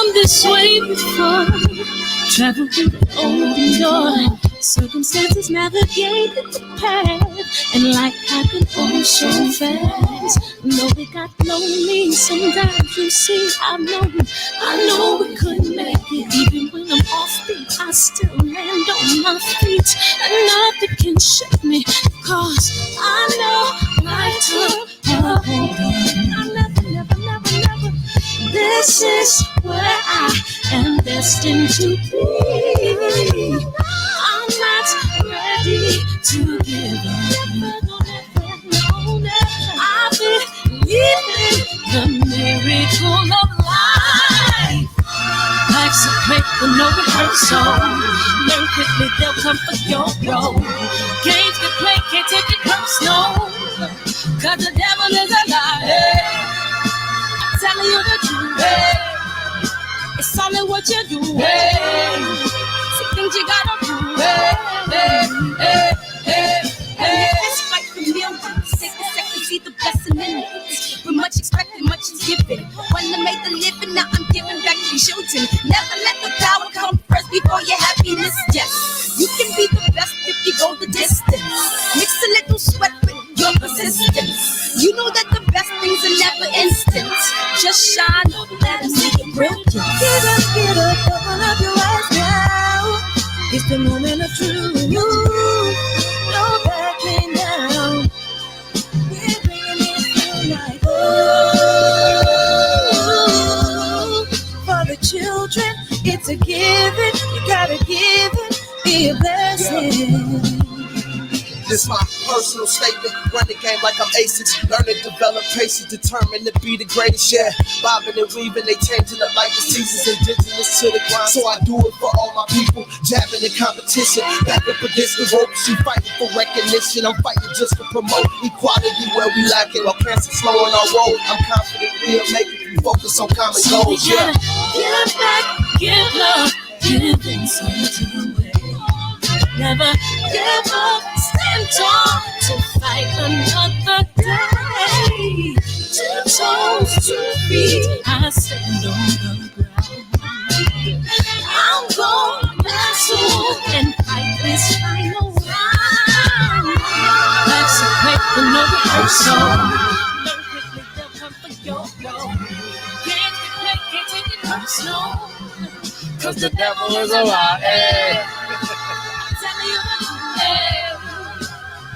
come this way before. Travel through the open door. Circumstances navigated the path, and like happened all so fast. No, it got lonely. Sometimes you see, I know we couldn't make it. Even when I'm off beat, I still land on my feet, and nothing can shake me. Cause I know life took a hold of me. I never. This is where I am destined to be. I'm not ready to give up. No. I believe in the miracle of life. Life's a break with no rehearsal. Learn quickly, they'll come for your role. Games can play, can't take it personal. Cause the devil is a liar. I'm telling you the truth. It's all in what you do. See things you gotta do. It's like the millions. Take a second, see the blessing in it. With much expected, much is given. When I made the living, now I'm giving back to children. Never let the power come first before your happiness. Yes, you can be the best if you go the distance. Mix a little sweat with your persistence. You know that the best things are never instant. Just shine, let them see it brilliant. Get up, open up your eyes now. It's the moment of truth. No backing down. We're bringing it to life. For the children, it's a given. You gotta give it, be a blessing. This my personal statement. Run the game like I'm aces. Learn and develop patience, determined to be the greatest. Yeah, bobbing and weaving, they changing up like the seasons. Indigenous to the grind, so I do it for all my people. Jabbing in competition, back up against the rope. She fighting for recognition. I'm fighting just to promote equality where we lack it. While cancer slowing our road, I'm confident we'll make it. We focus on common goals. Yeah, give back, give love, give inside to the way. Never give up, stand tall to fight another day. 2 toes, 2 feet, I stand on the ground. I'm going back soon and fight this final round. Life's a break with no rehearsal. Learn quickly, they'll come for your role. Can't take it personal. Cause the devil is a liar.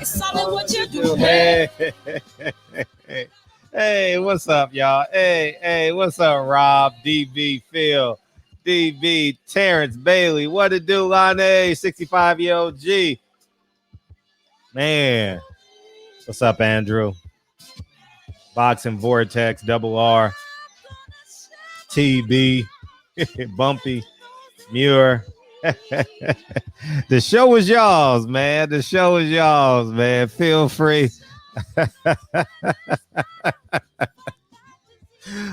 It's all in what you do. Hey, what's up, y'all? Hey, what's up, Rob, DB, Phil, DB, Terrence, Bailey? What it do, Lane? 65-year-old G. Man, what's up, Andrew? Boxing Vortex, Double R, TB, Bumpy, Muir. The show is y'all's, man. The show is y'all's, man. Feel free.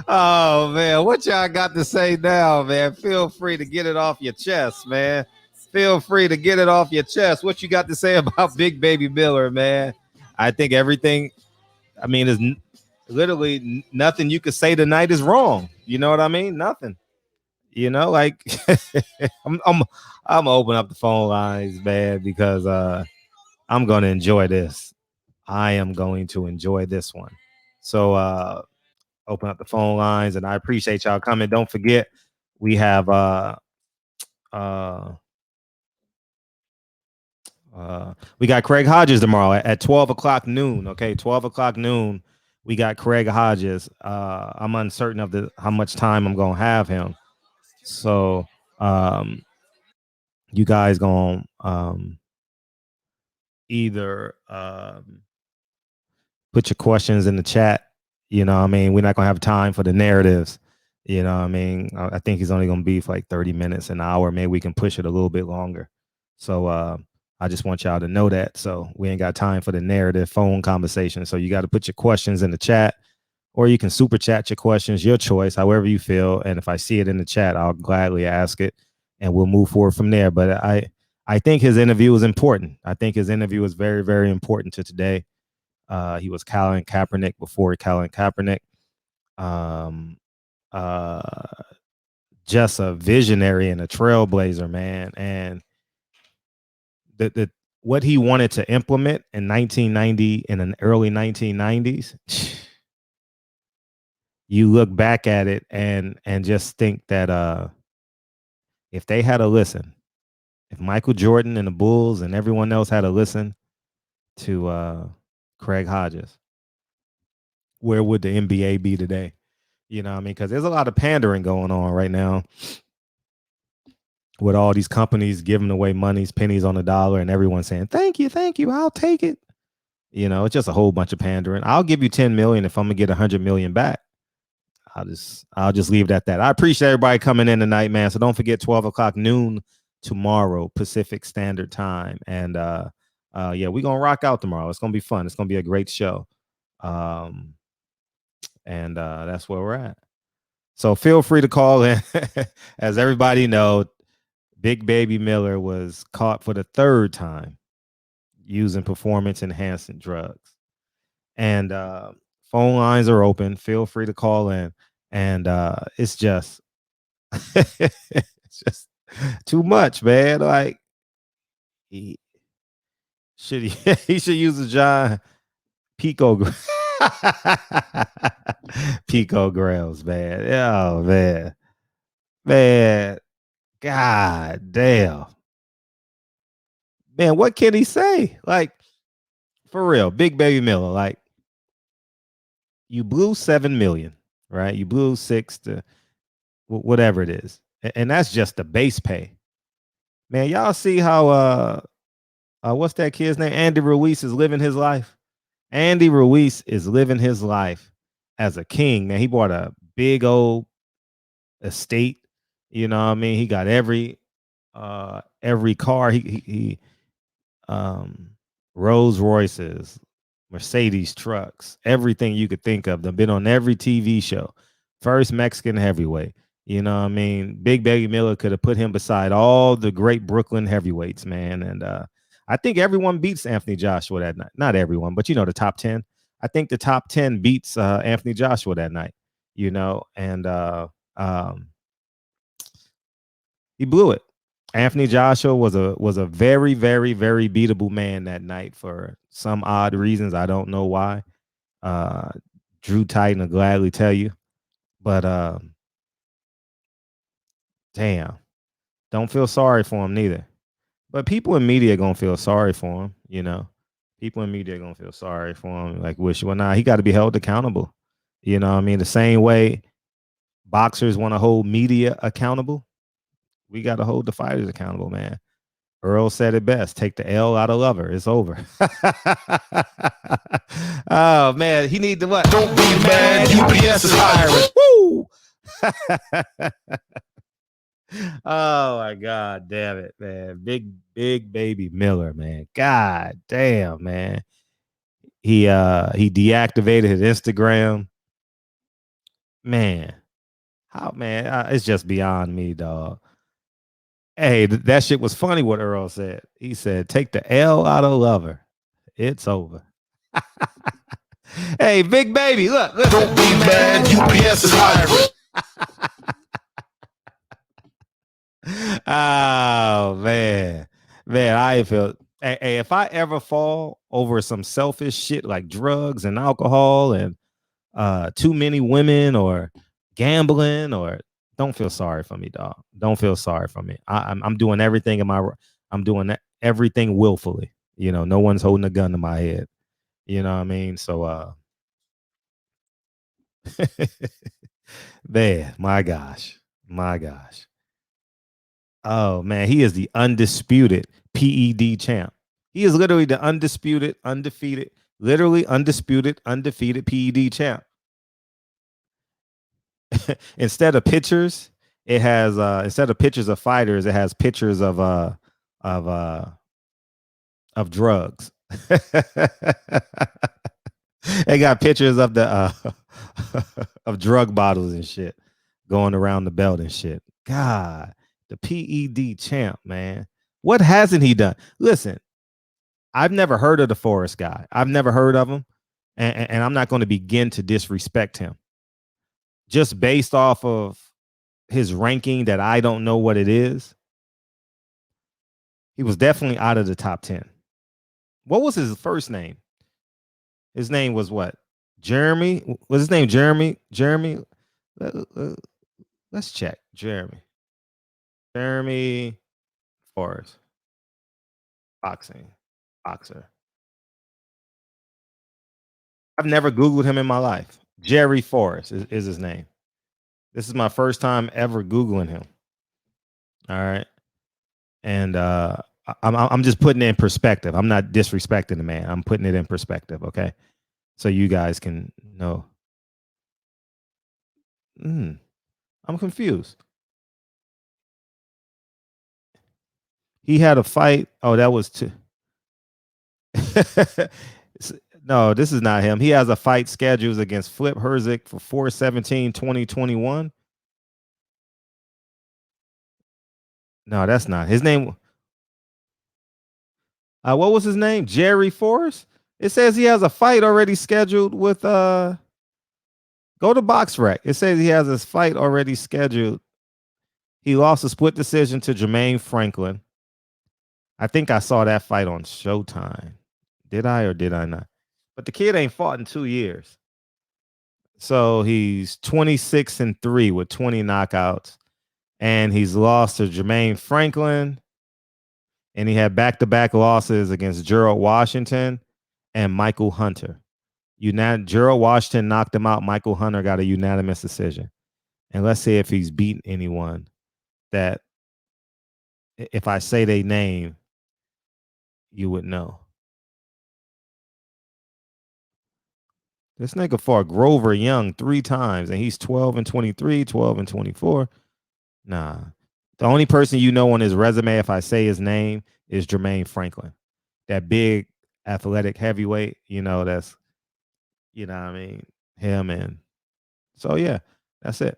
Oh, man. What y'all got to say now, man? Feel free to get it off your chest, man. Feel free to get it off your chest. What you got to say about Big Baby Miller, man? I think everything, I mean, is literally nothing you could say tonight is wrong. You know what I mean? Nothing. You know, like I'm gonna open up the phone lines, man, because I'm gonna enjoy this. I am going to enjoy this one. So open up the phone lines, and I appreciate y'all coming. Don't forget, we have we got Craig Hodges tomorrow at 12 o'clock noon. Okay, 12 o'clock noon. We got Craig Hodges. I'm uncertain of how much time I'm gonna have him. So you guys gonna either put your questions in the chat. You know what I mean? We're not gonna have time for the narratives. You know what I mean? I think he's only gonna be for like 30 minutes, an hour. Maybe we can push it a little bit longer. So I just want y'all to know that. So we ain't got time for the narrative phone conversation. So you got to put your questions in the chat, or you can super chat your questions, your choice, however you feel. And if I see it in the chat, I'll gladly ask it, and we'll move forward from there. But I think his interview is important. I think his interview is very, very important to today. He was Colin Kaepernick before Colin Kaepernick. just a visionary and a trailblazer, man. And the what he wanted to implement in 1990 in the early 1990s, you look back at it and just think that if they had to listen, if Michael Jordan and the Bulls and everyone else had to listen to Craig Hodges, where would the NBA be today? You know what I mean? Because there's a lot of pandering going on right now with all these companies giving away monies, pennies on the dollar, and everyone saying, thank you, I'll take it. You know, it's just a whole bunch of pandering. I'll give you 10 million if I'm gonna get 100 million back. I'll just leave it at that. I appreciate everybody coming in tonight, man. So don't forget 12 o'clock noon tomorrow, Pacific Standard Time. And yeah, we're gonna rock out tomorrow. It's gonna be fun. It's gonna be a great show. And that's where we're at. So feel free to call in. As everybody know, Big Baby Miller was caught for the third time using performance enhancing drugs. And phone lines are open. Feel free to call in. And it's just it's just too much, man. Like he should he should use a John Pico picograms, man. Oh man, god damn, man. What can he say? Like, for real, Big Baby Miller. Like, you blew 7 million, right? You blew 6 to whatever it is, and that's just the base pay. Man, y'all see how what's that kid's name? Andy Ruiz is living his life. Andy Ruiz is living his life as a king, man. He bought a big old estate. You know what I mean? He got every car. He Rolls Royces, Mercedes trucks, everything you could think of. They've been on every TV show. First Mexican heavyweight. You know what I mean? Big Baby Miller could have put him beside all the great Brooklyn heavyweights, man. And I think everyone beats Anthony Joshua that night. Not everyone, but you know, the top 10. I think the top 10 beats Anthony Joshua that night, you know, and he blew it. Anthony Joshua was a very, very, very beatable man that night for some odd reasons. I don't know why. Drew Titan will gladly tell you. But damn, don't feel sorry for him neither. But people in media gonna feel sorry for him, you know. People in media gonna feel sorry for him. Like, he got to be held accountable. You know what I mean? The same way boxers want to hold media accountable, we got to hold the fighters accountable, man. Errol said it best: take the L out of lover. It's over. Oh man, he need to what? Don't be mad, UPS is hiring. Woo! Oh my god, damn it, man. Big Baby Miller, man. God damn, man. He deactivated his Instagram. Man. How, man? It's just beyond me, dog. Hey, that shit was funny what Errol said. He said, take the L out of lover. It's over. Hey, Big Baby, look. Don't be mad, UPS is hiring. Oh man, I feel. Hey, if I ever fall over some selfish shit like drugs and alcohol and too many women or gambling, or don't feel sorry for me, dog. Don't feel sorry for me. I'm doing everything I'm doing everything willfully. You know, no one's holding a gun to my head. You know what I mean? So man, my gosh. Oh man, he is the undisputed PED champ. He is literally the undisputed, undefeated PED champ. Instead of pictures, it has instead of pictures of fighters, it has pictures of drugs. They got pictures of the of drug bottles and shit going around the belt and shit. God, the PED champ, man. What hasn't he done? Listen, I've never heard of the Forest guy. I've never heard of him, and I'm not going to begin to disrespect him just based off of his ranking that I don't know what it is, he was definitely out of the top 10. What was his first name? His name was what? Jeremy? Was his name Jeremy? Jeremy? Let's check. Jeremy Forrest. Boxer. I've never Googled him in my life. Jerry Forrest is his name. This is my first time ever Googling him. All right. And I'm just putting it in perspective. I'm not disrespecting the man. I'm putting it in perspective. Okay. So you guys can know. I'm confused. He had a fight. Oh, that was two. No, this is not him. He has a fight scheduled against Flip Herzik for 4/17/2021. No, that's not his name. What was his name? Jerry Forrest. It says he has a fight already scheduled with go to BoxRec. It says he has his fight already scheduled. He lost a split decision to Jermaine Franklin. I think I saw that fight on Showtime. Did I or did I not? But the kid ain't fought in 2 years. So he's 26-3 with 20 knockouts. And he's lost to Jermaine Franklin. And he had back-to-back losses against Gerald Washington and Michael Hunter. Gerald Washington knocked him out. Michael Hunter got a unanimous decision. And let's see if he's beaten anyone that, if I say their name, you would know. This nigga fought Grover Young 3 times, and he's 12-23, 12-24. Nah. The only person you know on his resume, if I say his name, is Jermaine Franklin. That big athletic heavyweight, that's, what I mean, him. And so, yeah, that's it.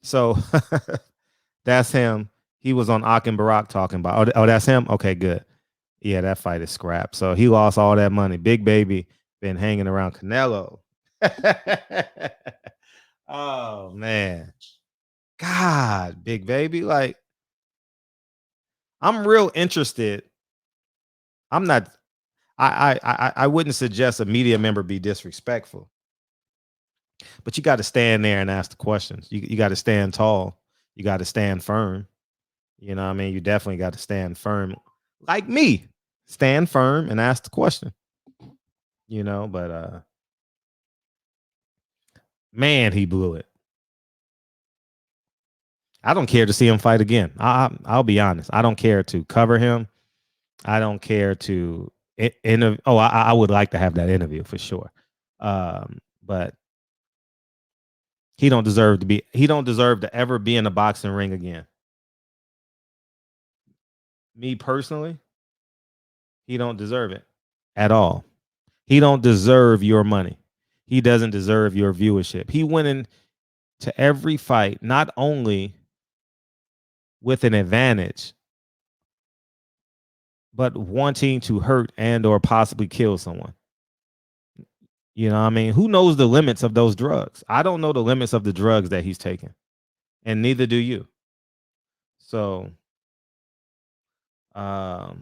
So that's him. He was on Akin Barak talking about, oh, that's him? Okay, good. Yeah, that fight is scrap. So he lost all that money. Big Baby been hanging around Canelo. Oh, man. God, Big Baby. Like, I'm real interested. I'm not, I wouldn't suggest a media member be disrespectful. But you got to stand there and ask the questions. You got to stand tall. You got to stand firm. You know what I mean? You definitely got to stand firm. Like me. Stand firm and ask the question. But man, he blew it. I don't care to see him fight again. I'll be honest. I don't care to cover him. I don't care to interview. Oh, I would like to have that interview for sure. But he don't deserve to ever be in a boxing ring again. Me personally, he don't deserve it at all. He don't deserve your money. He doesn't deserve your viewership. He went into every fight not only with an advantage, but wanting to hurt and or possibly kill someone. You know what I mean? Who knows the limits of those drugs? I don't know the limits of the drugs that he's taking, and neither do you. So I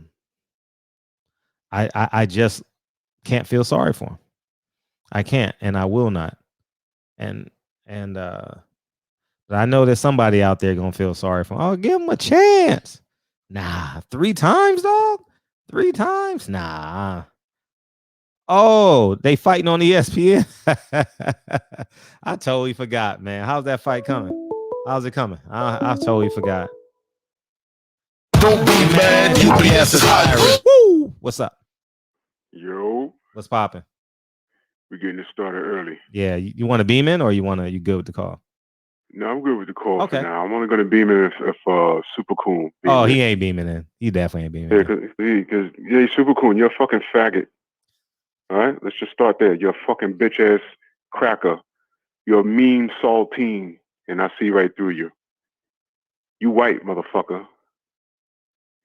just can't feel sorry for him. I can't, and I will not. And but I know there's somebody out there gonna feel sorry for him. Oh, give him a chance. Nah, 3 times, dog. 3 times? Nah. Oh, they fighting on ESPN. I totally forgot, man. How's that fight coming? How's it coming? I totally forgot. Don't be mad, UPS is hiring. Woo! What's up? Yo, What's popping? we're getting it started early. Yeah, you want to beam in, or you good with the call? No, I'm good with the call Okay. for now. I'm only going to beam in if Super Coon. Oh, he ain't beaming in. He definitely ain't beaming in. Because Super Coon, you're a fucking faggot. All right, let's just start there. You're a fucking bitch ass cracker. You're a mean saltine, and I see right through you. You white motherfucker.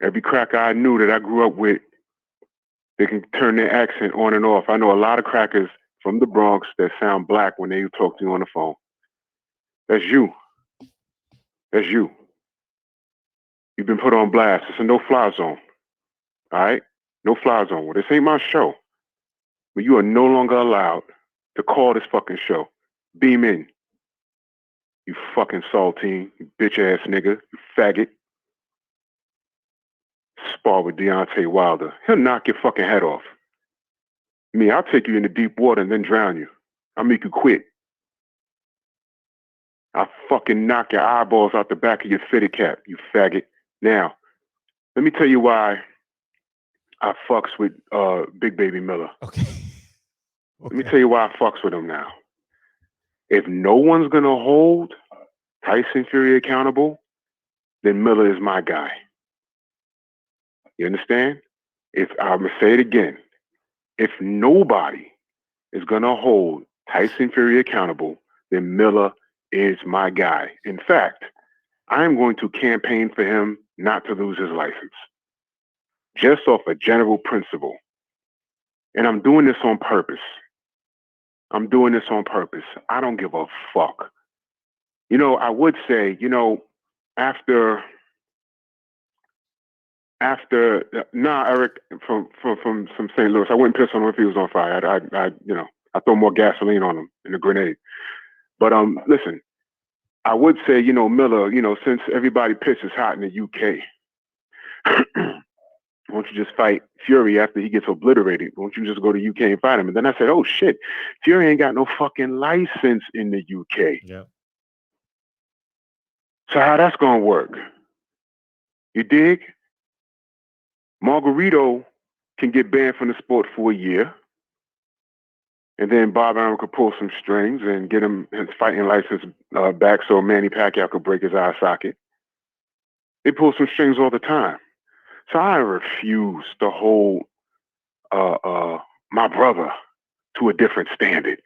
Every cracker I knew that I grew up with, they can turn their accent on and off. I know a lot of crackers from the Bronx that sound black when they talk to you on the phone. That's you. That's you. You've been put on blast. It's a no-fly zone. All right? No-fly zone. Well, this ain't my show. But you are no longer allowed to call this fucking show. Beam in. You fucking saltine, you bitch-ass nigga, you faggot. Spar with Deontay Wilder. He'll knock your fucking head off. Me, I'll take you into deep water and then drown you. I'll make you quit. I'll fucking knock your eyeballs out the back of your fitted cap, you faggot. Now, let me tell you why I fucks with Big Baby Miller. Okay. Let me tell you why I fucks with him now. If no one's gonna hold Tyson Fury accountable, then Miller is my guy. You understand? If I'm gonna say it again, if nobody is gonna hold Tyson Fury accountable, then Miller is my guy. In fact, I am going to campaign for him not to lose his license, just off a general principle. And I'm doing this on purpose. I'm doing this on purpose. I don't give a fuck. You know, I would say, you know, after Eric from St. Louis, I wouldn't piss on him if he was on fire. I throw more gasoline on him in a grenade. But listen, I would say, you know, Miller, you know, since everybody pisses hot in the UK, why don't you just fight Fury after he gets obliterated? Why don't you just go to UK and fight him? And then I said, oh shit, Fury ain't got no fucking license in the UK. Yeah. So how that's gonna work? You dig? Margarito can get banned from the sport for a year. And then Bob Arum could pull some strings and get him his fighting license back so Manny Pacquiao could break his eye socket. They pull some strings all the time. So I refuse to hold my brother to a different standard.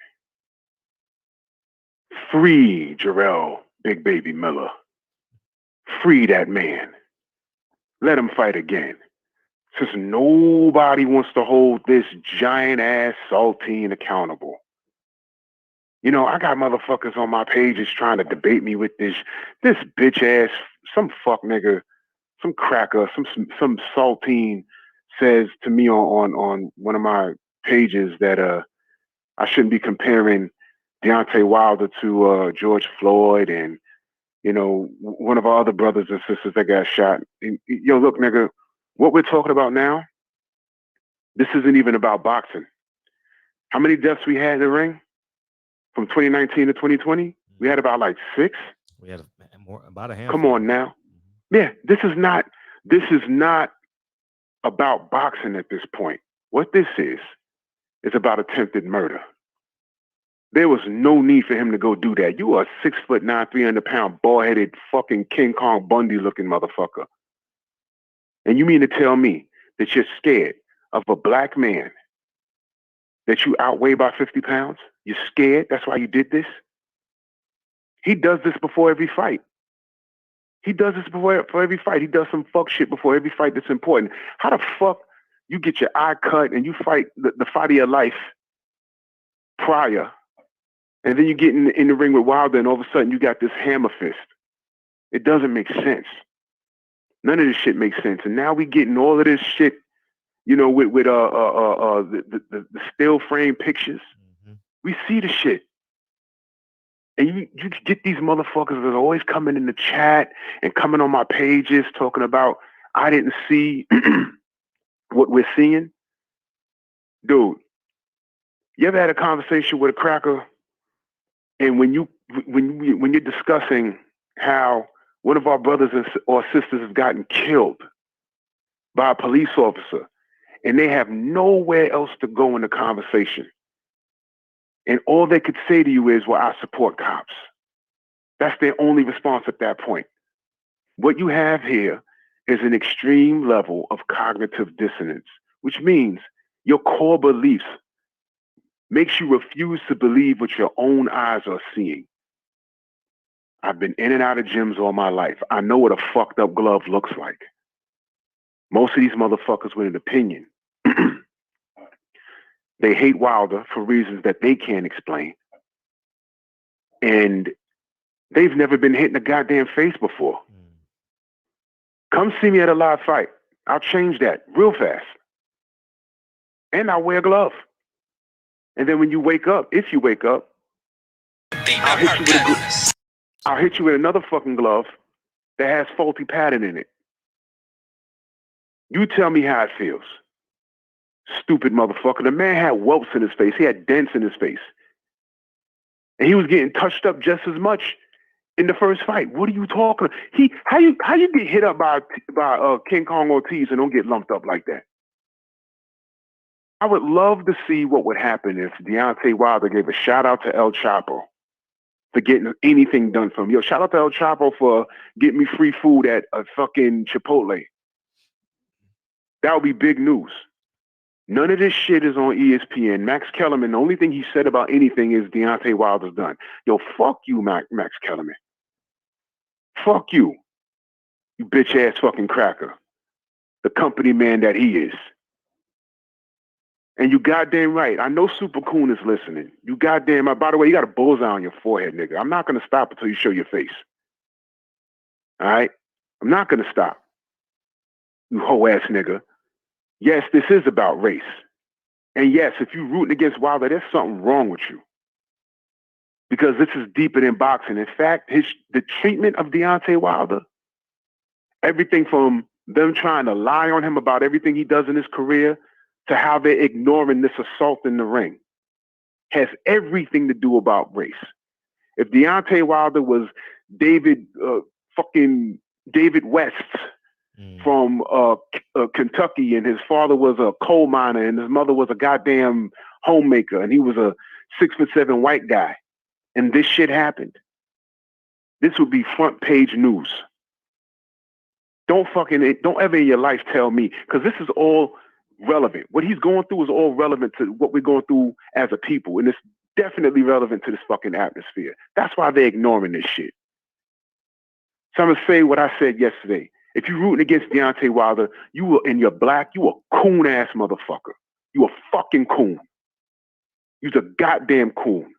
Free Jarrell Big Baby Miller. Free that man. Let him fight again. Since nobody wants to hold this giant-ass saltine accountable. You know, I got motherfuckers on my pages trying to debate me with this bitch-ass, some fuck nigga, some cracker, some saltine says to me on one of my pages that I shouldn't be comparing Deontay Wilder to George Floyd and, you know, one of our other brothers and sisters that got shot. Yo, look, nigga, what we're talking about now, this isn't even about boxing. How many deaths we had in the ring from 2019 to 2020? We had about like 6. We had about a handful. Come on now. Yeah, this is not about boxing at this point. What this is about attempted murder. There was no need for him to go do that. You are a 6'9", 300-pound, bald-headed, fucking King Kong Bundy-looking motherfucker. And you mean to tell me that you're scared of a black man that you outweigh by 50 pounds? You're scared? That's why you did this? He does this before every fight. He does this before every fight. He does some fuck shit before every fight that's important. How the fuck you get your eye cut and you fight the fight of your life prior, and then you get in the ring with Wilder and all of a sudden you got this hammer fist? It doesn't make sense. None of this shit makes sense. And now we getting all of this shit, you know, with the still frame pictures. Mm-hmm. We see the shit. And you get these motherfuckers that are always coming in the chat and coming on my pages talking about, I didn't see what we're seeing. Dude, you ever had a conversation with a cracker? And when you're discussing how one of our brothers or sisters have gotten killed by a police officer and they have nowhere else to go in the conversation, and all they could say to you is, well, I support cops. That's their only response at that point. What you have here is an extreme level of cognitive dissonance, which means your core beliefs makes you refuse to believe what your own eyes are seeing. I've been in and out of gyms all my life. I know what a fucked up glove looks like. Most of these motherfuckers with an opinion, they hate Wilder for reasons that they can't explain. And They've never been hit in the goddamn face before. Come see me at a live fight. I'll change that real fast. And I'll wear a glove. And then when you wake up, if you wake up, I'll hit you with another fucking glove that has faulty pattern in it. You tell me how it feels. Stupid motherfucker. The man had whelps in his face. He had dents in his face. And he was getting touched up just as much in the first fight. What are you talking about? How you get hit up by King Kong Ortiz and don't get lumped up like that? I would love to see what would happen if Deontay Wilder gave a shout out to El Chapo for getting anything done for him. Yo, shout out to El Chapo for getting me free food at a fucking Chipotle. That would be big news. None of this shit is on ESPN. Max Kellerman, the only thing he said about anything is Deontay Wilder's done. Yo, fuck you, Max Kellerman. Fuck you. You bitch ass fucking cracker. The company man that he is. And you goddamn right. I know Super Coon is listening. You goddamn right. By the way, you got a bullseye on your forehead, nigga. I'm not going to stop until you show your face. All right? I'm not going to stop. You hoe ass nigga. Yes, this is about race. And yes, if you're rooting against Wilder, there's something wrong with you. Because this is deeper than boxing. In fact, the treatment of Deontay Wilder, everything from them trying to lie on him about everything he does in his career to how they're ignoring this assault in the ring, has everything to do about race. If Deontay Wilder was David West from Kentucky, and his father was a coal miner, and his mother was a goddamn homemaker, and he was a 6'7" white guy, and this shit happened, this would be front page news. Don't ever in your life tell me, because this is all relevant. What he's going through is all relevant to what we're going through as a people, and it's definitely relevant to this fucking atmosphere. That's why they're ignoring this shit. So I'm gonna say what I said yesterday. If you're rooting against Deontay Wilder, and you're black, you a coon ass motherfucker. You a fucking coon. You's a goddamn coon.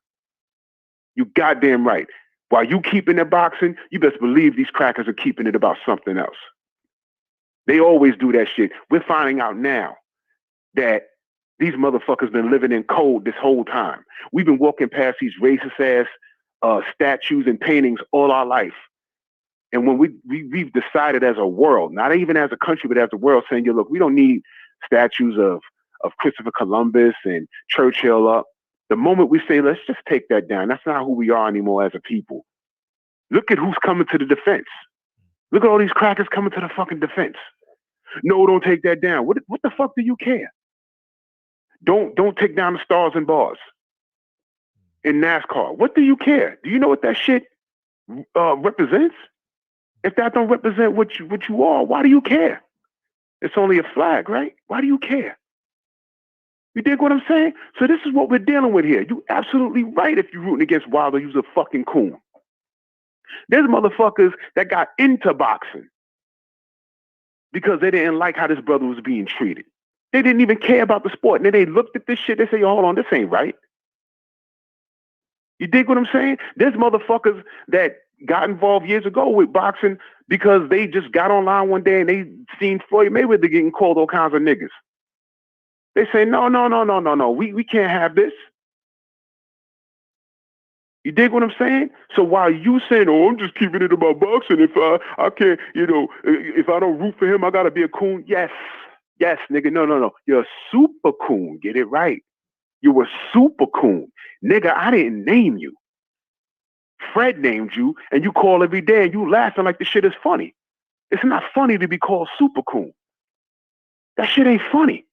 You goddamn right. While you keeping it boxing, you best believe these crackers are keeping it about something else. They always do that shit. We're finding out now that these motherfuckers been living in code this whole time. We've been walking past these racist ass statues and paintings all our life. And when we've decided as a world, not even as a country, but as a world, saying, yo, look, we don't need statues of Christopher Columbus and Churchill up. The moment we say, let's just take that down, that's not who we are anymore as a people. Look at who's coming to the defense. Look at all these crackers coming to the fucking defense. No, don't take that down. What the fuck do you care? Don't take down the stars and bars in NASCAR. What do you care? Do you know what that shit represents? If that don't represent what you are, why do you care? It's only a flag, right? Why do you care? You dig what I'm saying? So this is what we're dealing with here. You absolutely right if you're rooting against Wilder, you're a fucking coon. There's motherfuckers that got into boxing because they didn't like how this brother was being treated. They didn't even care about the sport. And then they looked at this shit, they say, yo, hold on, this ain't right. You dig what I'm saying? There's motherfuckers that got involved years ago with boxing because they just got online one day and they seen Floyd Mayweather getting called all kinds of niggas. They say, no, we can't have this. You dig what I'm saying? So while you saying, oh, I'm just keeping it about boxing, if I can't, if I don't root for him, I gotta be a coon. Yes, nigga, no. You're a super coon. Get it right. You're a super coon. Nigga, I didn't name you. Fred named you, and you call every day, and you laughing like the shit is funny. It's not funny to be called super coon. That shit ain't funny.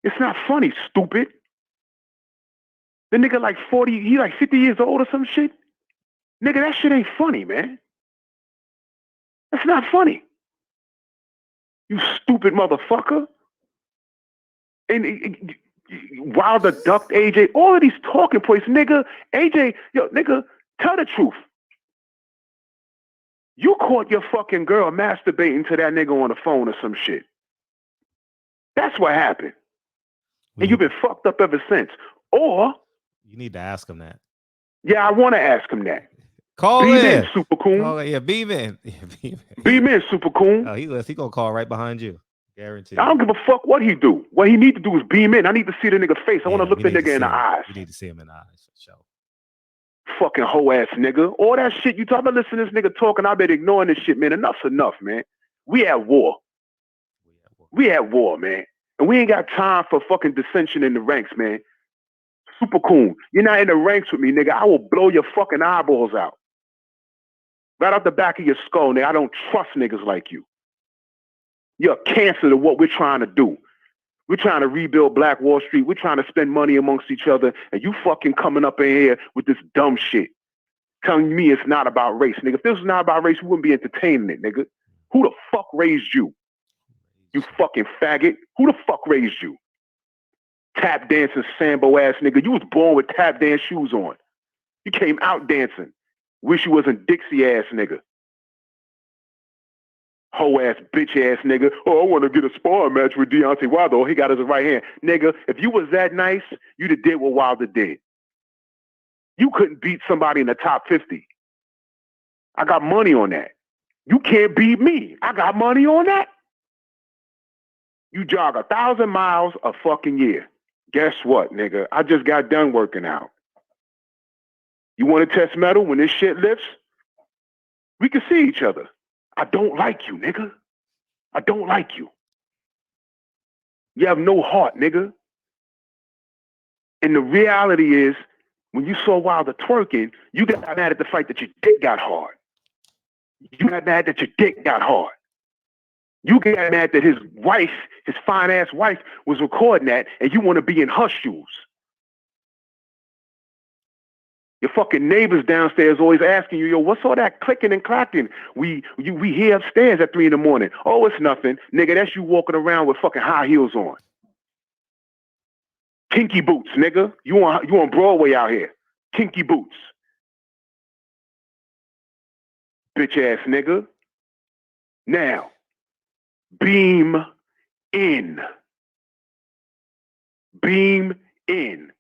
It's not funny, stupid. The nigga like 40, he like 50 years old or some shit. Nigga, that shit ain't funny, man. That's not funny. You stupid motherfucker. And Wilder ducked AJ, all of these talking points, nigga. AJ, yo, nigga, tell the truth. You caught your fucking girl masturbating to that nigga on the phone or some shit. That's what happened. And you've been fucked up ever since. Or you need to ask him that. Yeah, I want to ask him that. Call Beam in. in, Super Coon. Call in. Yeah, beam in. Yeah, beam in. Beam in, Super Coon. Oh, he gonna call right behind you. Guaranteed. I don't give a fuck what he do. What he need to do is beam in. I need to see the nigga face. I want to look the nigga in the eyes. We need to see him in the eyes for sure. Fucking hoe ass nigga. All that shit you talk about, listen to this nigga talking, I've been ignoring this shit, man. Enough's enough, man. We at war. We at war, man. And we ain't got time for fucking dissension in the ranks, man. Super Coon, you're not in the ranks with me, nigga. I will blow your fucking eyeballs out. Right out the back of your skull, nigga. I don't trust niggas like you. You're a cancer to what we're trying to do. We're trying to rebuild Black Wall Street. We're trying to spend money amongst each other. And you fucking coming up in here with this dumb shit. Telling me it's not about race, nigga. If this was not about race, we wouldn't be entertaining it, nigga. Who the fuck raised you? You fucking faggot. Who the fuck raised you? Tap dancing Sambo ass nigga. You was born with tap dance shoes on. You came out dancing. Wish you wasn't Dixie ass nigga. Hoe ass bitch ass nigga. Oh, I want to get a sparring match with Deontay Wilder. Oh, he got his right hand. Nigga, if you was that nice, you'd have did what Wilder did. You couldn't beat somebody in the top 50. I got money on that. You can't beat me. I got money on that. You jog 1,000 miles a fucking year. Guess what, nigga? I just got done working out. You want to test metal when this shit lifts? We can see each other. I don't like you, nigga. I don't like you. You have no heart, nigga. And the reality is, when you saw Wilder twerking, you got mad at the fight that your dick got hard. You got mad that your dick got hard. You got mad that his wife, his fine-ass wife, was recording that, and you want to be in her shoes. Your fucking neighbors downstairs always asking you, yo, what's all that clicking and clacking we hear upstairs at 3 a.m? Oh, it's nothing. Nigga, that's you walking around with fucking high heels on. Kinky boots, nigga. You on Broadway out here. Kinky boots. Bitch ass nigga. Now, beam in. Beam in.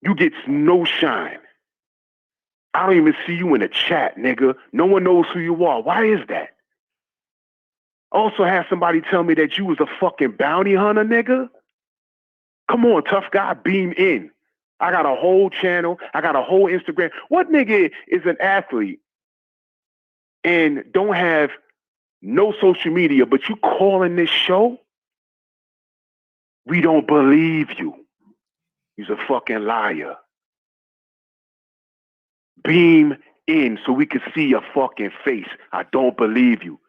You get no shine. I don't even see you in the chat, nigga. No one knows who you are. Why is that? Also had somebody tell me that you was a fucking bounty hunter, nigga. Come on, tough guy, beam in. I got a whole channel. I got a whole Instagram. What nigga is an athlete and don't have no social media, but you calling this show? We don't believe you. You's a fucking liar. Beam in so we can see your fucking face. I don't believe you.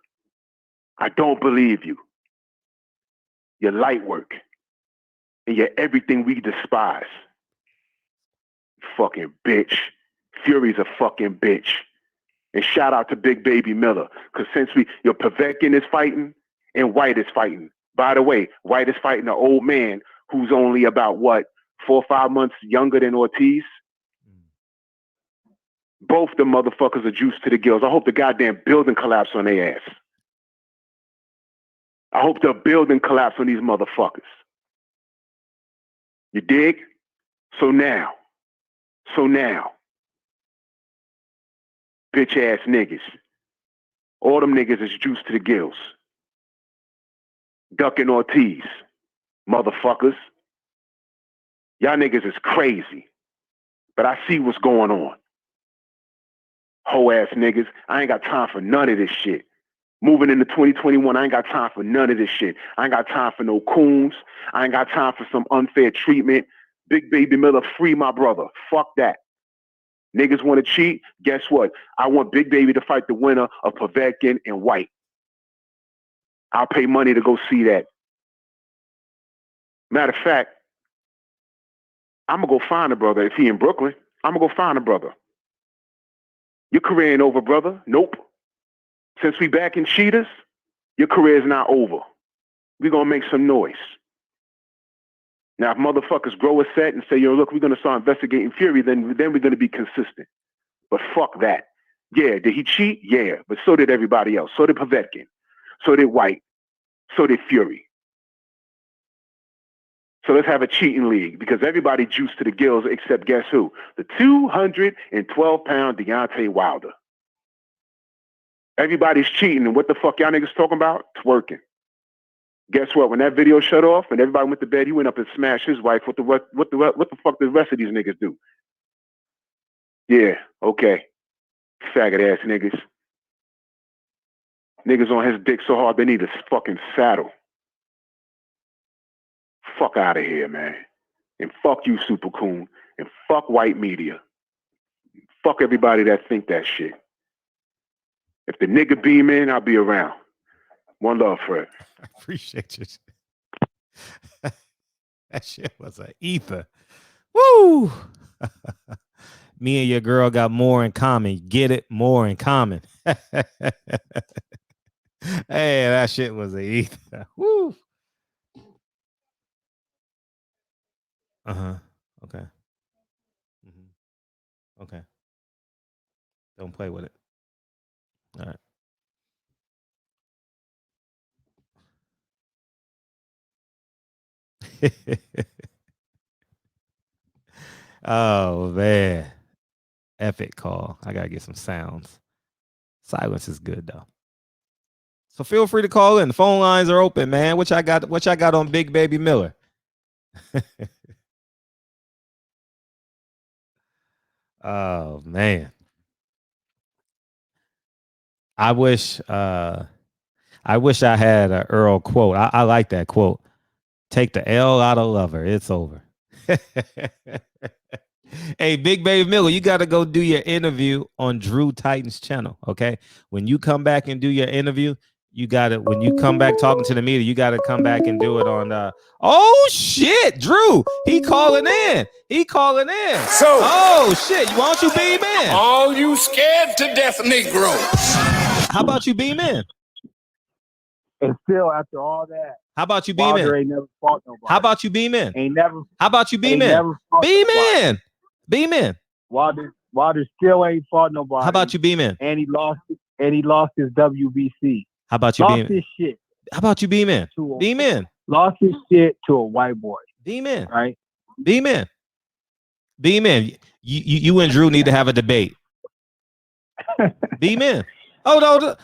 I don't believe you. Your light work. And you're everything we despise. Fucking bitch. Fury's a fucking bitch. And shout out to Big Baby Miller. Because since your Povetkin is fighting and White is fighting. By the way, White is fighting an old man who's only about, 4 or 5 months younger than Ortiz? Both the motherfuckers are juiced to the gills. I hope the goddamn building collapse on their ass. I hope the building collapse on these motherfuckers. You dig? So now, bitch ass niggas. All them niggas is juiced to the gills. Ducking Ortiz. Motherfuckers. Y'all niggas is crazy. But I see what's going on. Hoe ass niggas. I ain't got time for none of this shit. Moving into 2021, I ain't got time for none of this shit. I ain't got time for no coons. I ain't got time for some unfair treatment. Big Baby Miller, free my brother. Fuck that. Niggas want to cheat? Guess what? I want Big Baby to fight the winner of Povetkin and White. I'll pay money to go see that. Matter of fact, I'm going to go find a brother. If he in Brooklyn, I'm going to go find a brother. Your career ain't over, brother. Nope. Since we back in Cheetahs, your career is not over. We're going to make some noise. Now, if motherfuckers grow a set and say, yo, look, we're going to start investigating Fury, then we're going to be consistent. But fuck that. Yeah, did he cheat? Yeah, but so did everybody else. So did Povetkin. So did White. So did Fury. So let's have a cheating league because everybody juiced to the gills except guess who? The 212-pound Deontay Wilder. Everybody's cheating, and what the fuck y'all niggas talking about? Twerking. Guess what? When that video shut off and everybody went to bed, he went up and smashed his wife. What the fuck the rest of these niggas do? Yeah, okay. Faggot ass niggas. Niggas on his dick so hard they need a fucking saddle. Fuck out of here, man. And fuck you, Super Coon. And fuck white media. Fuck everybody that think that shit. If the nigga beam in, I'll be around. One love, Fred. I appreciate you. That shit was an ether. Woo! Me and your girl got more in common. Get it? More in common. Hey, that shit was an ether. Woo! Okay. Okay. Don't play with it. All right. Oh man. Epic call. I gotta get some sounds. Silence is good though. So feel free to call in. The phone lines are open, man. What y'all got on Big Baby Miller? Oh man. I wish I had an Errol quote. I like that quote. Take the L out of lover. It's over. Hey, Big Baby Miller, you got to go do your interview on Drew Titan's channel. Okay. When you come back and do your interview, you got to, when you come back talking to the media, you got to come back and do it on, oh shit, Drew, he calling in. So, oh shit, why don't you beam in? All you scared to death Negroes. How about you beam in? And still, after all that, how about you beam Wilder in? ain't never fought nobody. How about you beam in? Ain't never. How about you beam in? Beam in. Beam in. Wilder still ain't fought nobody. How about you beam in? And he lost his WBC. How about you beam in? Lost his shit. How about you beam in? Beam in. Lost his shit to a white boy. Beam in. Right? Beam in. Beam in. You and Drew need to have a debate. Beam in. Oh no.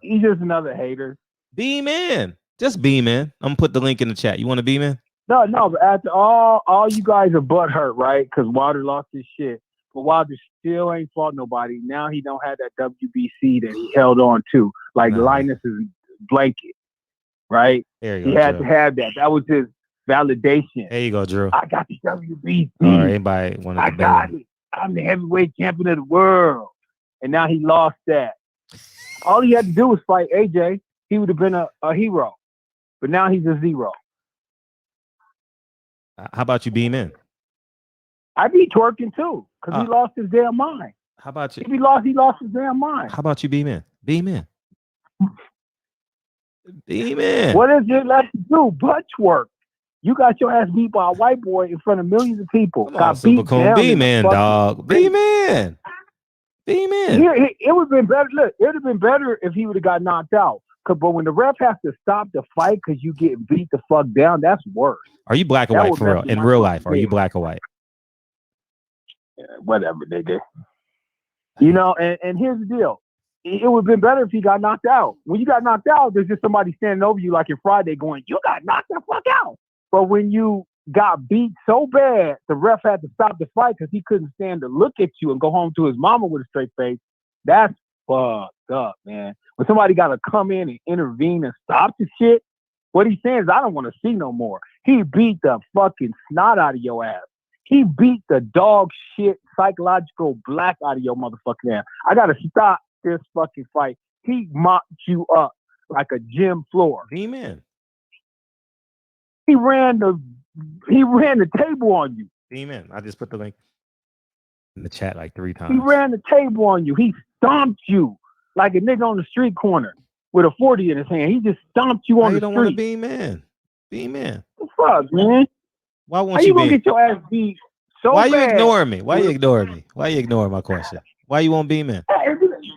He's just another hater. Beam in. Just beam in. I'm gonna put the link in the chat. You want to beam in? No, but after all you guys are butthurt, right? Because Wilder lost his shit. But Wilder still ain't fought nobody. Now he don't have that WBC that he held on to. Like Linus's blanket. Right? There you go. He had to have that. That was his validation. There you go, Drew. I got the WBC. All right, anybody want to I got it. I'm the heavyweight champion of the world. And now he lost that. All he had to do was fight AJ. He would have been a hero. But now he's a zero. How about you beam in? I'd be twerking too, because he lost his damn mind. How about you? If he lost his damn mind. How about you beam in? Beam in. Beam in. What is it left to do? Butt twerk. You got your ass beat by a white boy in front of millions of people. Come on, Super Cool. Beam in, dog. Beam in. Beam in. It would have been better. Look, it would have been better if he would have got knocked out. But when the ref has to stop the fight because you get beat the fuck down, that's worse. Are you black or white for real? In real life, are you black or white? Yeah, whatever, nigga. You know, and here's the deal. It would have been better if he got knocked out. When you got knocked out, there's just somebody standing over you like in Friday going, you got knocked the fuck out. But when you got beat so bad, the ref had to stop the fight because he couldn't stand to look at you and go home to his mama with a straight face. That's fucked up, man. When somebody got to come in and intervene and stop the shit, what he's saying is, I don't want to see no more. He beat the fucking snot out of your ass. He beat the dog shit psychological black out of your motherfucking ass. I got to stop this fucking fight. He mopped you up like a gym floor. Amen. He ran the table on you. Amen. I just put the link in the chat like 3 times. He ran the table on you. He stomped you like a nigga on the street corner with a 40 in his hand. He just stomped you on the street. You don't want to beam in. Beam in. What the fuck, man? Why won't How you gonna get your ass beat so Why bad? You ignoring me? Why you ignoring me? Why you ignoring my question? Why you won't beam in?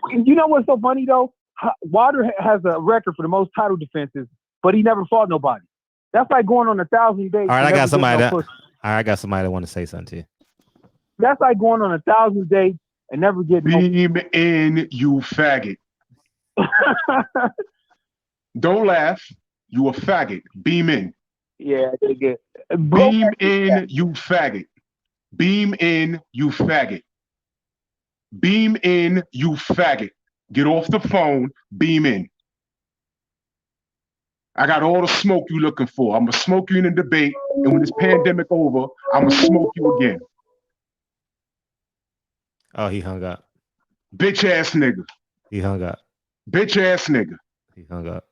You know what's so funny though? Wilder has a record for the most title defenses, but he never fought nobody. That's like going on 1,000 dates. All right, and I never got somebody getting that. no All pussy. right, I got somebody that want to say something to you. That's like going on 1,000 dates and never getting no. Beam in, you faggot. Don't laugh. You a faggot. Beam in. Yeah, they get. Beam in, you faggot. Beam in, you faggot. Beam in, you faggot. Get off the phone. Beam in. I got all the smoke you looking for. I'm going to smoke you in a debate. And when this pandemic over, I'm going to smoke you again. Oh, he hung up. Bitch ass nigga. He hung up. Bitch ass nigga. He hung up.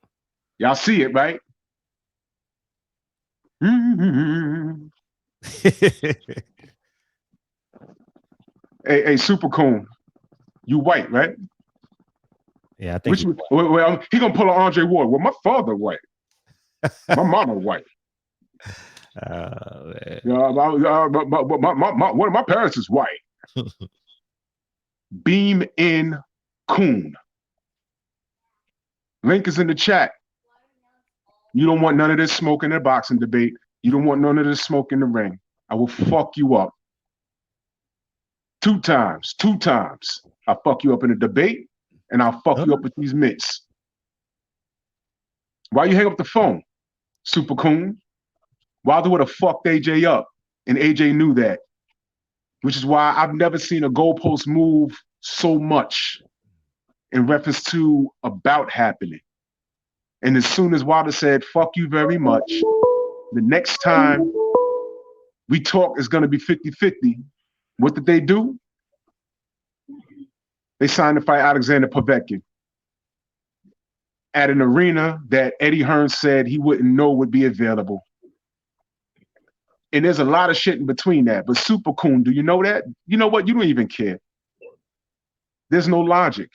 Y'all see it, right? Hey, Super Coon. You white, right? Yeah, I think he gonna pull an Andre Ward. Well, my father white. My mama white. Man. One of my parents is white. Beam in Coon. Link is in the chat. You don't want none of this smoke in the boxing debate. You don't want none of this smoke in the ring. I will fuck you up. 2 times. I'll fuck you up in a debate, and I'll fuck you up with these mitts. Why you hang up the phone, Super Coon? Wilder would have fucked AJ up, and AJ knew that. Which is why I've never seen a goalpost move so much in reference to a bout happening. And as soon as Wilder said, fuck you very much, the next time we talk is going to be 50-50. What did they do? They signed to fight Alexander Povetkin at an arena that Eddie Hearn said he wouldn't know would be available. And there's a lot of shit in between that. But Super Coon, do you know that? You know what? You don't even care. There's no logic.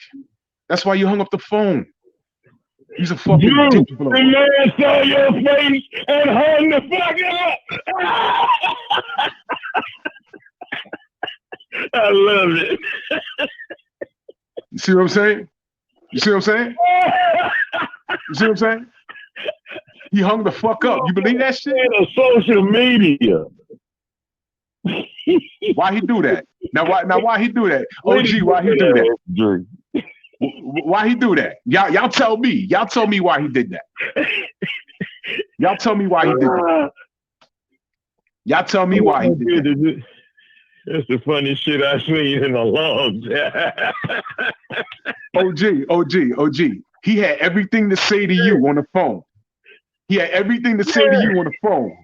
That's why you hung up the phone. He's a fucking dick blower. The man saw your face and hung the fuck up. I love it. You see what I'm saying? You see what I'm saying? You see what I'm saying? He hung the fuck up. You believe that shit? On social media. Why he do that? Now why he do that? OG, why he do that? Why he do that? Y'all tell me. Y'all tell me why he did that. Y'all tell me why he did that. Y'all tell me why he did that. That's the funniest shit I've seen in a long time. OG. He had everything to say to you on the phone. He had everything to say to you on the phone.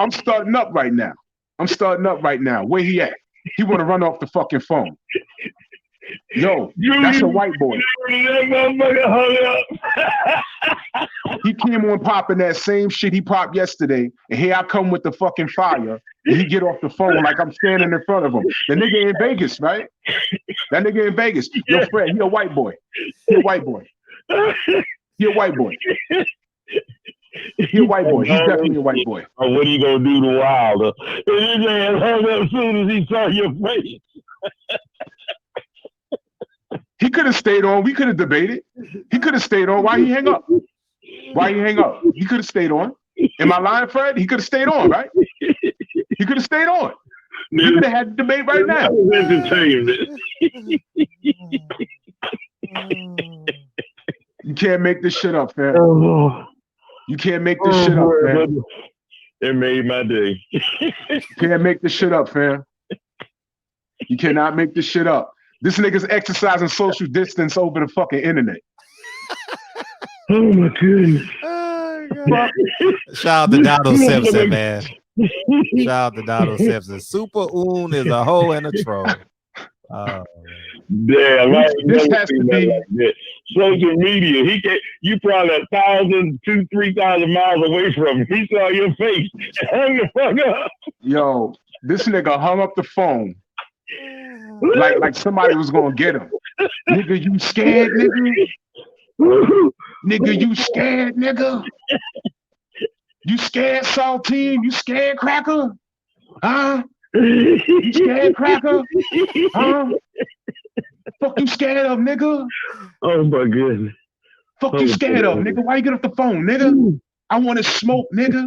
I'm starting up right now. Where he at? He want to run off the fucking phone. Yo, that's a white boy. That motherfucker hung up. He came on popping that same shit he popped yesterday, and here I come with the fucking fire, and he get off the phone like I'm standing in front of him. The nigga in Vegas, right? That nigga in Vegas. Yo, Fred, he a white boy. He a white boy. He's definitely a white boy. What are you gonna do to Wilder? His man hung up as soon as he saw your face. He could have stayed on. We could have debated. He could have stayed on. Why he hang up? He could have stayed on. Am I lying, Fred? He could have stayed on, right? He could have stayed on. We could have had the debate right now. Entertainment. You can't make this shit up, fam. You can't make this shit up, fam. It made my day. You can't make this shit up, fam. You cannot make this shit up. This nigga's exercising social distance over the fucking internet. Oh my goodness. Shout out to Donald Simpson, man. Shout out to Donald Simpson. Super Oon is a hoe and a troll. Damn, this has to be like that. Social media. You probably 1,000, 2,000, 3,000 miles away from him. He saw your face and hung the fuck up. Yo, this nigga hung up the phone like somebody was gonna get him. Nigga, you scared, nigga? Nigga, you scared, nigga? You scared, Saltine? You scared, Cracker? Huh? You scared, Cracker? Huh? Fuck you scared of, nigga? Oh my goodness. Fuck you scared of, nigga? Why you get off the phone, nigga? I want to smoke, nigga.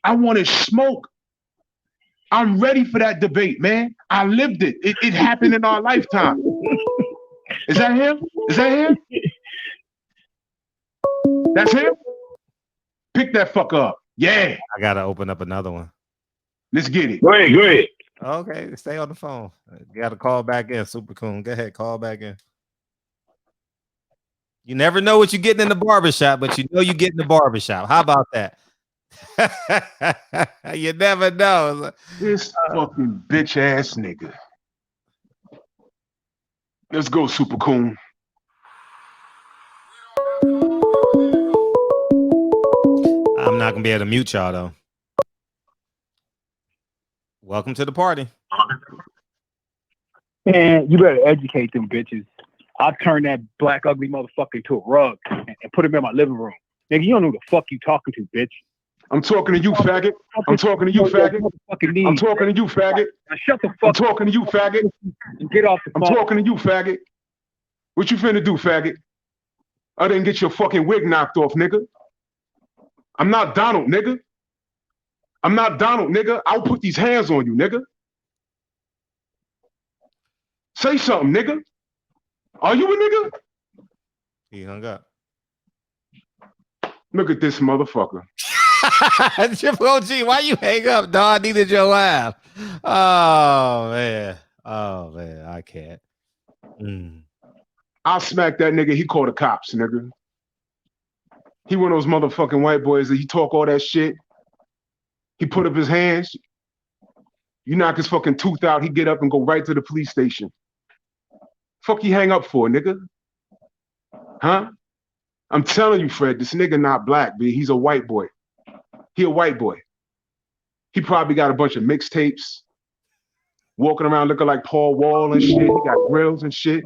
I want to smoke. I'm ready for that debate, man. I lived it. It happened in our lifetime. Is that him? Is that him? That's him? Pick that fuck up. Yeah. I gotta open up another one. Let's get it. Go ahead. Okay, stay on the phone. You gotta call back in, Super Coon. Go ahead, call back in. You never know what you're getting in the barbershop, but you know you get in the barbershop. How about that? You never know. This fucking bitch ass nigga. Let's go, Super Coon. I'm not gonna be able to mute y'all though. Welcome to the party. Man, you better educate them bitches. I'll turn that black ugly motherfucker into a rug and put him in my living room. Nigga, you don't know who the fuck you talking to, bitch. I'm talking to you, faggot. I'm talking to you, faggot. I'm talking to you, faggot. Now shut the fuck I'm talking to you, faggot. and get off the phone. I'm talking to you, faggot. What you finna do, faggot? I didn't get your fucking wig knocked off, nigga. I'm not Donald, nigga. I'm not Donald, nigga. I'll put these hands on you, nigga. Say something, nigga. Are you a nigga? He hung up. Look at this motherfucker. Triple OG, why you hang up, dog? I needed your laugh. Oh man, I can't. I'll smack that nigga. He called the cops, nigga. He one of those motherfucking white boys that he talk all that shit. He put up his hands. You knock his fucking tooth out, he get up and go right to the police station. Fuck you hang up for, nigga? Huh? I'm telling you, Fred, this nigga not black, B. He's a white boy. He a white boy. He probably got a bunch of mixtapes, walking around looking like Paul Wall and shit. He got grills and shit.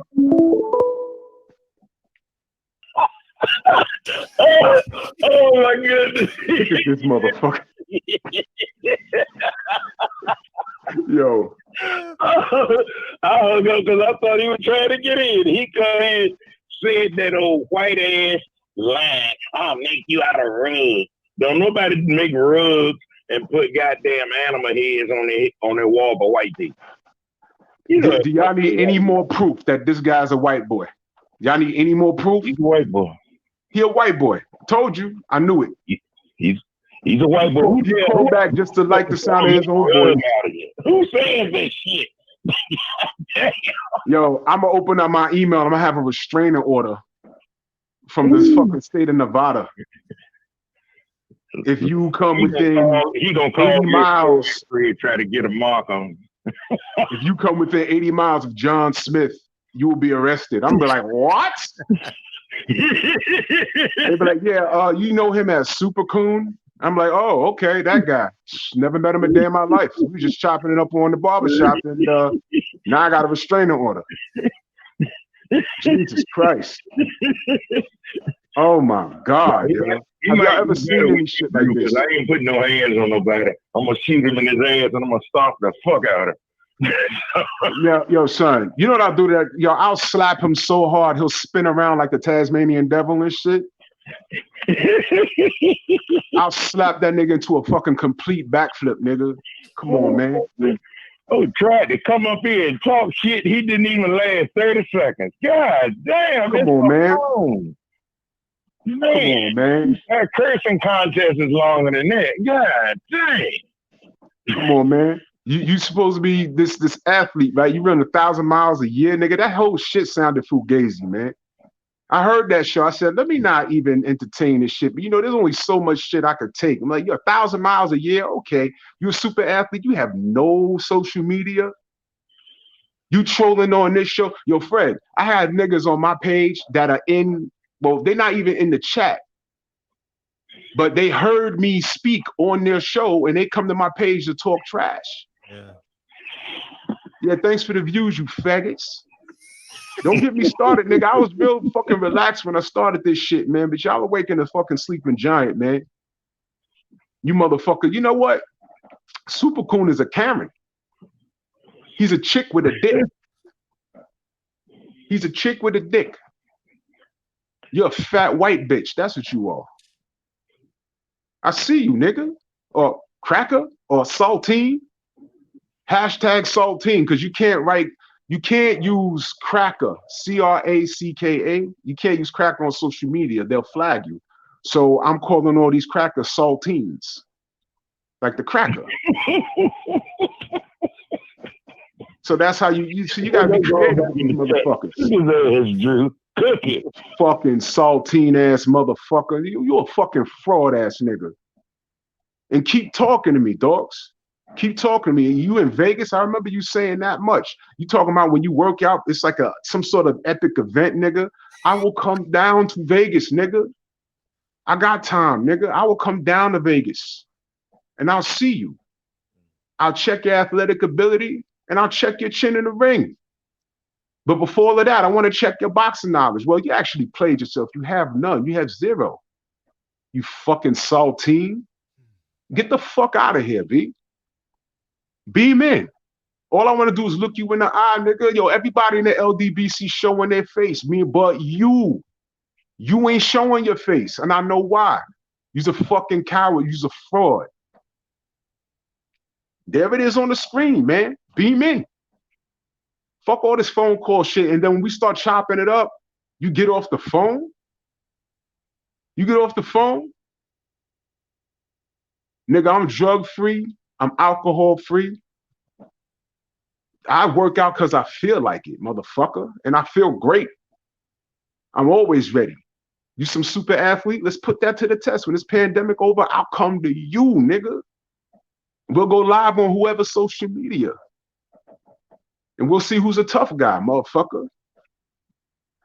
Oh my goodness. Look at this motherfucker. Yo. I hung up because I thought he was trying to get in. He come in, said that old white ass line, I'll make you out of rug. Don't nobody make rugs and put goddamn animal heads on their wall but white people. You know, Do y'all need any more proof that this guy's a white boy? Y'all need any more proof? He's a white boy. He a white boy. Told you. I knew it. He's a white boy. He called back just to like the sound of his own voice. Who's saying this shit? Yo, I'm gonna open up my email. I'm gonna have a restraining order from this fucking state of Nevada. If you come within 80 miles, try to get a mark on. if you come within 80 miles of John Smith, you will be arrested. I'm gonna be like, what? They be like, yeah, you know him as Super Coon. I'm like, oh, okay, that guy. Never met him a day in my life. We was just chopping it up on the barbershop, and now I got a restraining order. Jesus Christ. Oh my God, yo. Have y'all ever seen any shit like this? I ain't putting no hands on nobody. I'm gonna shoot him in his ass and I'm gonna stomp the fuck out of him. Yo, son, you know what I'll do to that? Yo, I'll slap him so hard he'll spin around like the Tasmanian devil and shit. I'll slap that nigga into a fucking complete backflip, nigga. Come on, man. Oh, tried to come up here and talk shit. He didn't even last 30 seconds. God damn. Come on, man. Man. Come on, man. That cursing contest is longer than that. God dang. Come on, man. You supposed to be this athlete, right? You run 1,000 miles a year, nigga. That whole shit sounded fugazi, man. I heard that show. I said, let me not even entertain this shit. But you know, there's only so much shit I could take. I'm like, you're 1,000 miles a year. Okay. You're a super athlete. You have no social media. You trolling on this show. Yo, Fred, I had niggas on my page that are they're not even in the chat. But they heard me speak on their show and they come to my page to talk trash. Yeah, thanks for the views, you faggots. Don't get me started, nigga. I was real fucking relaxed when I started this shit, man. But y'all awakened a fucking sleeping giant, man. You motherfucker. You know what? Super Coon is a Karen. He's a chick with a dick. He's a chick with a dick. You're a fat white bitch. That's what you are. I see you, nigga. Or cracker or saltine. Hashtag saltine, because you can't use cracker, CRACKA. You can't use cracker on social media. They'll flag you. So I'm calling all these crackers saltines. Like the cracker. So that's how you gotta be creative with these motherfuckers. Drew. Cook it. Fucking saltine ass motherfucker. You a fucking fraud ass nigga. And keep talking to me, dogs. Keep talking to me. You in Vegas? I remember you saying that much. You talking about when you work out, it's like some sort of epic event, nigga. I will come down to Vegas, nigga. I got time, nigga. I will come down to Vegas and I'll see you. I'll check your athletic ability and I'll check your chin in the ring. But before all of that, I want to check your boxing knowledge. Well, you actually played yourself. You have none. You have zero. You fucking saltine. Get the fuck out of here, B. Beam in. All I want to do is look you in the eye, nigga. Yo, everybody in the LDBC showing their face. Me, but you ain't showing your face. And I know why. You's a fucking coward. You's a fraud. There it is on the screen, man. Beam in. Fuck all this phone call shit. And then when we start chopping it up, you get off the phone. You get off the phone. Nigga, I'm drug free. I'm alcohol free. I work out because I feel like it, motherfucker. And I feel great. I'm always ready. You some super athlete? Let's put that to the test. When this pandemic over, I'll come to you, nigga. We'll go live on whoever's social media. And we'll see who's a tough guy, motherfucker.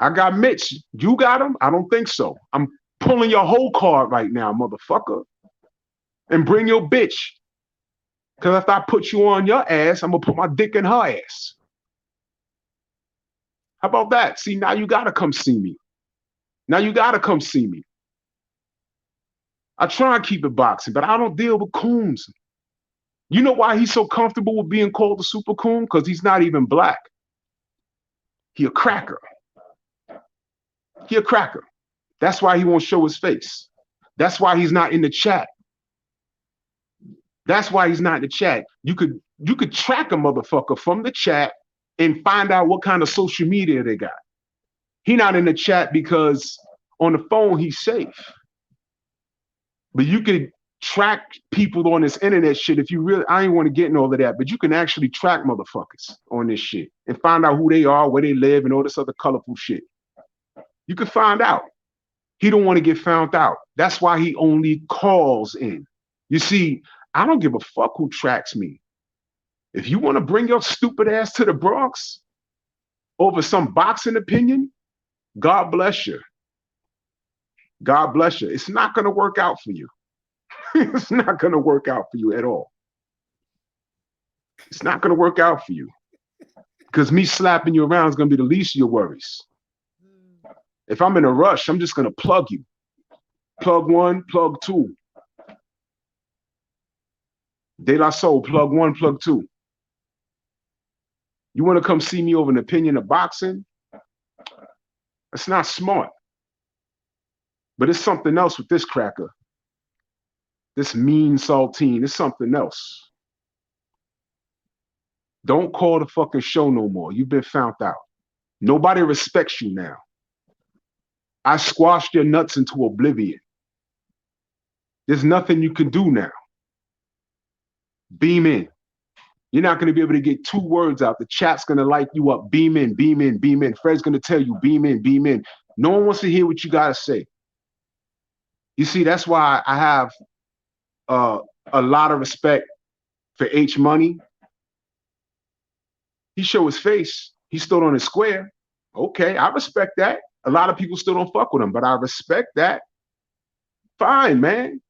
I got Mitch. You got him? I don't think so. I'm pulling your whole card right now, motherfucker. And bring your bitch. Because if I put you on your ass, I'm going to put my dick in her ass. How about that? See, now you got to come see me. Now you got to come see me. I try and keep it boxing, but I don't deal with coons. You know why he's so comfortable with being called a super coon? Because he's not even black. He a cracker. He a cracker. That's why he won't show his face. That's why he's not in the chat. That's why he's not in the chat. You could track a motherfucker from the chat and find out what kind of social media they got. He not in the chat because on the phone he's safe. But you could track people on this internet shit if you really, I ain't want to get in all of that, but you can actually track motherfuckers on this shit and find out who they are, where they live, and all this other colorful shit. You can find out. He don't want to get found out. That's why he only calls in. You see, I don't give a fuck who tracks me. If you want to bring your stupid ass to the Bronx over some boxing opinion, God bless you. God bless you. It's not going to work out for you. It's not going to work out for you at all. It's not going to work out for you. Because me slapping you around is going to be the least of your worries. If I'm in a rush, I'm just going to plug you. Plug one, plug two. De La Soul, plug one, plug two. You want to come see me over an opinion of boxing? That's not smart. But it's something else with this cracker. This mean saltine. It's something else. Don't call the fucking show no more. You've been found out. Nobody respects you now. I squashed your nuts into oblivion. There's nothing you can do now. Beam in. You're not going to be able to get 2 words out. The chat's going to light you up. Beam in, beam in, beam in. Fred's going to tell you, beam in, beam in. No one wants to hear what you got to say. You see, that's why I have a lot of respect for H Money. He showed his face. He stood on his square. Okay, I respect that. A lot of people still don't fuck with him, but I respect that. Fine, man.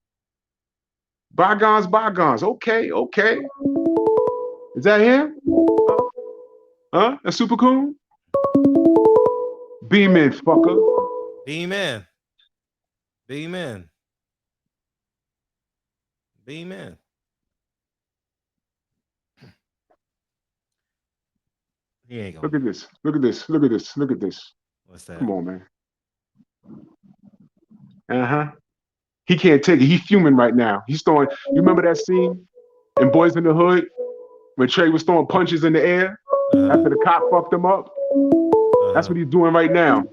Bygones, bygones. Okay, okay. Is that him? Huh? A super cool? Beam in, fucker. Beam in. Beam in. Beam in. He ain't gonna. Look at this. Look at this. Look at this. Look at this. What's that? Come on, man. Uh-huh. He can't take it. He's fuming right now. He's throwing. You remember that scene in Boys in the Hood where Trey was throwing punches in the air after the cop fucked him up? That's what he's doing right now.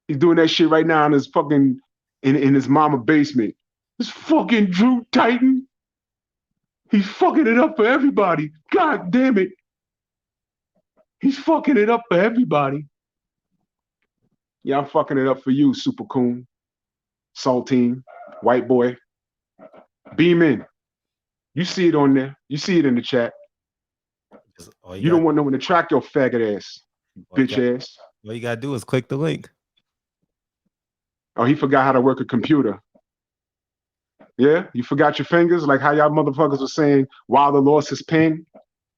He's doing that shit right now in his fucking in his mama basement. This fucking Drew Titan. He's fucking it up for everybody. God damn it. He's fucking it up for everybody. Yeah, I'm fucking it up for you, Super Coon, Saltine, White Boy. Beam in. You see it on there. You see it in the chat. You don't want no one to track your faggot ass, bitch ass. All you gotta do is click the link. Oh, he forgot how to work a computer. Yeah, you forgot your fingers, like how y'all motherfuckers were saying Wilder lost his pen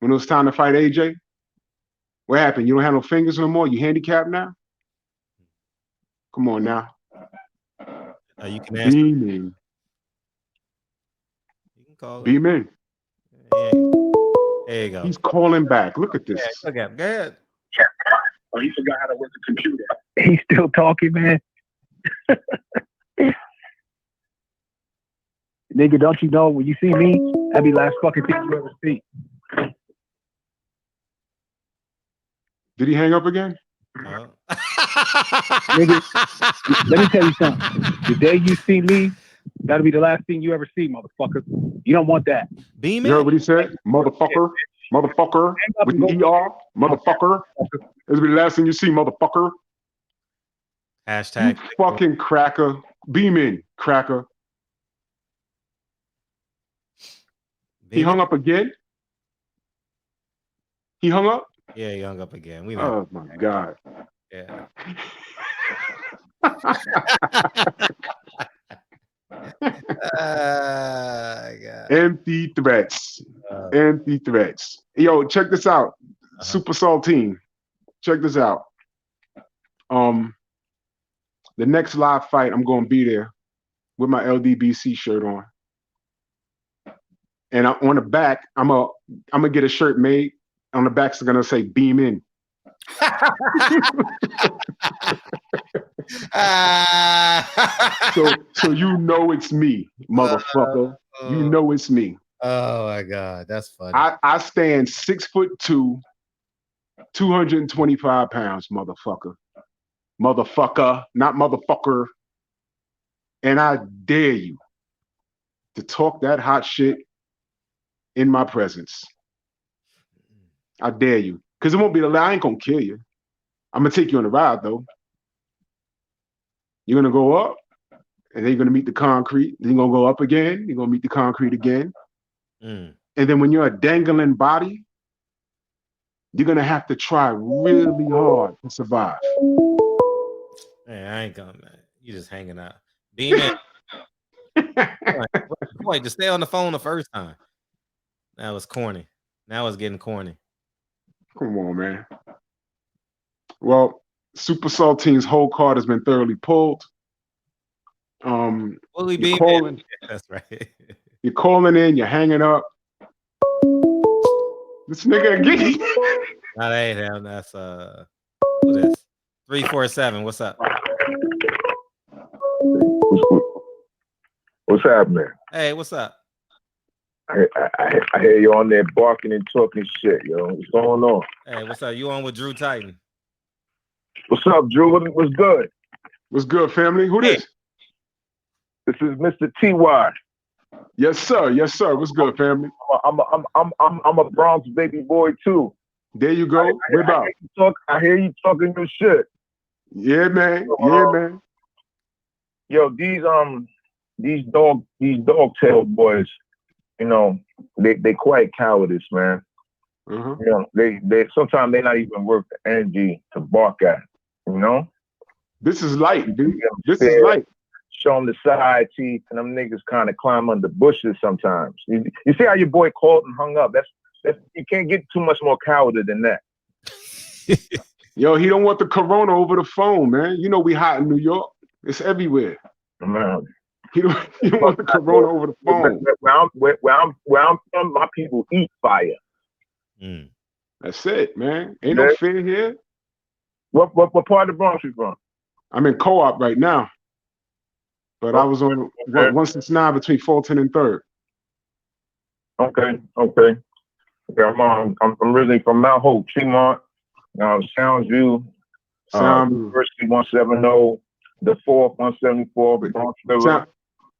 when it was time to fight AJ. What happened? You don't have no fingers no more? You handicapped now? Come on now. You can ask. Beam in. You can call Beam in. Yeah. There you go. He's calling back. Look at this. Yeah, look at him. Go ahead. Oh, he forgot how to work the computer. He's still talking, man. Nigga, don't you know when you see me, that'd be the last fucking thing you ever see. Did he hang up again? Nigga, let me tell you something. The day you see me, that'll be the last thing you ever see, motherfucker. You don't want that. Beam You heard what he said? Motherfucker. Motherfucker. With the ER. Motherfucker. This will be the last thing you see, motherfucker. Hashtag. You fucking cracker. Beam in, cracker. He hung up again? He hung up? Yeah, he hung up again. We know. Oh my God. Yeah. God. Empty threats. Empty threats. Yo, check this out. Super Saltine. Check this out. The next live fight, I'm gonna be there with my LDBC shirt on. And on the back, I'm gonna get a shirt made. On the back's gonna say "Beam in." so you know it's me, motherfucker. You know it's me. Oh my God, that's funny. I stand 6'2", 225 pounds, motherfucker. Motherfucker, not motherfucker. And I dare you to talk that hot shit in my presence. I dare you. Because it won't be I ain't gonna kill you. I'm gonna take you on a ride though. You're gonna go up, and then you're gonna meet the concrete. Then you're gonna go up again, you're gonna meet the concrete again. And then when you're a dangling body, you're gonna have to try really hard to survive. Man, I ain't gonna, man. You just hanging out. Beam in. Wait, just stay on the phone the first time. That was corny. Now it's getting corny. Come on, man. Well, Super Saltine's whole card has been thoroughly pulled. Fully You're calling, that's right. You're calling in, you're hanging up. This nigga again. That ain't him. That's who this? 347. What's up? What's happening? Hey, what's up? I hear you on there barking and talking shit, yo. What's going on? Hey, what's up? You on with Drew Titan? What's up, Drew? What's good? What's good, family? Who this? This is Mr. T.Y. Yes, sir. Yes, sir. What's good, family? I'm a Bronx baby boy too. There you go. What about? I hear you talking your shit. Yeah, man. Yeah, man. Yo, these dog tail boys, you know, they quite cowardice, man. You know, they sometimes they're not even worth the energy to bark at. You know, this is light, dude. This is light. Show them the side teeth, and them niggas kind of climb under bushes sometimes. You see how your boy called and hung up? That's you can't get too much more cowardly than that. Yo, he don't want the corona over the phone, man. You know we hot in New York. It's everywhere. Man. He don't want the corona over the phone. Where I'm from, my people eat fire. That's it, man. Ain't no fear here. What part of the Bronx you from? I'm in Co-op right now. but I was on 169 between Fulton and 3rd. Okay. I'm originally from Mount Hope, Tremont, Soundsview, University 170, the 4th 174, Bronx River.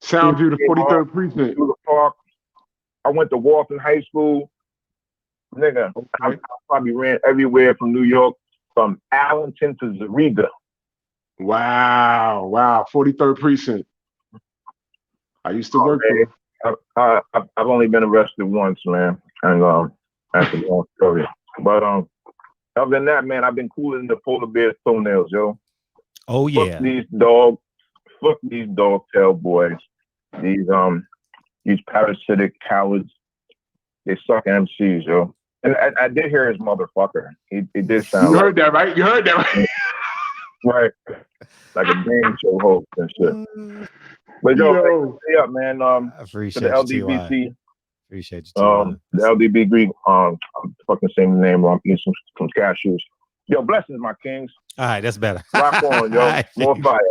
Soundview, the 43rd precinct. Through the park. I went to Walton High School. Nigga, I probably ran everywhere from New York, from Allenton to Zarega. Wow. 43rd precinct. I used to work there. I've only been arrested once, man, and that's a long story. But other than that, man, I've been cooler than the polar bear's toenails, yo. Oh yeah. Fuck these dog tail boys. These parasitic cowards. They suck MCs, yo. And I did hear his motherfucker. He did sound. You heard that, right? Right. Like a game show host and shit. But yo, stay up, man. I appreciate the LDBC. Appreciate you too. The LDB I'm fucking saying the name wrong. I'm eating some cashews. Yo, blessings, my kings. All right, that's better. Rock on, yo. Right,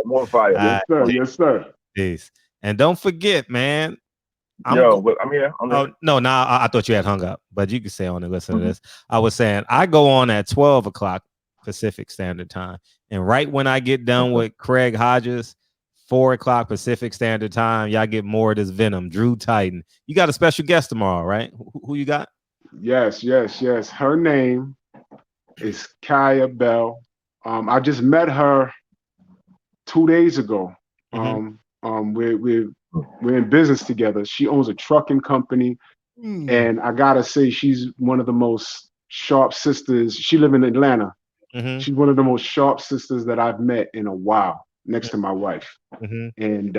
more fire. Yes, sir. Peace. And don't forget, man. I'm here. No, I thought you had hung up, but you can stay on and listen to this. I was saying I go on at 12 o'clock Pacific Standard Time. And right when I get done with Craig Hodges, 4 o'clock Pacific Standard Time, y'all get more of this venom. Drew Titan. You got a special guest tomorrow, right? Who you got? Yes. Her name is Kaya Bell. I just met her 2 days ago. We're in business together. She owns a trucking company, and I gotta say, she's one of the most sharp sisters. She lives in Atlanta. She's one of the most sharp sisters that I've met in a while, next to my wife. And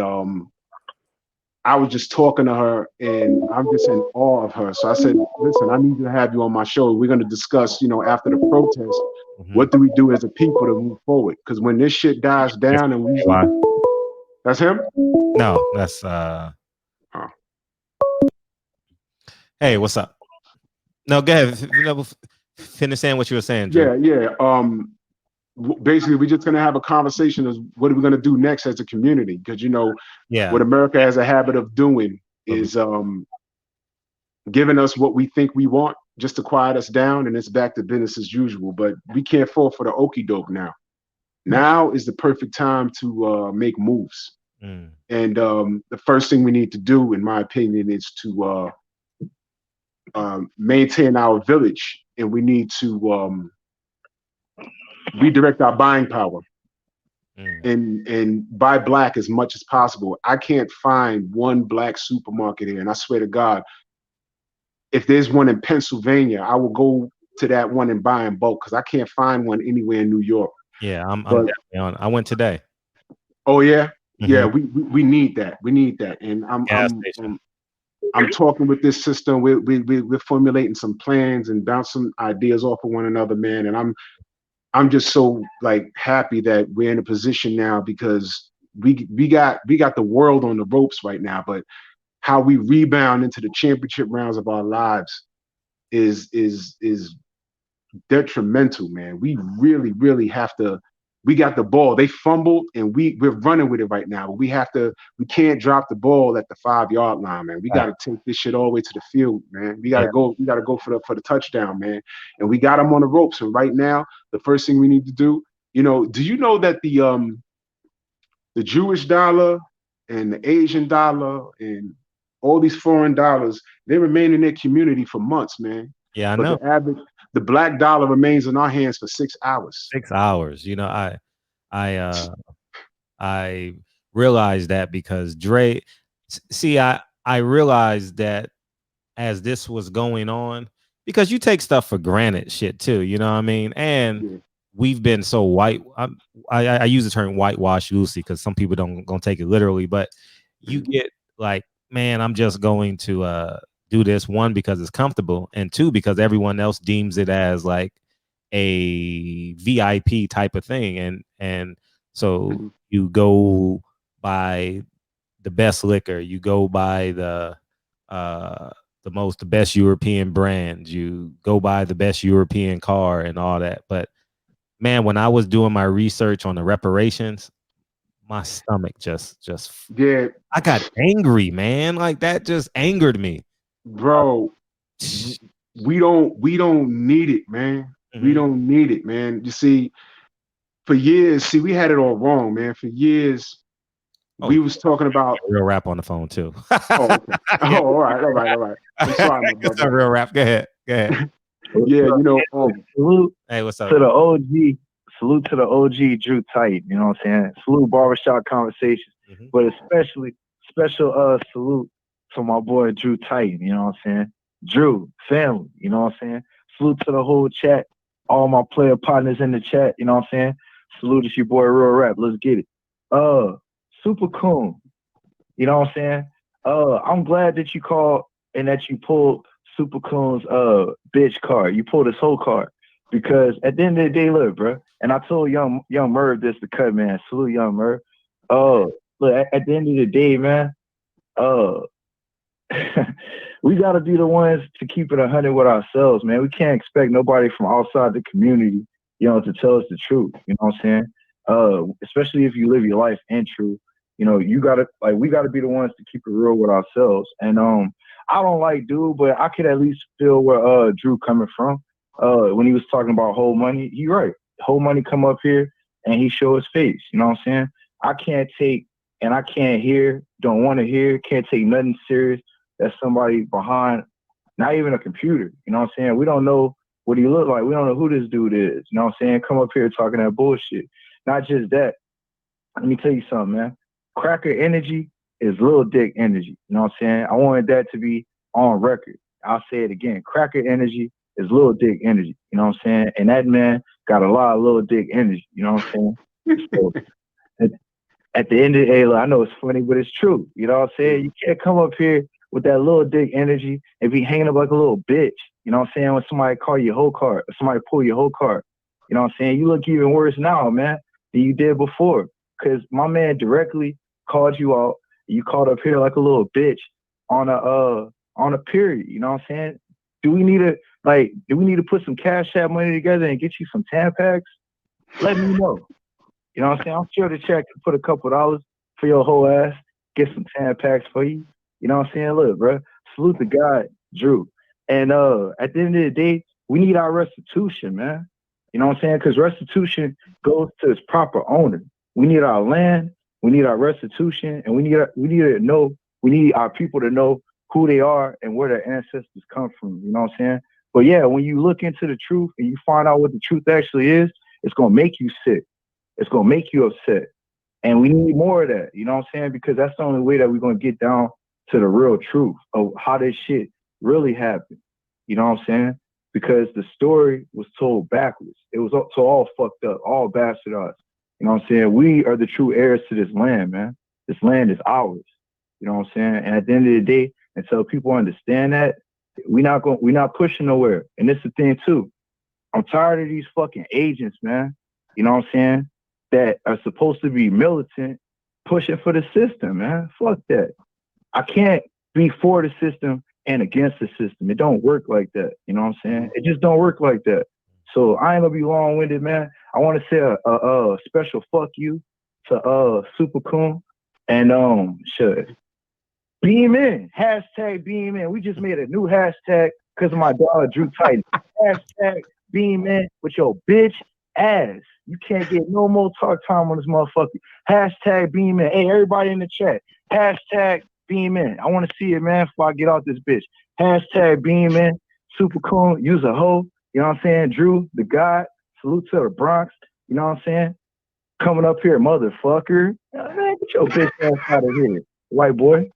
I was just talking to her, and I'm just in awe of her. So I said, listen, I need to have you on my show. We're going to discuss, after the protest, what do we do as a people to move forward? Because when this shit dies down and we... That's him? No, that's... Hey, what's up? No, go ahead. Finish saying what you were saying, Drew. Yeah. Basically, we're just going to have a conversation of what are we going to do next as a community? Because, what America has a habit of doing is giving us what we think we want just to quiet us down, and it's back to business as usual. But we can't fall for the okie doke now. Now is the perfect time to make moves. And the first thing we need to do, in my opinion, is to maintain our village, and we need to redirect our buying power and buy black as much as possible. I can't find one black supermarket here, and I swear to God, if there's one in Pennsylvania, I will go to that one and buy in bulk, because I can't find one anywhere in New York. Yeah, I'm definitely on. I went today. Oh yeah, yeah. We need that. We need that, and I'm talking with this system. We're formulating some plans and bouncing ideas off of one another, man. And I'm just so happy that we're in a position now, because we got the world on the ropes right now. But how we rebound into the championship rounds of our lives is detrimental, man. We really have to. We got the ball. They fumbled, and we're running with it right now. We can't drop the ball at the 5-yard line, man. We got to take this shit all the way to the field, man. We got to go. We got to go for the touchdown, man. And we got them on the ropes. And right now, the first thing we need to do, do you know that the Jewish dollar and the Asian dollar and all these foreign dollars, they remain in their community for months, man. Yeah, I know. The black dollar remains in our hands for 6 hours. 6 hours. I realized that because Dre. See, I realized that as this was going on, because you take stuff for granted, shit too. You know what I mean? And we've been so white. I use the term whitewash loosely because some people don't gonna take it literally, but you get man, I'm just going to do this, one, because it's comfortable, and two, because everyone else deems it as a VIP type of thing. And so you go buy the best liquor, you go buy the best European brands, you go buy the best European car and all that. But man, when I was doing my research on the reparations, my stomach just Yeah, I got angry, man. Like that just angered me. bro. We don't need it, man. We Mhm. don't need it, man. You see, for years, we had it all wrong, man. For years, we was talking about real rap on the phone too. oh, okay. Oh, all right. I'm sorry, my It's a brother. real rap. Go ahead. Yeah, you know, salute Hey, what's up? to the OG. Salute to the OG Drew Tight. You know what I'm saying? Salute Barbershop Conversations, but especially special salute to my boy Drew Tight. You know what I'm saying? Drew family. You know what I'm saying? Salute to the whole chat, all my player partners in the chat. You know what I'm saying? Salute to your boy Real Rap. Let's get it. Super cool. You know what I'm saying? I'm glad that you called and that you pulled Super Coon's bitch card. You pulled his whole card. Because at the end of the day, look, bro, and I told young Merv this to cut, man. Salute young Merv. Look, at the end of the day, man, we gotta be the ones to keep it 100 with ourselves, man. We can't expect nobody from outside the community, you know, to tell us the truth. You know what I'm saying? Especially if you live your life in truth. You know, we gotta be the ones to keep it real with ourselves. And I don't like dude, but I could at least feel where Drew coming from. When he was talking about whole money, he right. Whole money come up here and he show his face. You know what I'm saying? I can't take and I can't hear, don't want to hear, can't take nothing serious that somebody behind, not even a computer. You know what I'm saying? We don't know what he look like. We don't know who this dude is. You know what I'm saying? Come up here talking that bullshit. Not just that. Let me tell you something, man. Cracker energy is little dick energy. You know what I'm saying? I wanted that to be on record. I'll say it again. Cracker energy is little dick energy. You know what I'm saying? And that man got a lot of little dick energy. You know what I'm saying? So at the end of the day, I know it's funny, but it's true. You know what I'm saying? You can't come up here with that little dick energy and be hanging up like a little bitch. You know what I'm saying? When somebody call your whole card, or somebody pull your whole card. You know what I'm saying? You look even worse now, man, than you did before. Because my man directly called you out. You called up here like a little bitch on a period. You know what I'm saying? Do we need to put some Cash App money together and get you some Tampax? Let me know. You know what I'm saying? I'm sure the check can put a couple dollars for your whole ass, get some Tampax for you. You know what I'm saying? Look, bro, salute the guy, Drew. And at the end of the day, we need our restitution, man. You know what I'm saying? Because restitution goes to its proper owner. We need our land, we need our restitution, and we need our people to know who they are and where their ancestors come from. You know what I'm saying? But yeah, when you look into the truth and you find out what the truth actually is, it's gonna make you sick. It's gonna make you upset. And we need more of that. You know what I'm saying? Because that's the only way that we're gonna get down to the real truth of how this shit really happened. You know what I'm saying? Because the story was told backwards. It was all fucked up, all bastardized. You know what I'm saying? We are the true heirs to this land, man. This land is ours. You know what I'm saying? And at the end of the day, until people understand that, we're not pushing nowhere. And this is the thing too. I'm tired of these fucking agents, man. You know what I'm saying? That are supposed to be militant, pushing for the system, man. Fuck that. I can't be for the system and against the system. It don't work like that. You know what I'm saying? It just don't work like that. So I ain't gonna be long-winded, man. I want to say a special fuck you to Super Coon and beam in. Hashtag beam in. We just made a new hashtag because of my dog Drew Titan. Hashtag beam in with your bitch ass. You can't get no more talk time on this motherfucker. Hashtag beam in. Hey, everybody in the chat. Hashtag beam in. I want to see it, man, before I get out this bitch. Hashtag beam in. Super Coon. Use a hoe. You know what I'm saying? Drew, the God. Salute to the Bronx. You know what I'm saying? Coming up here, motherfucker. Man, get your bitch ass out of here, white boy.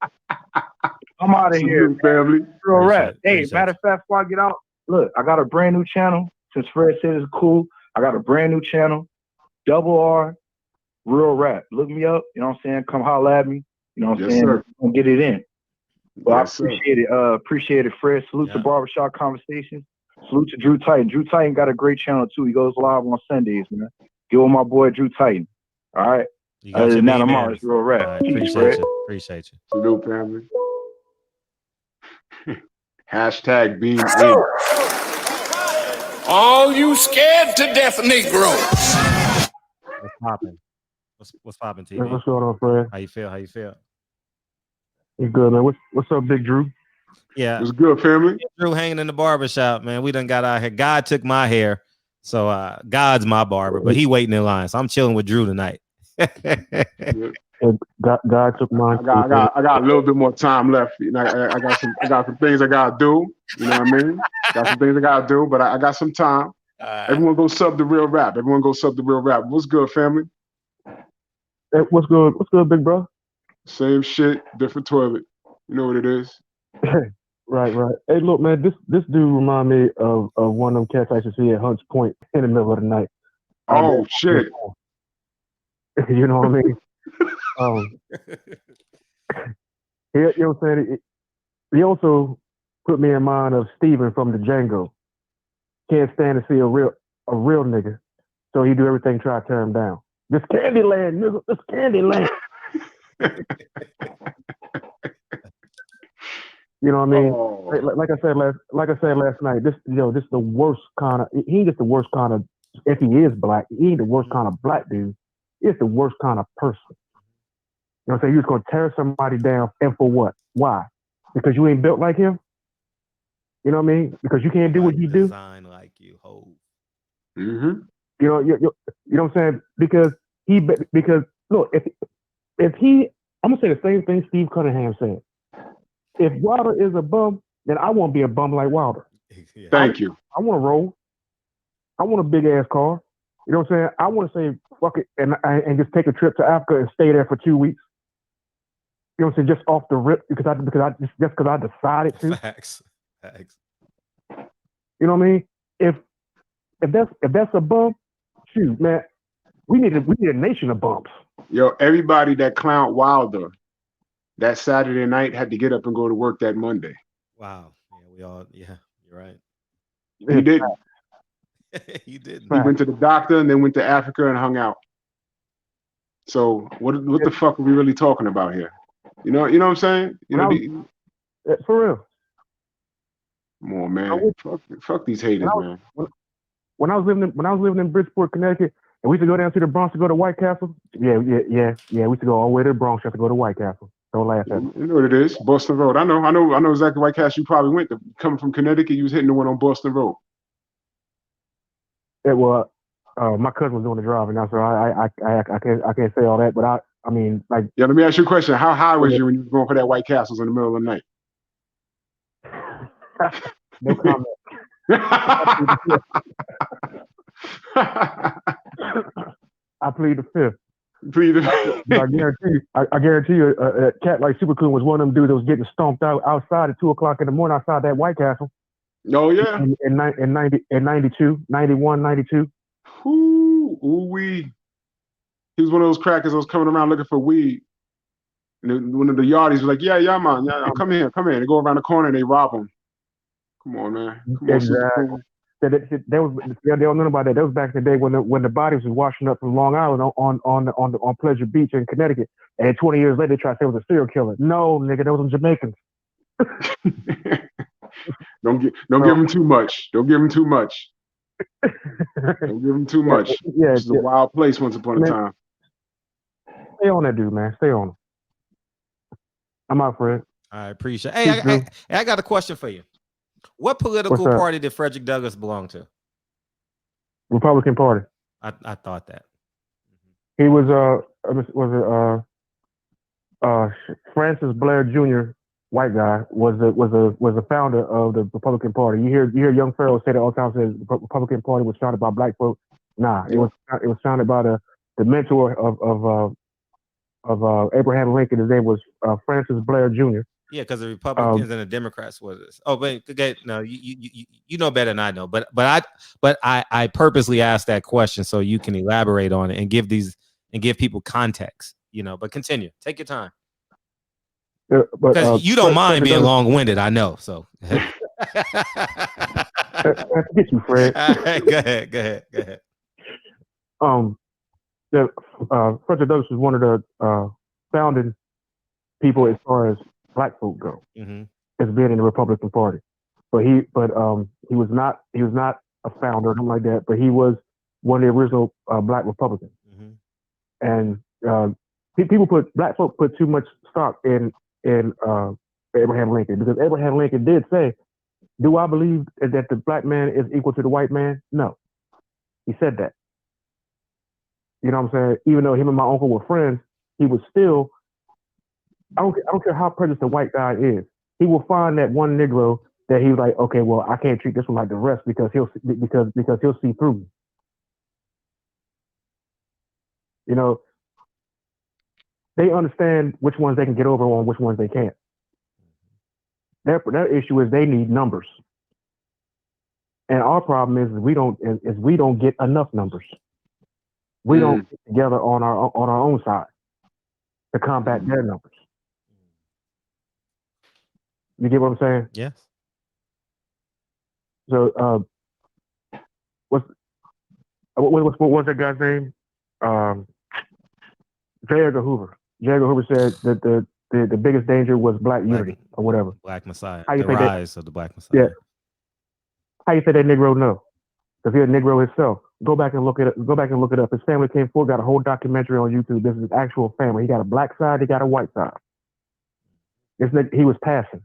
I'm out of here, family. Real rap. Hey, matter of fact, before I get out, look, I got a brand new channel. Since Fred said it's cool, I got a brand new channel. R Real Rap. Look me up. You know what I'm saying? Come holla at me. You know what I'm saying? Sir. I'm gonna get it in. Well, yes, I appreciate it. Appreciate it, Fred. Salute to Barbershop Conversations. Salute to Drew Titan. Drew Titan got a great channel too. He goes live on Sundays, man. Give him my boy Drew Titan. All right. Other than that, I'm always Real Rap. Right, appreciate you. Salute, family. Hashtag beam in. All you scared to death Negroes. What's popping? What's popping, Hey, TV? what's going on, Fred? How you feel? How you feel? You good, man? What's up, Big Drew? Yeah, What's good, family? Drew hanging in the barbershop, man. We done got out here. God took my hair, so God's my barber, but he waiting in line. So I'm chilling with Drew tonight. And God took mine. I got a little bit more time left. You know, I got some things I gotta do. You know what I mean? Got some things I gotta do, but I got some time. Everyone go sub the real rap. Everyone go sub the real rap. What's good, family? Hey, what's good? What's good, big bro? Same shit, different toilet. You know what it is. Right. Hey, look, man, this dude remind me of one of them cats I used to see at Hunts Point in the middle of the night. Oh shit! You know what I mean? You know what I'm saying? He also put me in mind of Steven from the Django. Can't stand to see a real nigga, so he do everything try to tear him down. This Candyland, nigga. This Candyland. You know what I mean? Oh. Like I said last night. This is the worst kind of. He ain't just the worst kind of. If he is black, he ain't the worst kind of black dude. It's the worst kind of person. You know what I'm saying? He was gonna tear somebody down, and for what? Why? Because you ain't built like him. You know what I mean? Because you can't do what you do. Design like you, ho. Mm-hmm. You know what I'm saying? Because look, if he, I'm gonna say the same thing Steve Cunningham said. If Wilder is a bum, then I want to be a bum like Wilder. Yeah. Thank you. I want to roll. I want a big ass car. You know what I'm saying? I want to say fuck it and just take a trip to Africa and stay there for 2 weeks. You know what I'm saying? Just off the rip because I decided to. Facts. You know what I mean? If that's a bump, shoot, man, we need a nation of bumps. Yo, everybody that clowned Wilder that Saturday night had to get up and go to work that Monday. Wow. Yeah, you're right. He didn't. He didn't. He went to the doctor and then went to Africa and hung out. So what the fuck are we really talking about here? You know what I'm saying? For real. Come on, man. Fuck these haters, man. When I was living in Bridgeport, Connecticut, and we used to go down to the Bronx to go to White Castle. Yeah. We used to go all the way to the Bronx just to go to White Castle. Don't laugh at me. You know what it is, Boston Road. I know exactly White Castle you probably went to. Coming from Connecticut, you was hitting the one on Boston Road. It was my cousin was doing the driving now, so I can't say all that, but I mean like. Yeah, let me ask you a question. How high was you when you were going for that White Castles in the middle of the night? No comment. I plead the fifth. I guarantee you, a cat like Super Coon was one of them dudes that was getting stomped out outside at 2:00 in the morning outside that White Castle. Oh yeah. In 92, 91, 92. Ooh-wee. He was one of those crackers that was coming around looking for weed. And one of the yardies was like, yeah, man, yeah, come here. They go around the corner and they rob him. Come on, man. Come on, Super Coon. They don't know about that. That was back in the day when the bodies was washing up from Long Island on Pleasure Beach in Connecticut, and 20 years later they tried to say it was a serial killer. No, nigga, those were Jamaicans. Don't give him too much. Don't give him too much. Yeah, this is a wild place once upon a time. Stay on that dude, man. Stay on him. I'm out, Fred. I appreciate it. Hey, I got a question for you. What political party did Frederick Douglass belong to? Republican Party. I thought that. He was Francis Blair Jr., white guy, was the founder of the Republican Party. You hear young Farrell say that all the time. Says the Republican Party was founded by black folks. Nah, it was founded by the mentor of Abraham Lincoln. His name was Francis Blair Jr. Yeah, because the Republicans and the Democrats was this. Oh, but okay, no, you know better than I know. But I purposely asked that question so you can elaborate on it and give people context. But continue. Take your time. Because you don't mind being long-winded, I know. So I get you, Fred. Go ahead. Frederick Douglass was one of the founding people as far as black folk go, as being in the Republican Party. But he was not a founder or something like that. But he was one of the original black Republicans. And black folk put too much stock in Abraham Lincoln, because Abraham Lincoln did say, "Do I believe that the black man is equal to the white man?" No, he said that. You know what I'm saying? Even though him and my uncle were friends, he was still. I don't care how prejudiced the white guy is. He will find that one Negro that he's like, okay, well, I can't treat this one like the rest because he'll see through me. You know, they understand which ones they can get over on, which ones they can't. Their issue is they need numbers, and our problem is we don't get enough numbers. We don't get together on our own side to combat their numbers. You get what I'm saying? Yes. So, what's that guy's name? J. Edgar Hoover. J. Edgar Hoover said that the biggest danger was black unity or whatever. Black Messiah. How you The say rise of the Black Messiah. Yeah. How you say that Negro know? Because he's a Negro himself. Go back and look it up. His family came forward, got a whole documentary on YouTube. This is his actual family. He got a black side, he got a white side. He was passing.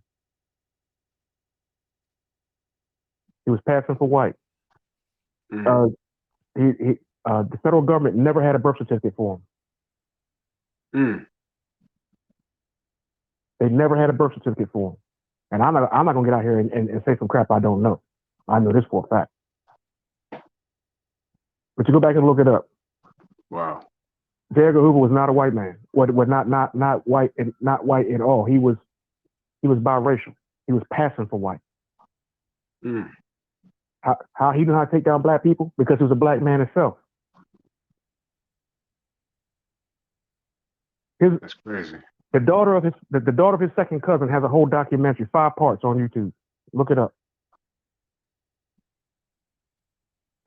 He was passing for white. The federal government never had a birth certificate for him. They never had a birth certificate for him. And I'm not gonna get out here and say some crap I don't know. I know this for a fact. But you go back and look it up. Wow. J. Edgar Hoover was not a white man. Was not white and not white at all. He was biracial. He was passing for white. How he knew how to take down black people? Because he was a black man himself. That's crazy. The daughter of his second cousin has a whole documentary, 5 parts on YouTube. Look it up.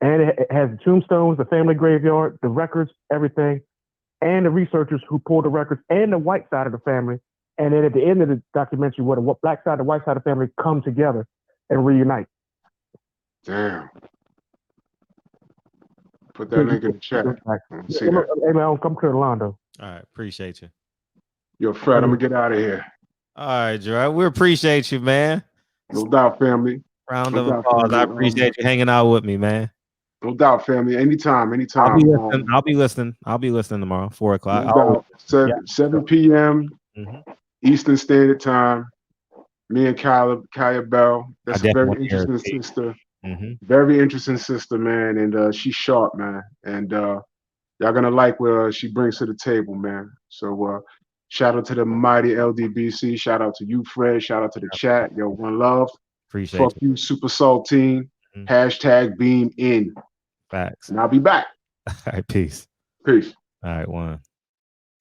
And it has the tombstones, the family graveyard, the records, everything, and the researchers who pulled the records, and the white side of the family. And then at the end of the documentary, where the black side and the white side of the family come together and reunite. Damn. Put that link in the chat. Hey man, come to Orlando. All right, appreciate you. Yo, Fred, I'm gonna get out of here. All right, Gerard. We appreciate you, man. No doubt, family. Round of applause. I appreciate you hanging out with me, man. No doubt, family. Anytime. I'll be listening tomorrow, 4 o'clock. No doubt. 7 p.m. Eastern Standard Time. Me and Kaya Bell. That's a very interesting sister. Very interesting sister, man. And she's sharp, man. And y'all gonna like what she brings to the table, man. So shout out to the mighty LDBC. Shout out to you, Fred. Shout out to the chat. Yo, one love. Appreciate Fuck you, Super Saltine. Hashtag beam in. Facts. And I'll be back. All right, peace. Peace. All right,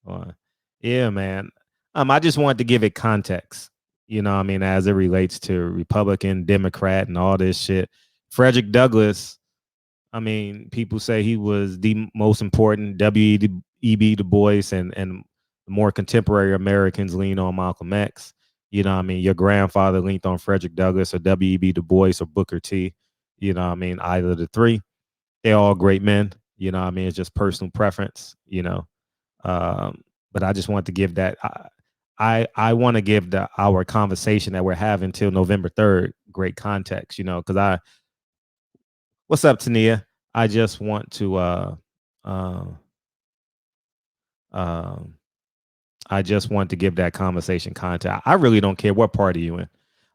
one. Yeah, man. I just wanted to give it context. You know what I mean, as it relates to Republican, Democrat, and all this shit. Frederick Douglass, I mean, people say he was the most important. W.E.B. Du Bois and more contemporary Americans lean on Malcolm X. You know what I mean? Your grandfather leaned on Frederick Douglass or W.E.B. Du Bois or Booker T. You know what I mean? Either of the three. They're all great men. You know what I mean? It's just personal preference, you know. But I just want to give that. I want to give our conversation that we're having till November 3rd great context, you know, because what's up, Tania? I just want to give that conversation context. I really don't care what party you're in.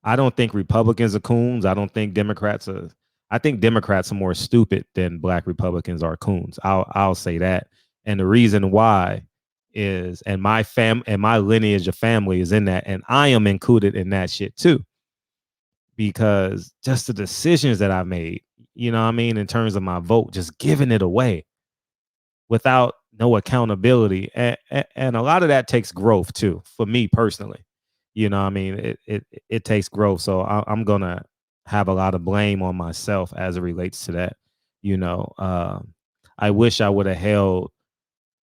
I don't think Republicans are coons. I don't think Democrats are. I think Democrats are more stupid than Black Republicans are coons. I'll say that. And the reason why is, and my lineage of family is in that, and I am included in that shit too. Because just the decisions that I made, you know what I mean, in terms of my vote, just giving it away without no accountability. And a lot of that takes growth too, for me personally. You know what I mean? It takes growth. So I'm going to have a lot of blame on myself as it relates to that. You know, I wish I would have held,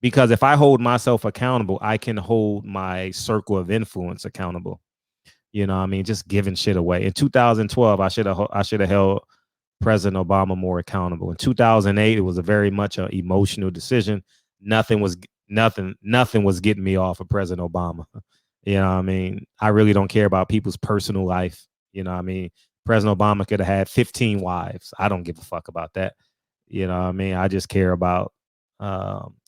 because if I hold myself accountable, I can hold my circle of influence accountable. You know what I mean? Just giving shit away. In 2012, I should have held President Obama more accountable. In 2008, it was a very much an emotional decision. Nothing was nothing was getting me off of President Obama. You know what I mean? I really don't care about people's personal life. You know what I mean? President Obama could have had 15 wives. I don't give a fuck about that. You know what I mean? I just care about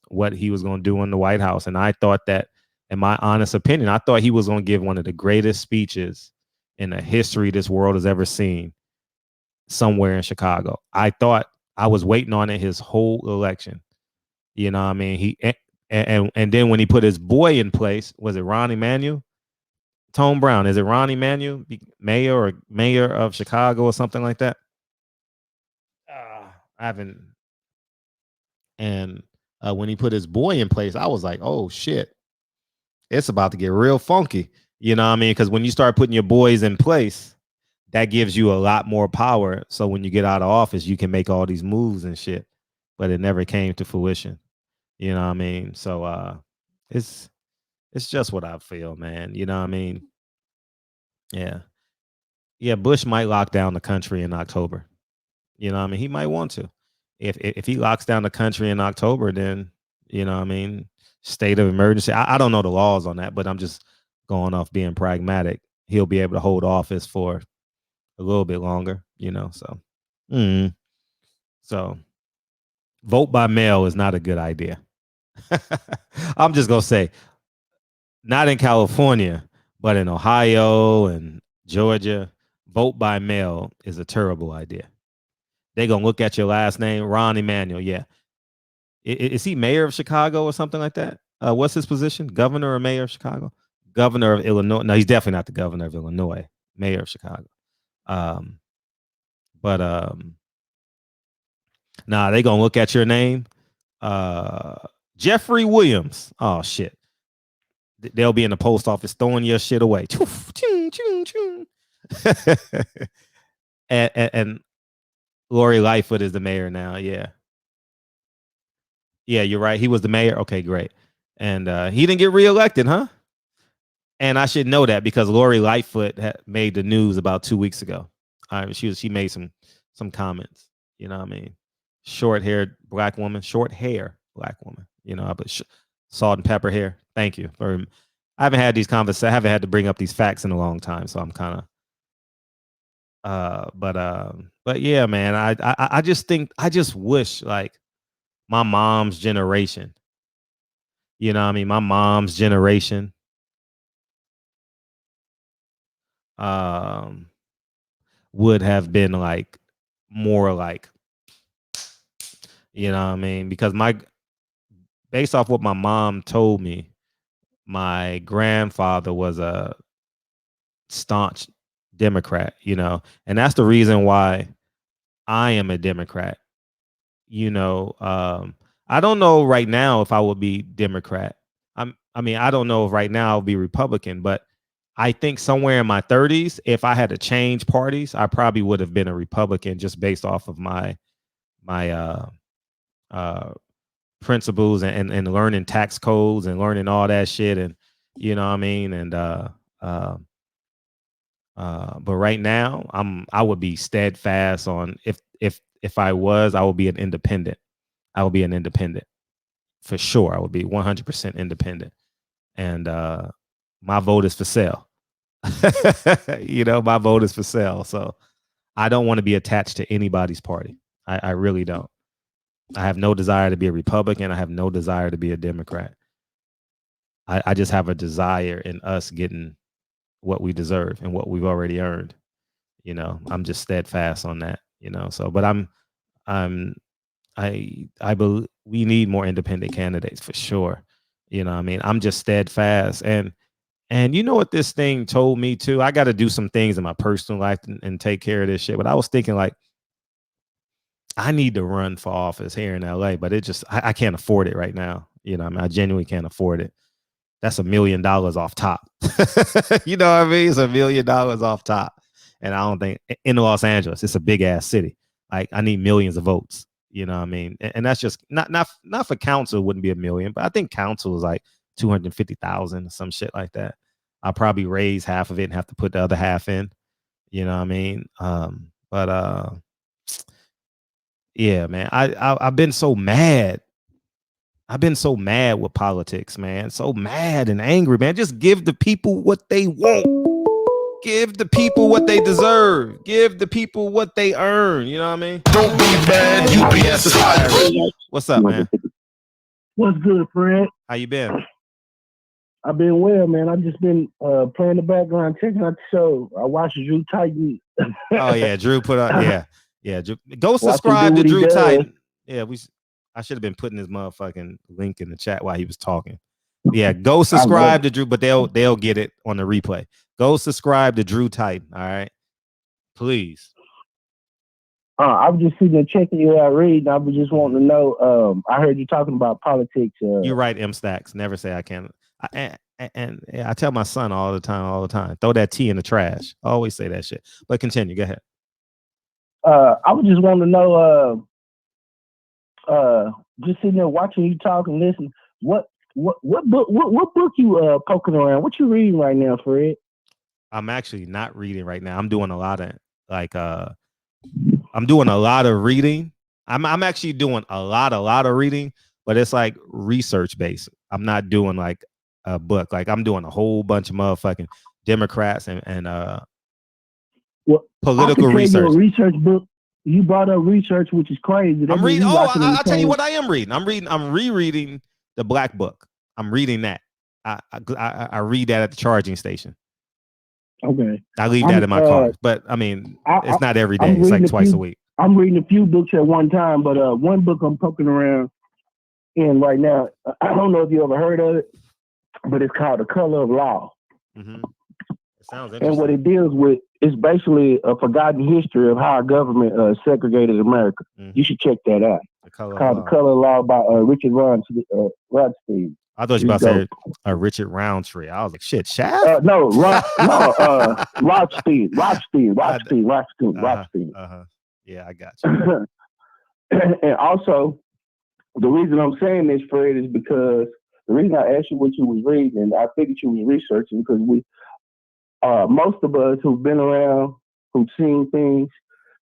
what he was going to do in the White House. And I thought that, in my honest opinion, I thought he was going to give one of the greatest speeches in the history this world has ever seen somewhere in Chicago. I was waiting on it his whole election. You know what I mean? And then when he put his boy in place, was it Ron Emanuel? Tone Brown, is it Ron Emanuel, mayor of Chicago or something like that? I haven't. And when he put his boy in place, I was like, oh shit, it's about to get real funky. You know what I mean? Because when you start putting your boys in place, that gives you a lot more power. So when you get out of office, you can make all these moves and shit. But it never came to fruition. You know what I mean? So it's just what I feel, man. You know what I mean? Yeah. Yeah, Bush might lock down the country in October. You know what I mean? He might want to. If he locks down the country in October, then, you know what I mean, state of emergency. I don't know the laws on that, but I'm just going off being pragmatic. He'll be able to hold office for a little bit longer, you know. So vote by mail is not a good idea. I'm just gonna say, not in California, but in Ohio and Georgia, vote by mail is a terrible idea. They're gonna look at your last name, Ron Emanuel. Yeah, is he mayor of Chicago or something like that? What's his position? Governor or mayor of Chicago? Governor of Illinois? No, he's definitely not the governor of Illinois. Mayor of Chicago. But nah, they gonna look at your name, Jeffrey Williams. Oh shit, they'll be in the post office throwing your shit away. and Lori Lightfoot is the mayor now. Yeah, you're right. He was the mayor. Okay, great. And he didn't get reelected, huh? And I should know that because Lori Lightfoot made the news about 2 weeks ago. She made some comments. You know what I mean? Short hair black woman. You know, but salt and pepper hair. Thank you. I haven't had these conversations. I haven't had to bring up these facts in a long time, so I'm kind of. But yeah, man. I just wish like my mom's generation. You know what I mean? My mom's generation. Would have been like more like, you know what I mean? Because based off what my mom told me, my grandfather was a staunch Democrat, you know, and that's the reason why I am a Democrat. You know, I don't know right now if I would be Democrat. I don't know if right now I'll be Republican, but I think somewhere in my 30s, if I had to change parties, I probably would have been a Republican just based off of my principles and learning tax codes and learning all that shit, and you know what I mean. And but right now, I would be steadfast on if I would be an independent. I would be an independent for sure. I would be 100% independent, and my vote is for sale. You know, my vote is for sale. So I don't want to be attached to anybody's party. I really don't. I have no desire to be a Republican. I have no desire to be a Democrat. I just have a desire in us getting what we deserve and what we've already earned. You know, I'm just steadfast on that, you know. So, but I believe we need more independent candidates for sure. You know what I mean? I'm just steadfast. And you know what this thing told me too? I got to do some things in my personal life and take care of this shit. But I was thinking like, I need to run for office here in LA, but I can't afford it right now. You know, I mean, I genuinely can't afford it. That's $1 million off top. You know what I mean? It's $1 million off top. And I don't think in Los Angeles, it's a big ass city. Like I need millions of votes. You know what I mean? And that's just not for council, wouldn't be $1 million, but I think council is like 250,000 or some shit like that. I'll probably raise half of it and have to put the other half in. You know what I mean? But yeah, man, I've been so mad I've been so mad with politics, man. So mad and angry, man. Just give the people what they want. Give the people what they deserve. Give the people what they earn. You know what I mean? Don't be mad, UPS is hiring. What's up, man? What's good, Fred? How you been? I've been well, man. I've just been playing the background, checking out the show. I watched Drew Titan. Oh yeah, Drew put up. Yeah. Drew, go Watch him subscribe do to what he Drew does. Titan. Yeah, I should have been putting his motherfucking link in the chat while he was talking. Yeah, go subscribe to Drew, but they'll get it on the replay. Go subscribe to Drew Titan. All right, please. I was just sitting there checking you out, reading. I was just wanting to know. I heard you talking about politics. You're right, M Stacks. Never say I can't. And I tell my son all the time, throw that tea in the trash. I always say that shit. But continue. Go ahead. I was just wanting to know. Just sitting there watching you talk and listen. What book you poking around? What you reading right now, Fred? I'm actually not reading right now. I'm doing a lot of I'm doing a lot of reading. I'm actually doing a lot of reading, but it's like research based. I'm not doing like a book. Like I'm doing a whole bunch of motherfucking Democrats and political research. A research book. You brought up research, which is crazy. I'm reading. I'll tell you what I am reading. I'm rereading the Black Book. I'm reading that. I read that at the charging station. Okay. I leave that in my car. But I mean, it's not every day. It's like twice a week. I'm reading a few books at one time, but one book I'm poking around in right now, I don't know if you ever heard of it, but it's called The Color of Law. Mm-hmm. It sounds interesting. And what it deals with is basically a forgotten history of how our government segregated America. Mm-hmm. You should check that out. It's called The Color of Law by Richard Rothstein. I thought you were about to say Richard Roundtree. I was like, shit, Shaft? No, Rothstein. Yeah, I got you. And also, the reason I'm saying this, Fred, is because the reason I asked you what you was reading, and I figured you was researching, because most of us who've been around, who've seen things,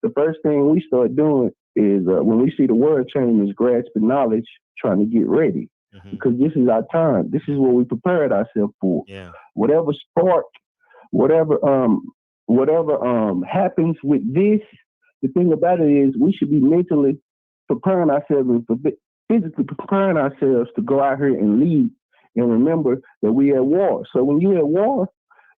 the first thing we start doing is when we see the world change is grasping knowledge, trying to get ready. Mm-hmm. Because this is our time. This is what we prepared ourselves for. Yeah. Whatever spark, whatever happens with this, the thing about it is we should be mentally preparing ourselves and physically preparing ourselves to go out here and lead and remember that we at war. So when you're at war,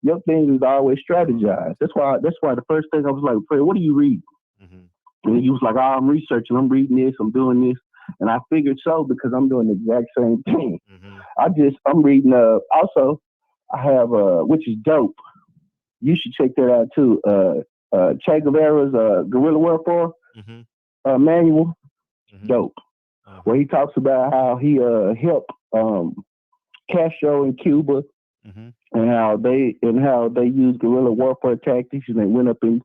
your thing is always strategized. That's why the first thing I was like, Fred, what do you read? Mm-hmm. And he was like, I'm researching, I'm reading this, I'm doing this. And I figured so because I'm doing the exact same thing. Mm-hmm. I'm reading, also, I have, which is dope. You should check that out too. Che Guevara's Guerrilla Warfare manual. Mm-hmm. Dope. Uh-huh. Where he talks about how he helped Castro in Cuba, mm-hmm. and how they used guerrilla warfare tactics, and they went up and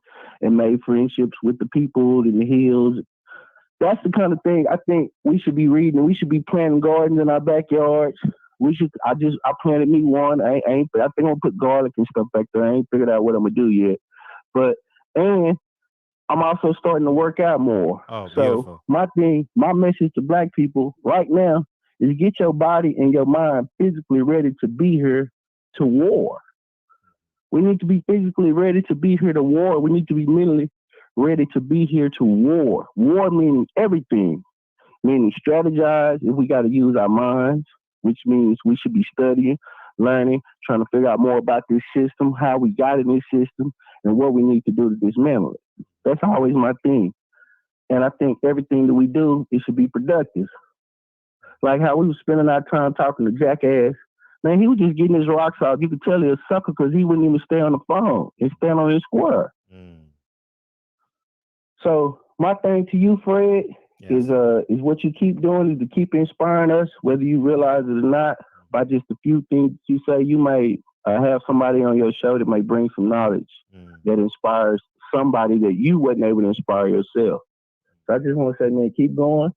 made friendships with the people in the hills. That's the kind of thing I think we should be reading. We should be planting gardens in our backyards. I planted me one. I think I'm gonna put garlic and stuff back there. I ain't figured out what I'm gonna do yet. And I'm also starting to work out more. Oh, so beautiful. My message to Black people right now is get your body and your mind physically ready to be here to war. We need to be physically ready to be here to war. We need to be mentally ready to be here to war. War meaning everything, meaning strategize if we got to use our minds, which means we should be studying, learning, trying to figure out more about this system, how we got in this system, and what we need to do to dismantle it. That's always my thing. And I think everything that we do, it should be productive. Like how we were spending our time talking to Jackass. Man, he was just getting his rocks off. You could tell he was a sucker because he wouldn't even stay on the phone and stand on his square. Mm. So my thing to you, Fred, is what you keep doing is to keep inspiring us, whether you realize it or not, by just a few things you say. You may have somebody on your show that may bring some knowledge that inspires somebody that you wasn't able to inspire yourself. So I just want to say, man, keep going.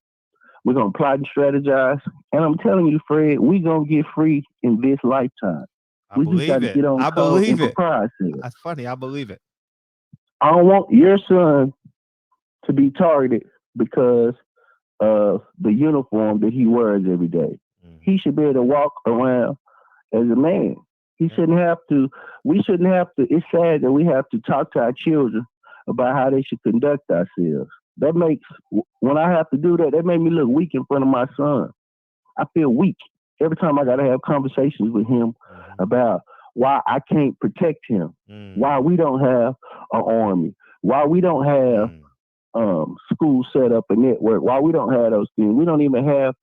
We're going to plot and strategize. And I'm telling you, Fred, we're going to get free in this lifetime. We just got to get on code and prepare ourselves. That's funny. I believe it. I don't want your son to be targeted because of the uniform that he wears every day. He should be able to walk around as a man. He shouldn't have to. We shouldn't have to. It's sad that we have to talk to our children about how they should conduct ourselves. That makes, when I have to do that, that made me look weak in front of my son. I feel weak every time I got to have conversations with him about why I can't protect him, why we don't have an army, why we don't have school set up, a network, why we don't have those things. We don't even have.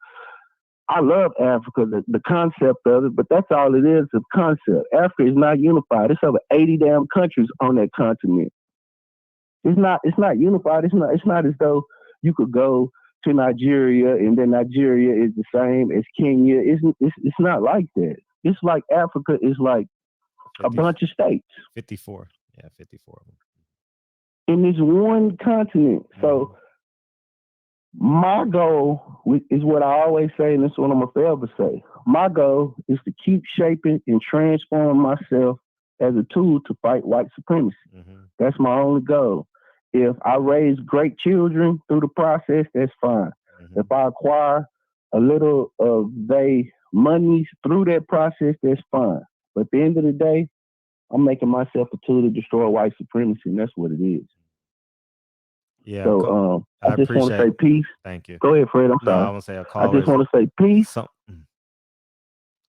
I love Africa, the concept of it, but that's all it is, a concept. Africa is not unified. It's over 80 damn countries on that continent. It's not unified. It's not as though you could go to Nigeria and then Nigeria is the same as Kenya. It's not like that. It's like Africa is like 50, a bunch of states. 54. Yeah, 54 of them. In this one continent. So my goal is what I always say, and this is what I'm going to forever say. My goal is to keep shaping and transforming myself as a tool to fight white supremacy. That's my only goal. If I raise great children through the process, that's fine. If I acquire a little of their money through that process, that's fine. But at the end of the day, I'm making myself a tool to destroy white supremacy, and that's what it is. Yeah. So I just want to say peace. Thank you. Go ahead, Fred. I'm sorry. I want to say I just want to say peace.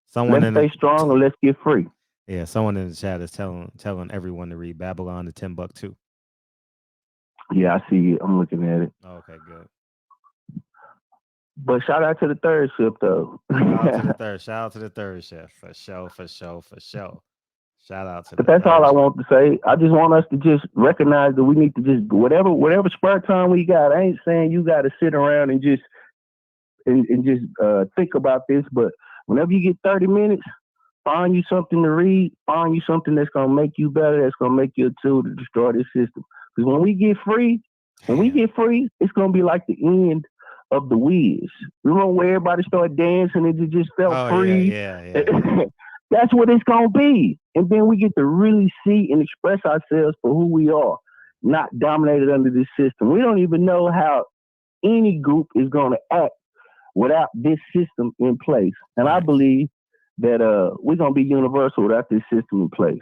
Someone let's stay strong and let's get free. Yeah, someone in the chat is telling everyone to read Babylon to Timbuktu. Yeah, I see it. I'm looking at it. Okay, good. But shout out to the third shift, though. Shout out to the third shift. For sure. Shout out to. But that's all I want to say. I just want us to just recognize that we need to just whatever spare time we got. I ain't saying you got to sit around and just think about this, but whenever you get 30 minutes, find you something to read. Find you something that's gonna make you better. That's gonna make you a tool to destroy this system. Because when we get free, it's gonna be like the end of the Wiz. Remember where everybody started dancing and it just felt free? Yeah. That's what it's gonna be. And then we get to really see and express ourselves for who we are, not dominated under this system. We don't even know how any group is gonna act without this system in place. And I believe that we're gonna be universal without this system in place.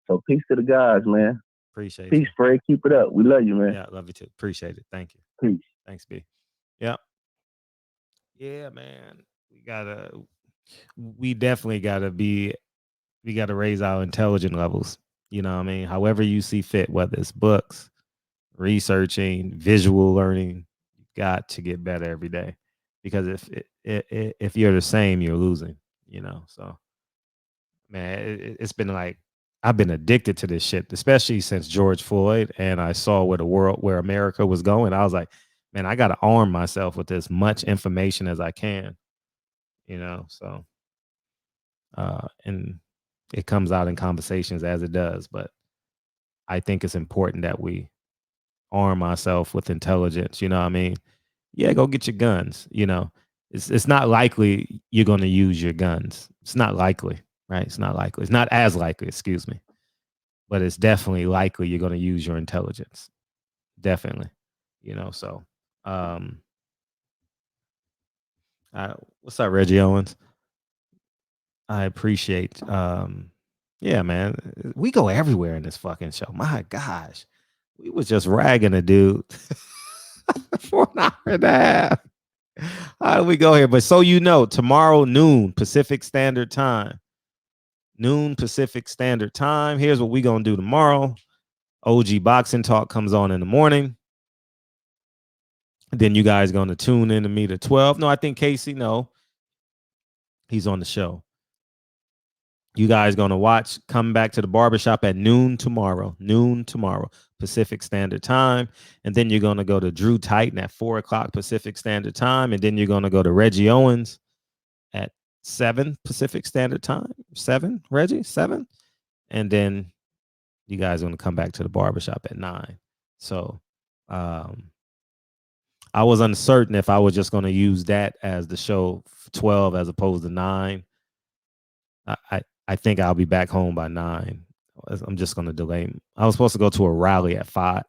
So peace to the guys, man. Appreciate peace, Fred. Keep it up. We love you, man. Yeah, love you too. Appreciate it. Thank you. Peace. Thanks, B. Yeah. Yeah, man. We definitely gotta raise our intelligence levels. You know what I mean? However you see fit, whether it's books, researching, visual learning, you got to get better every day. Because if you're the same, you're losing, you know. So, man, it's been like I've been addicted to this shit, especially since George Floyd, and I saw where America was going. I was like, man, I got to arm myself with as much information as I can, you know. So, and it comes out in conversations as it does, but I think it's important that we arm ourselves with intelligence. You know what I mean? Yeah, go get your guns. You know, it's not likely you're going to use your guns. It's not likely, right? It's not likely. It's not as likely, excuse me. But it's definitely likely you're going to use your intelligence. Definitely. You know, so what's up, Reggie Owens? I appreciate yeah, man. We go everywhere in this fucking show. My gosh. We was just ragging a dude for an hour and a half. How do we go here? But so you know, tomorrow noon Pacific Standard Time. Noon Pacific Standard Time. Here's what we gonna do tomorrow. OG Boxing Talk comes on in the morning. Then you guys gonna tune in to me to 12. No, I think Casey, no. He's on the show. You guys gonna come back to the barbershop at noon tomorrow, Pacific Standard Time. And then you're gonna go to Drew Titan at 4 o'clock Pacific Standard Time. And then you're gonna go to Reggie Owens at 7 Pacific Standard Time. 7, Reggie? 7? And then you guys are gonna come back to the barbershop at 9. So I was uncertain if I was just gonna use that as the show for 12 as opposed to 9. I think I'll be back home by 9. I'm just going to delay. I was supposed to go to a rally at 5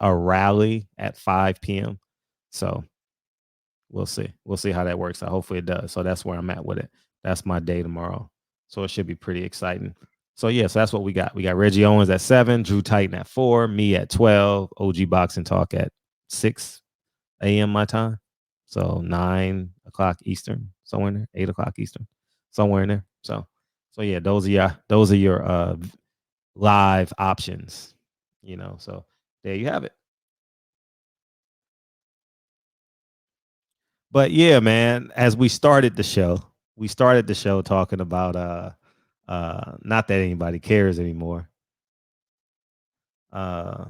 p.m. So We'll see. We'll see how that works out. Hopefully it does. So that's where I'm at with it. That's my day tomorrow. So it should be pretty exciting. So yeah, so that's what we got. We got Reggie Owens at 7, Drew Titan at 4, me at 12, OG Boxing Talk at 6 a.m. my time. So 9 o'clock Eastern, somewhere in there, 8 o'clock Eastern, somewhere in there. So yeah, those are your live options, so there you have it. But yeah, man, as we started the show talking about not that anybody cares anymore. Do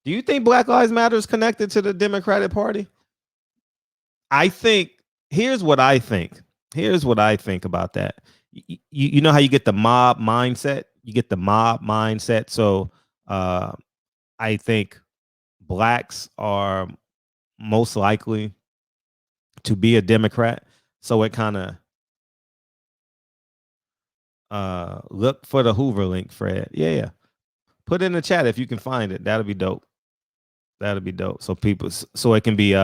you think Black Lives Matter is connected to the Democratic Party? I think here's what I think about that. You know how you get the mob mindset? So I think blacks are most likely to be a Democrat. So it kind of look for the Hoover link, Fred. Yeah. Put it in the chat if you can find it. That'll be dope. So people, so it can be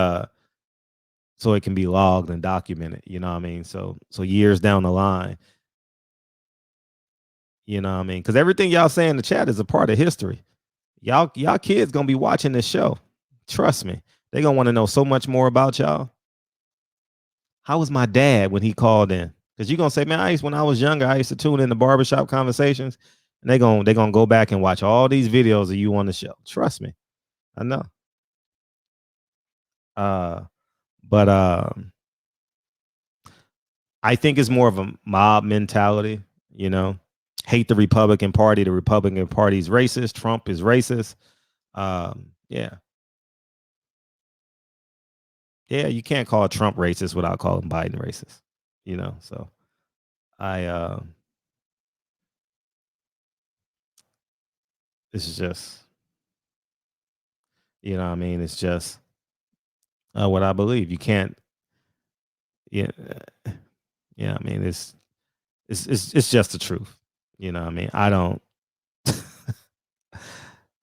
logged and documented. You know what I mean? So years down the line, you know what I mean? Because everything y'all say in the chat is a part of history. Y'all kids gonna be watching this show. Trust me, they gonna want to know so much more about y'all. How was my dad when he called in? Because you're gonna say, man, when I was younger, I used to tune in the barbershop conversations, and they gonna go back and watch all these videos of you on the show. Trust me, I know. But I think it's more of a mob mentality, hate the Republican Party. The Republican Party is racist. Trump is racist. Yeah, you can't call Trump racist without calling Biden racist, so this is just, I mean, it's just what I believe. You can't, I mean, it's just the truth. I mean, I don't.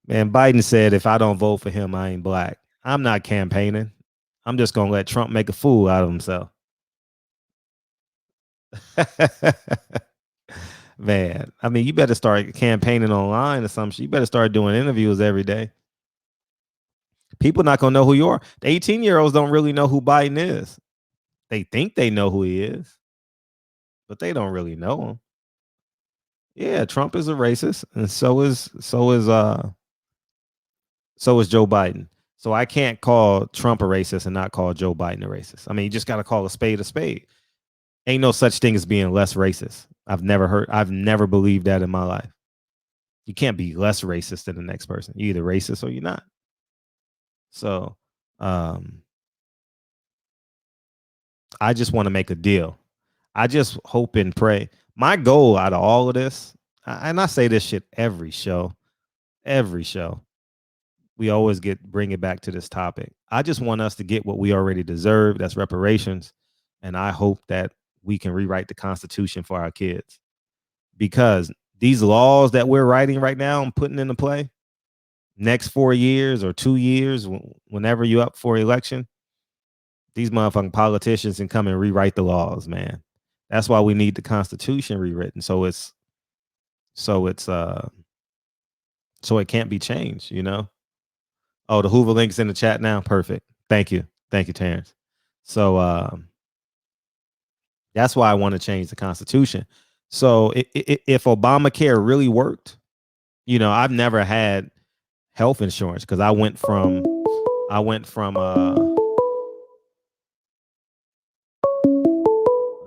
Man, Biden said if I don't vote for him, I ain't black. I'm not campaigning. I'm just gonna let Trump make a fool out of himself. Man, I mean, you better start campaigning online or some shit. You better start doing interviews every day. People not gonna know who you are. The 18-year-olds don't really know who Biden is. They think they know who he is, but they don't really know him. Yeah, Trump is a racist, and so is Joe Biden. So I can't call Trump a racist and not call Joe Biden a racist. I mean, you just got to call a spade a spade. Ain't no such thing as being less racist. I've never believed that in my life. You can't be less racist than the next person. You're either racist or you're not. So I just want to make a deal. I just hope and pray. My goal out of all of this, and I say this shit every show, we always bring it back to this topic. I just want us to get what we already deserve. That's reparations. And I hope that we can rewrite the Constitution for our kids, because these laws that we're writing right now and putting into play next 4 years or 2 years, whenever you're up for election, these motherfucking politicians can come and rewrite the laws, man. That's why we need the Constitution rewritten. So it can't be changed, Oh, the Hoover link's in the chat now. Perfect. Thank you, Terrence. So that's why I want to change the Constitution. So if Obamacare really worked, I've never had health insurance because I went from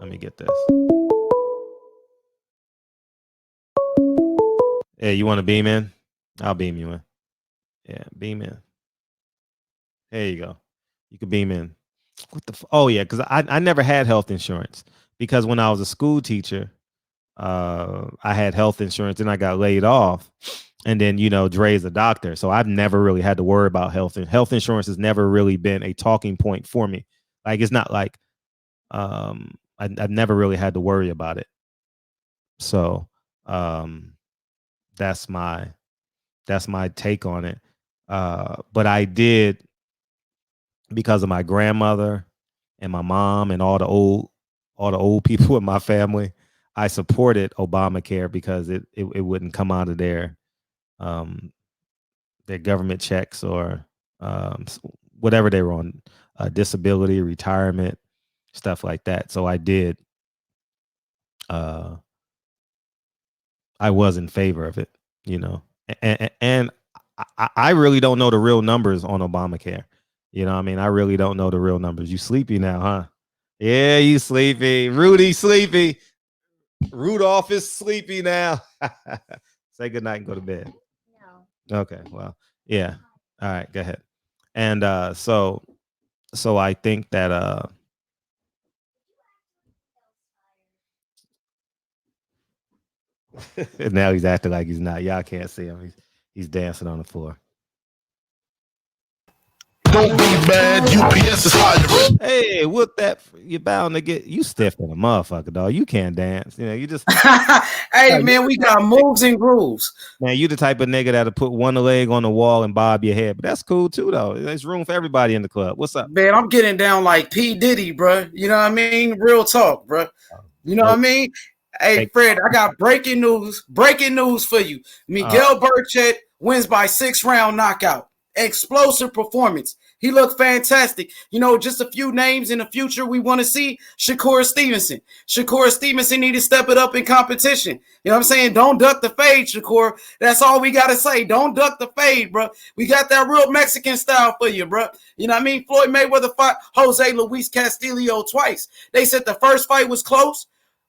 let me get this. Hey, you want to beam in? I'll beam you in. Yeah, beam in. There you go. You can beam in. Oh yeah, because I never had health insurance, because when I was a school teacher, I had health insurance, and I got laid off, and then Dre is a doctor, so I've never really had to worry about health. And health insurance has never really been a talking point for me. Like, it's not like I've never really had to worry about it. So that's my take on it. But I did because of my grandmother and my mom and all the old people in my family, I supported Obamacare because it wouldn't come out of their government checks or whatever they were on, disability, retirement, stuff like that. So I did. I was in favor of it, you know, and I really don't know the real numbers on Obamacare. You know what I mean? I really don't know the real numbers. You sleepy now, huh? Yeah, you sleepy. Rudy sleepy. Rudolph is sleepy now. Say goodnight and go to bed. No. Okay, well, yeah. All right, go ahead. And so I think that now he's acting like he's not. Y'all can't see him. He's dancing on the floor. Don't be mad, UPS is hiring. Hey, what that? You're bound to get you stiff in a motherfucker, dog. You can't dance. You know, you just. Hey, man, we got moves and grooves. Man, you the type of nigga that'll put one leg on the wall and bob your head, but that's cool too, though. There's room for everybody in the club. What's up, man? I'm getting down like P Diddy, bro. You know what I mean? Real talk, bro. You know what I mean? Hey, Fred, I got breaking news. Breaking news for you. Miguel Burchett wins by 6-round knockout. Explosive performance. He looked fantastic. You know, just a few names in the future we want to see. Shakur Stevenson. Shakur Stevenson need to step it up in competition. You know what I'm saying? Don't duck the fade, Shakur. That's all we got to say. Don't duck the fade, bro. We got that real Mexican style for you, bro. You know what I mean? Floyd Mayweather fought Jose Luis Castillo twice. They said the first fight was close.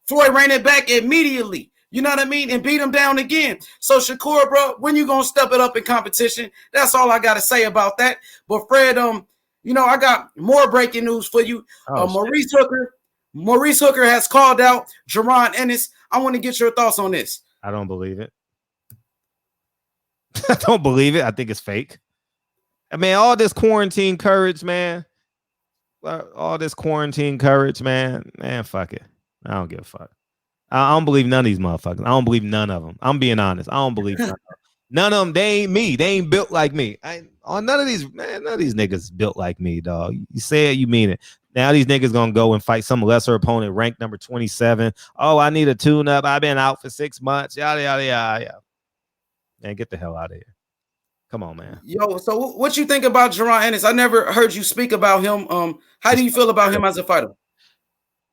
Floyd ran it back immediately. You know what I mean? And beat him down again. So, Shakur, bro, when you going to step it up in competition? That's all I got to say about that. But, Fred, you know, I got more breaking news for you. Maurice Hooker has called out Jaron Ennis. I want to get your thoughts on this. I don't believe it. I don't believe it. I think it's fake. I mean, all this quarantine courage, man. All this quarantine courage, man. Man, fuck it. I don't give a fuck. I don't believe none of these motherfuckers. I don't believe none of them. I'm being honest. I don't believe none of them. None of them. They ain't me. They ain't built like me. None of these niggas built like me, dog. You say it, you mean it. Now these niggas gonna go and fight some lesser opponent ranked number 27. Oh, I need a tune-up. I've been out for 6 months. Yada, yada, yada. Man, get the hell out of here. Come on, man. Yo, so what you think about Jaron Ennis? I never heard you speak about him. How do you feel about him as a fighter?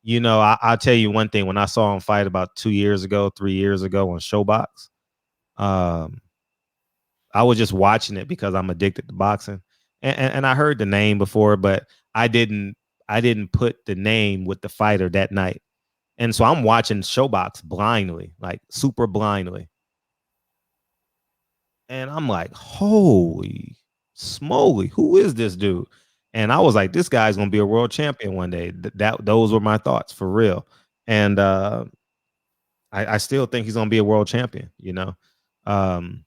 You know, I'll tell you one thing. When I saw him fight about 3 years ago on Showbox, I was just watching it because I'm addicted to boxing, and I heard the name before, but I didn't put the name with the fighter that night, and so I'm watching Showbox blindly, like super blindly, and I'm like, holy smoly, who is this dude? And I was like, this guy's gonna be a world champion one day. Those were my thoughts for real. And I still think he's gonna be a world champion, you know. I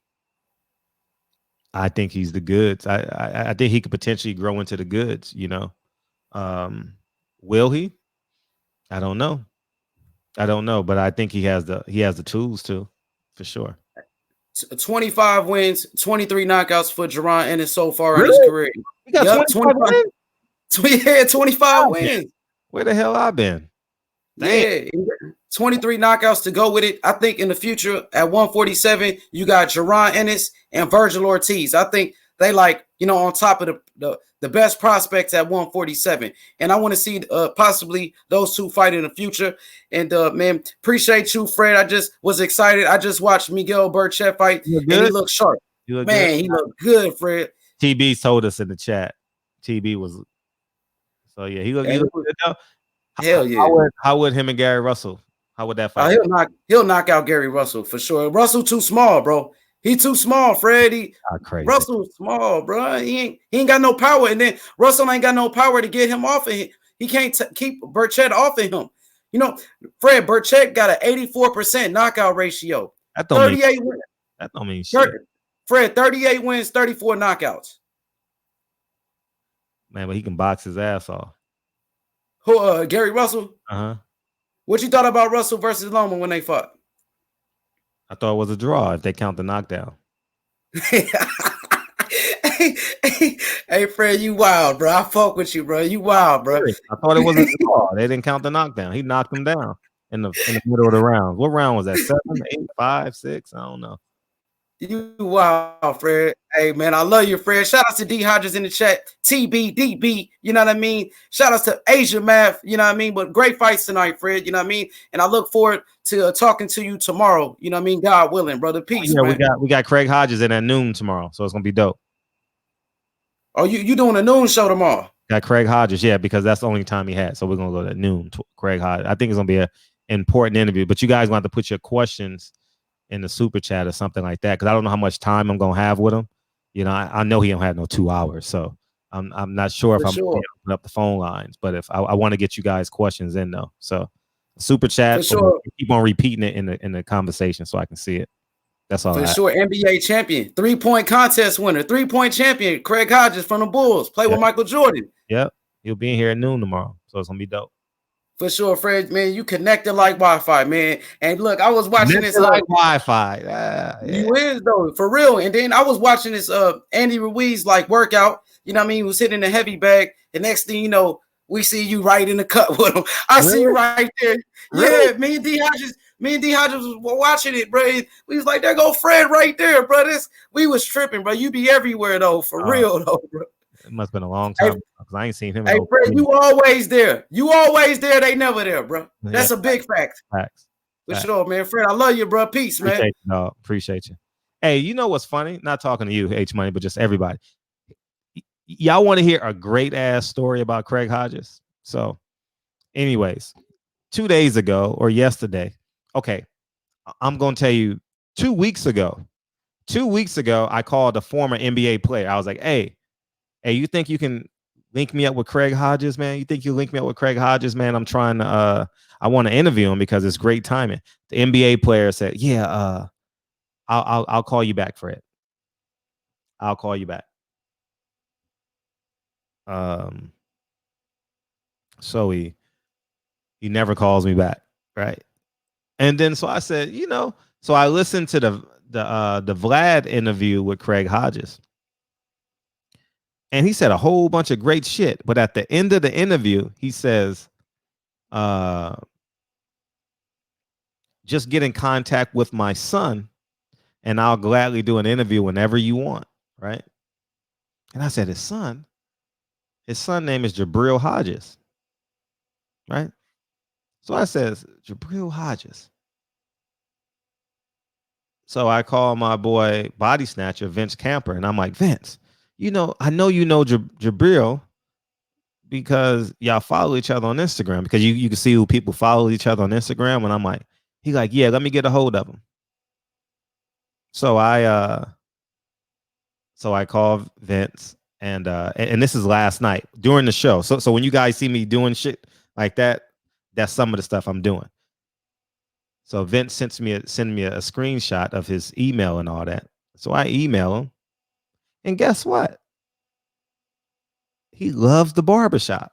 think he's the goods. I think he could potentially grow into the goods, you know. Will he? I don't know. But I think he has the tools to, for sure. 25 wins, 23 knockouts for Jaron Ennis so far in his career. He got 25 wins? Yeah, 25 wins. Where the hell I been? Damn. Yeah, 23 knockouts to go with it. I think in the future at 147, you got Jaron Ennis and Virgil Ortiz. I think they on top of the best prospects at 147. And I want to see possibly those two fight in the future. And man, appreciate you, Fred. I just was excited. I just watched Miguel Burchett fight and he looked sharp. He looked good, Fred. TB told us in the chat. TB was yeah, he looked good though. Hell yeah. How would him and Gary Russell? How would that fight? He'll knock out Gary Russell for sure. Russell too small, bro. He too small, Fred. Russell's small, bro. He ain't got no power. And then Russell ain't got no power to get him off of him. He can't keep Burchett off of him. You know, Fred, Burchett got an 84% knockout ratio. That don't 38 wins. That don't mean shit. Fred, 38 wins, 34 knockouts. Man, but he can box his ass off. Who, Gary Russell? Uh-huh. What you thought about Russell versus Loma when they fought? I thought it was a draw if they count the knockdown. Hey, Fred, you wild, bro. I fuck with you, bro. You wild, bro. I thought it was a draw. They didn't count the knockdown. He knocked him down in the middle of the round. What round was that? 7, 8, 5, 6? I don't know. You wild, Fred. Hey, man, I love you, Fred. Shout out to D Hodges in the chat. TBDB, you know what I mean? Shout out to Asia Math, you know what I mean? But great fights tonight, Fred, you know what I mean? And I look forward to talking to you tomorrow, you know what I mean? God willing, brother. Peace, Yeah, man. we got Craig Hodges in at noon tomorrow, so it's gonna be dope. Oh, you doing a noon show tomorrow? Got Craig Hodges, yeah, because that's the only time he had. So we're gonna go to noon. Craig Hodges. I think it's gonna be an important interview. But you guys want to put your questions in the super chat or something like that, because I don't know how much time I'm gonna have with him. You know, I know he don't have no 2 hours, so I'm not sure if I'm gonna open up the phone lines. But if I want to get you guys questions in though, so super chat. For sure. Keep on repeating it in the conversation so I can see it. That's all. For sure, NBA champion, 3-point contest winner, 3-point champion, Craig Hodges from the Bulls. Play with Michael Jordan. Yep, he'll be in here at noon tomorrow, so it's gonna be dope. For sure, Fred, man, you connected like Wi-Fi, man. And look, I was watching this like Wi-Fi. You is though, for real. And then I was watching this Andy Ruiz like workout. You know what I mean? He was hitting the heavy bag. The next thing you know, we see you right in the cut with him. I see you right there. Really? Yeah, me and D Hodges was watching it, bro. We was like, there go Fred right there, bro. We was tripping, bro. You be everywhere though, for real though, bro. It must have been a long time because I ain't seen him. Hey, Fred, you always there. You always there. They never there, bro. That's a big fact. Facts. For sure, man. Fred, I love you, bro. Peace, man. Appreciate you, dog. Appreciate you. Hey, you know what's funny? Not talking to you, H Money, but just everybody. Y'all want to hear a great ass story about Craig Hodges? So, anyways, 2 days ago or yesterday, okay, I'm gonna tell you 2 weeks ago. 2 weeks ago, I called a former NBA player. I was like, hey, you think you can link me up with Craig Hodges, man? You think you link me up with Craig Hodges, man? I'm trying to I want to interview him because it's great timing. The NBA player said, yeah, I'll call you back, Fred. I'll call you back. So he never calls me back, right? And then so I said, so I listened to the Vlad interview with Craig Hodges. And he said a whole bunch of great shit. But at the end of the interview, he says, just get in contact with my son and I'll gladly do an interview whenever you want. Right. And I said, his son name is Jabril Hodges. Right. So I says, Jabril Hodges. So I call my boy Body Snatcher, Vince Camper, and I'm like, Vince, I know Jabril because y'all follow each other on Instagram, because you can see who people follow each other on Instagram. And I'm like, he like, yeah, let me get a hold of him. So I call Vince, and this is last night during the show. So when you guys see me doing shit like that, that's some of the stuff I'm doing. So Vince sent me a screenshot of his email and all that. So I email him, and guess what? He loves the barbershop.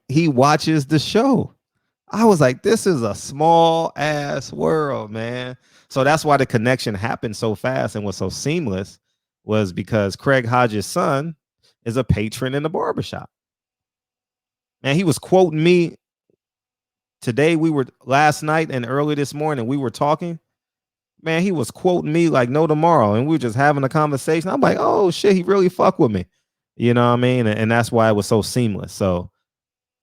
He watches the show. I was like, this is a small ass world, man. So that's why the connection happened so fast and was so seamless, was because Craig Hodges' son is a patron in the barbershop. Man, he was quoting me today. Last night and early this morning, we were talking. Man, he was quoting me like no tomorrow, and we were just having a conversation. I'm like, oh shit, he really fuck with me. You know what I mean? And that's why it was so seamless.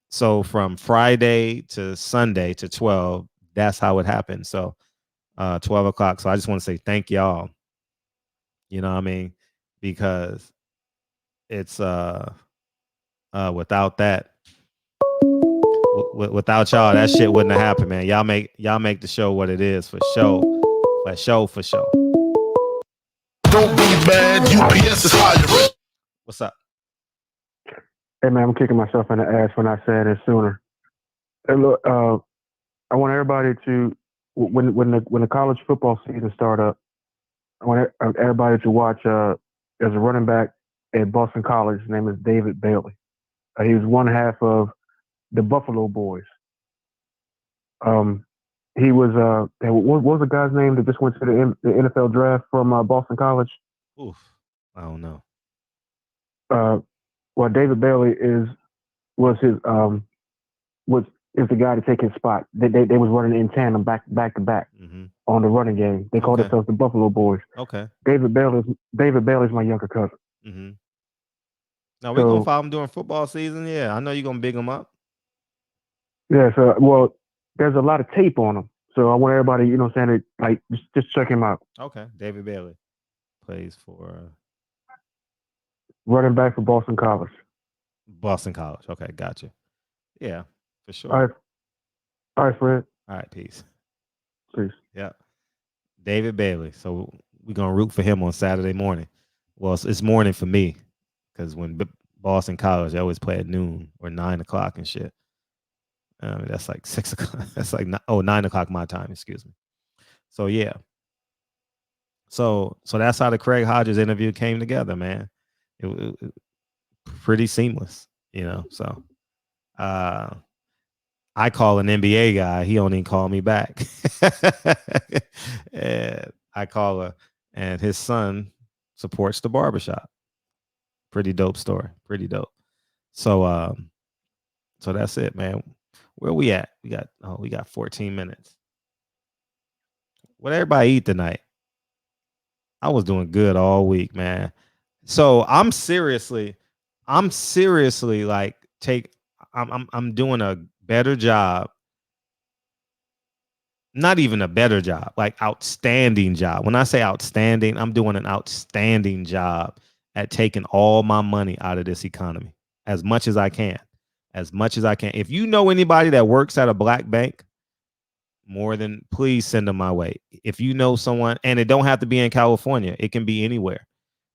So from Friday to Sunday to 12, that's how it happened. So 12 o'clock. So I just want to say thank y'all. You know what I mean? Because it's without that, without y'all, that shit wouldn't have happened, man. Y'all make the show what it is, for sure. For sure. Don't be mad. UPS is hiring. What's up? Hey man, I'm kicking myself in the ass when I said it sooner. Hey, look, I want everybody to, when the college football season start up, I want everybody to watch. There's a running back at Boston College. His name is David Bailey. He was one half of the Buffalo Boys. He was what was the guy's name that just went to the NFL draft from Boston College? Oof. I don't know. Well, David Bailey is the guy to take his spot. They was running in tandem back to back on the running game. They called themselves the Buffalo Boys. Okay. David Bailey's my younger cousin. Mm-hmm. Now we're gonna follow him during football season. Yeah, I know you're gonna big him up. Yeah. So there's a lot of tape on him. So I want everybody, you know, saying it, like just check him out. Okay. David Bailey plays for running back for Boston College. Boston College. Okay, gotcha. Yeah, for sure. All right, Fred. All right, peace. Peace. Yeah. David Bailey. So we're gonna root for him on Saturday morning. Well, it's morning for me because when Boston College, they always play at noon or 9 o'clock and shit. That's like 6 o'clock. That's like 9 o'clock my time. Excuse me. So yeah. So that's how the Craig Hodges interview came together, man. It pretty seamless, you know. So I call an NBA guy, he don't even call me back. And I call her, and his son supports the barbershop. Pretty dope story. Pretty dope. So so that's it, man. Where we at? We got 14 minutes. What everybody eat tonight? I was doing good all week, man. So I'm seriously like I'm doing a better job. Not even a better job, like outstanding job. When I say outstanding, I'm doing an outstanding job at taking all my money out of this economy as much as I can. As much as I can. If you know anybody that works at a black bank, please send them my way. If you know someone, and it don't have to be in California, it can be anywhere.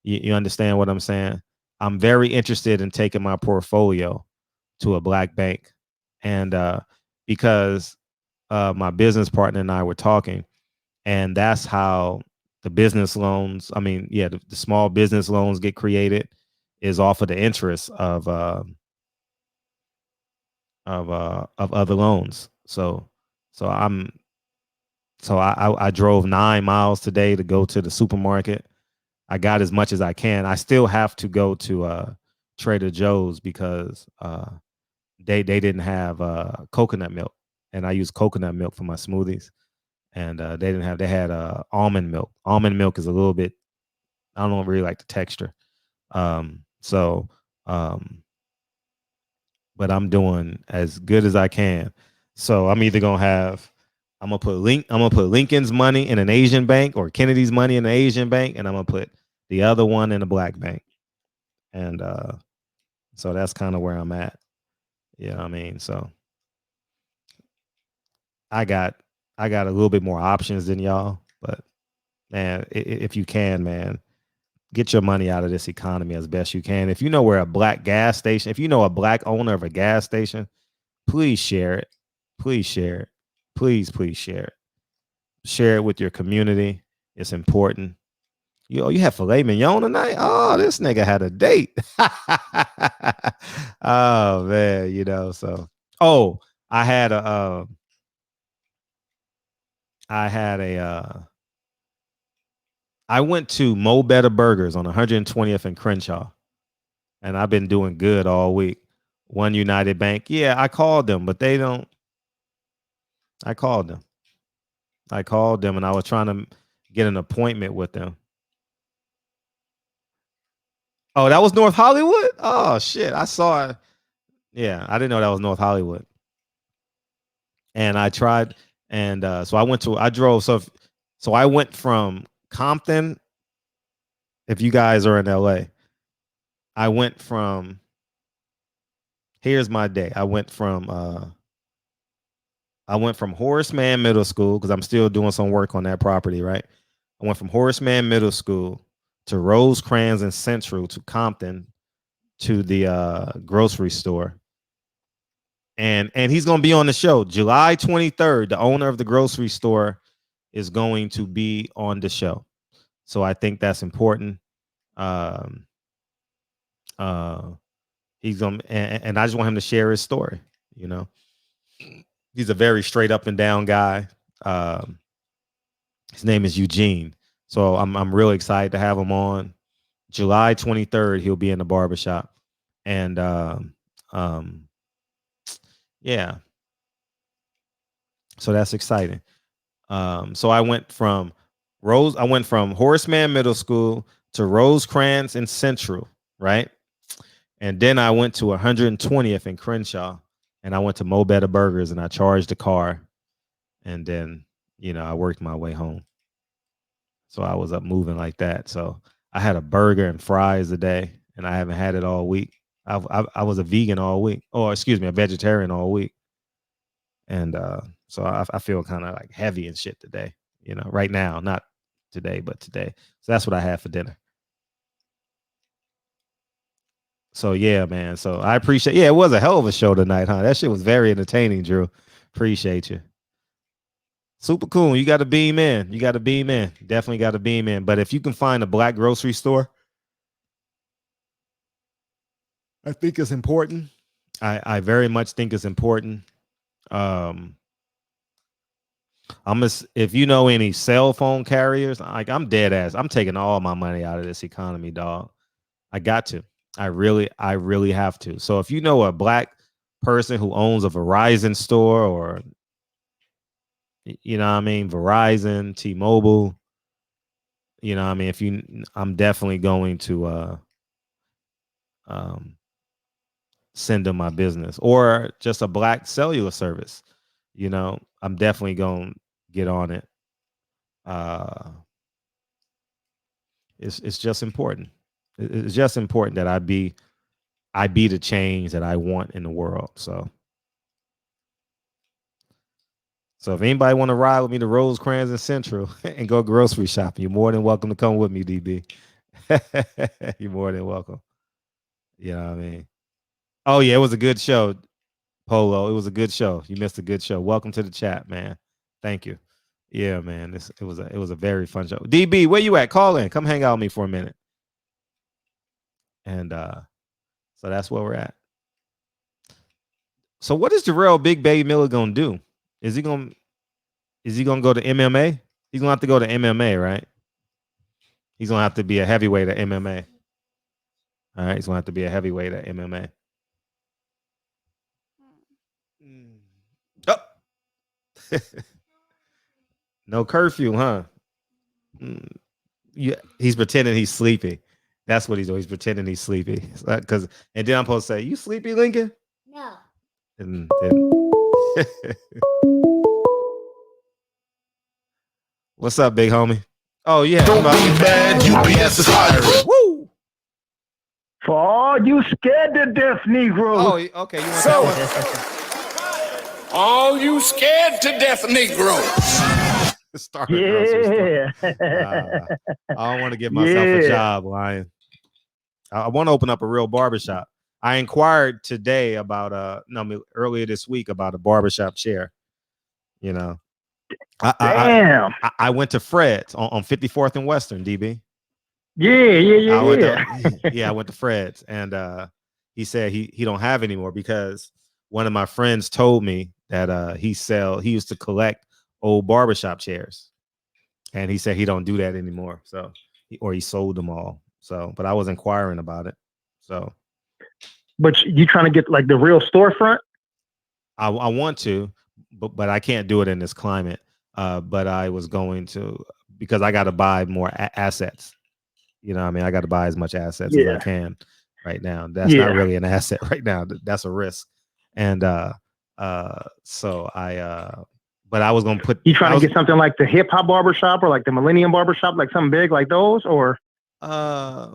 You understand what I'm saying? I'm very interested in taking my portfolio to a black bank. And because my business partner and I were talking, and that's how the business loans, the small business loans get created, is off of the interest of other loans. So I drove 9 miles today to go to the supermarket. I got as much as I can. I still have to go to Trader Joe's because they didn't have coconut milk, and I use coconut milk for my smoothies. And they had almond milk. Almond milk is a little bit, I don't really like the texture. But I'm doing as good as I can. So I'm either I'm gonna put Lincoln's money in an Asian bank or Kennedy's money in an Asian bank, and I'm gonna put the other one in a black bank. And so that's kind of where I'm at. You know what I mean? So I got a little bit more options than y'all, but man, if you can, man, get your money out of this economy as best you can. If you know where a black gas station, if you know a black owner of a gas station, please share it. Please share it. Please share it. Share it with your community. It's important. You have filet mignon tonight? Oh, this nigga had a date. Oh man, you know, so I had a I went to Mo Better Burgers on 120th and Crenshaw, and I've been doing good all week. One United Bank. Yeah, I called them, but they don't. I called them, and I was trying to get an appointment with them. Oh, that was North Hollywood? Oh, shit. I saw it. Yeah, I didn't know that was North Hollywood. And I tried, and so I drove. So I went from Compton. If you guys are in LA, I went from, here's my day. I went from Horace Mann Middle School, because I'm still doing some work on that property, right? I went from Horace Mann Middle School to Rosecrans and Central to Compton to the grocery store. And he's going to be on the show July 23rd. The owner of the grocery store is going to be on the show. So I think that's important. He's going and I just want him to share his story. You know, he's a very straight up and down guy. His name is Eugene. So I'm really excited to have him on. July 23rd, he'll be in the barbershop. And yeah. So that's exciting. So I went from Horace Mann Middle School to Rosecrans and Central, right? And then I went to 120th in Crenshaw, and I went to Mo Better Burgers, and I charged the car, and then I worked my way home. So I was up moving like that. So I had a burger and fries a day, and I haven't had it all week. I was a vegan all week, or excuse me, a vegetarian all week, and so I feel kind of like heavy and shit today. Right now, not today, but today. So that's what I had for dinner. So yeah, man. So I appreciate. Yeah, it was a hell of a show tonight, huh? That shit was very entertaining, Drew. Appreciate you. Super cool. You got to beam in. Definitely got to beam in. But if you can find a black grocery store, I think it's important. I very much think it's important. If you know any cell phone carriers, like I'm dead ass. I'm taking all my money out of this economy, dog. I got to. I really have to. So if you know a black person who owns a Verizon store, or Verizon, T-Mobile, I'm definitely going to send them my business, or just a black cellular service. I'm definitely going to get on it. It's just important. It's just important that I be the change that I want in the world. So if anybody want to ride with me to Rosecrans and Central and go grocery shopping, you're more than welcome to come with me, DB. You're more than welcome. You know what I mean? Oh yeah, it was a good show, Polo. It was a good show. You missed a good show. Welcome to the chat, man. Thank you. Yeah, man. It was a very fun show. DB, where you at? Call in. Come hang out with me for a minute. And so that's where we're at. So what is Jarrell Big Baby Miller gonna do? Is he gonna go to MMA? He's gonna have to go to MMA, right? He's gonna have to be a heavyweight at MMA. All right, he's gonna have to be a heavyweight at MMA. Oh. No curfew, huh? Yeah, he's pretending he's sleepy. That's what he's doing. He's pretending he's sleepy. And then I'm supposed to say, "You sleepy, Lincoln?" No. And then what's up, big homie? Oh yeah. Don't be mad, UPS is hiring. Woo! For all you scared to death Negroes. Oh, okay. You want that one? All you scared to death Negroes. Yeah. I don't want to give myself a job, Lion. I want to open up a real barbershop. I inquired today about earlier this week about a barbershop chair. Damn. I went to Fred's on 54th and Western, DB. Yeah. I went to Fred's, and he said he don't have any more because one of my friends told me that he used to collect old barbershop chairs, and he said he don't do that anymore. So he sold them all. So, but I was inquiring about it. So, but you trying to get like the real storefront? I want to, but I can't do it in this climate. But I was going to, because I got to buy more assets. I got to buy as much assets as I can right now. That's not really an asset right now. That's a risk. And so but I was going to put. You trying to get something like the hip hop barbershop or like the Millennium barbershop, like something big like those, or? I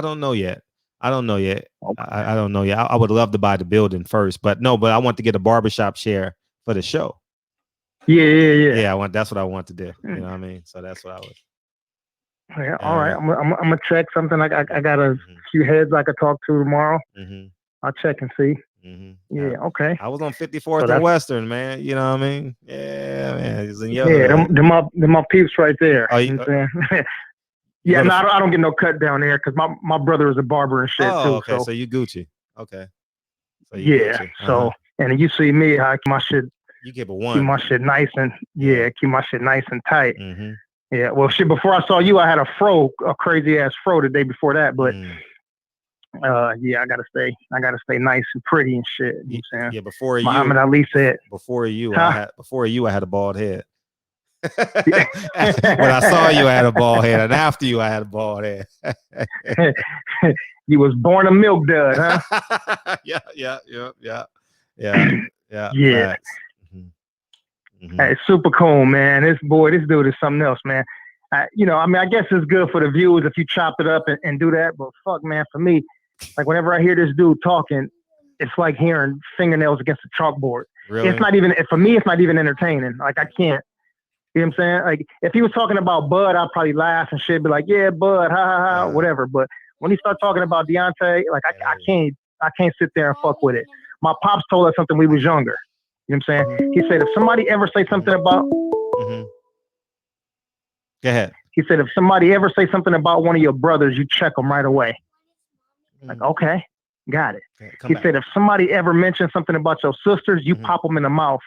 don't know yet. I don't know yet. I don't know yet. I would love to buy the building first, but I want to get a barbershop chair for the show. Yeah. That's what I want to do. You know what I mean? So that's what I was. Yeah. All right. I'm gonna check something. I got a few heads I could talk to tomorrow. I'll check and see. Yeah. Okay. I was on 54th and Western, man. You know what I mean? Yeah, man. Them my peeps right there. Oh, you know what I'm saying? Yeah, no, I don't get no cut down there because my brother is a barber and shit too. Okay. So you Gucci. Okay. So Gucci. So and you see me, I keep my shit. You keep a one. Keep my shit nice and keep my shit nice and tight. Yeah, well, shit. Before I saw you, I had a crazy ass fro the day before that. But yeah, I gotta stay nice and pretty and shit. You know what I'm saying? Yeah, before Muhammad Ali said. Before you, Huh? I had a bald head. When I saw you, I had a bald head, and after you, I had a bald head. You was born a milk dud, huh? Yeah. Facts. Hey, super cool, man. This dude is something else, man. I guess it's good for the viewers if you chop it up and do that. But fuck, man, for me, like whenever I hear this dude talking, it's like hearing fingernails against a chalkboard. Really? It's not even, for me, it's not even entertaining. Like I can't. You know what I'm saying? Like if he was talking about Bud, I'd probably laugh and shit, be like, yeah, Bud, ha ha ha, whatever. But when he starts talking about Deontay, like I can't sit there and fuck with it. My pops told us something when we was younger. You know what I'm saying? He said if somebody ever say something about Go ahead. He said if somebody ever say something about one of your brothers, you check them right away. Like, okay, got it. He said if somebody ever mentions something about your sisters, you pop them in the mouth.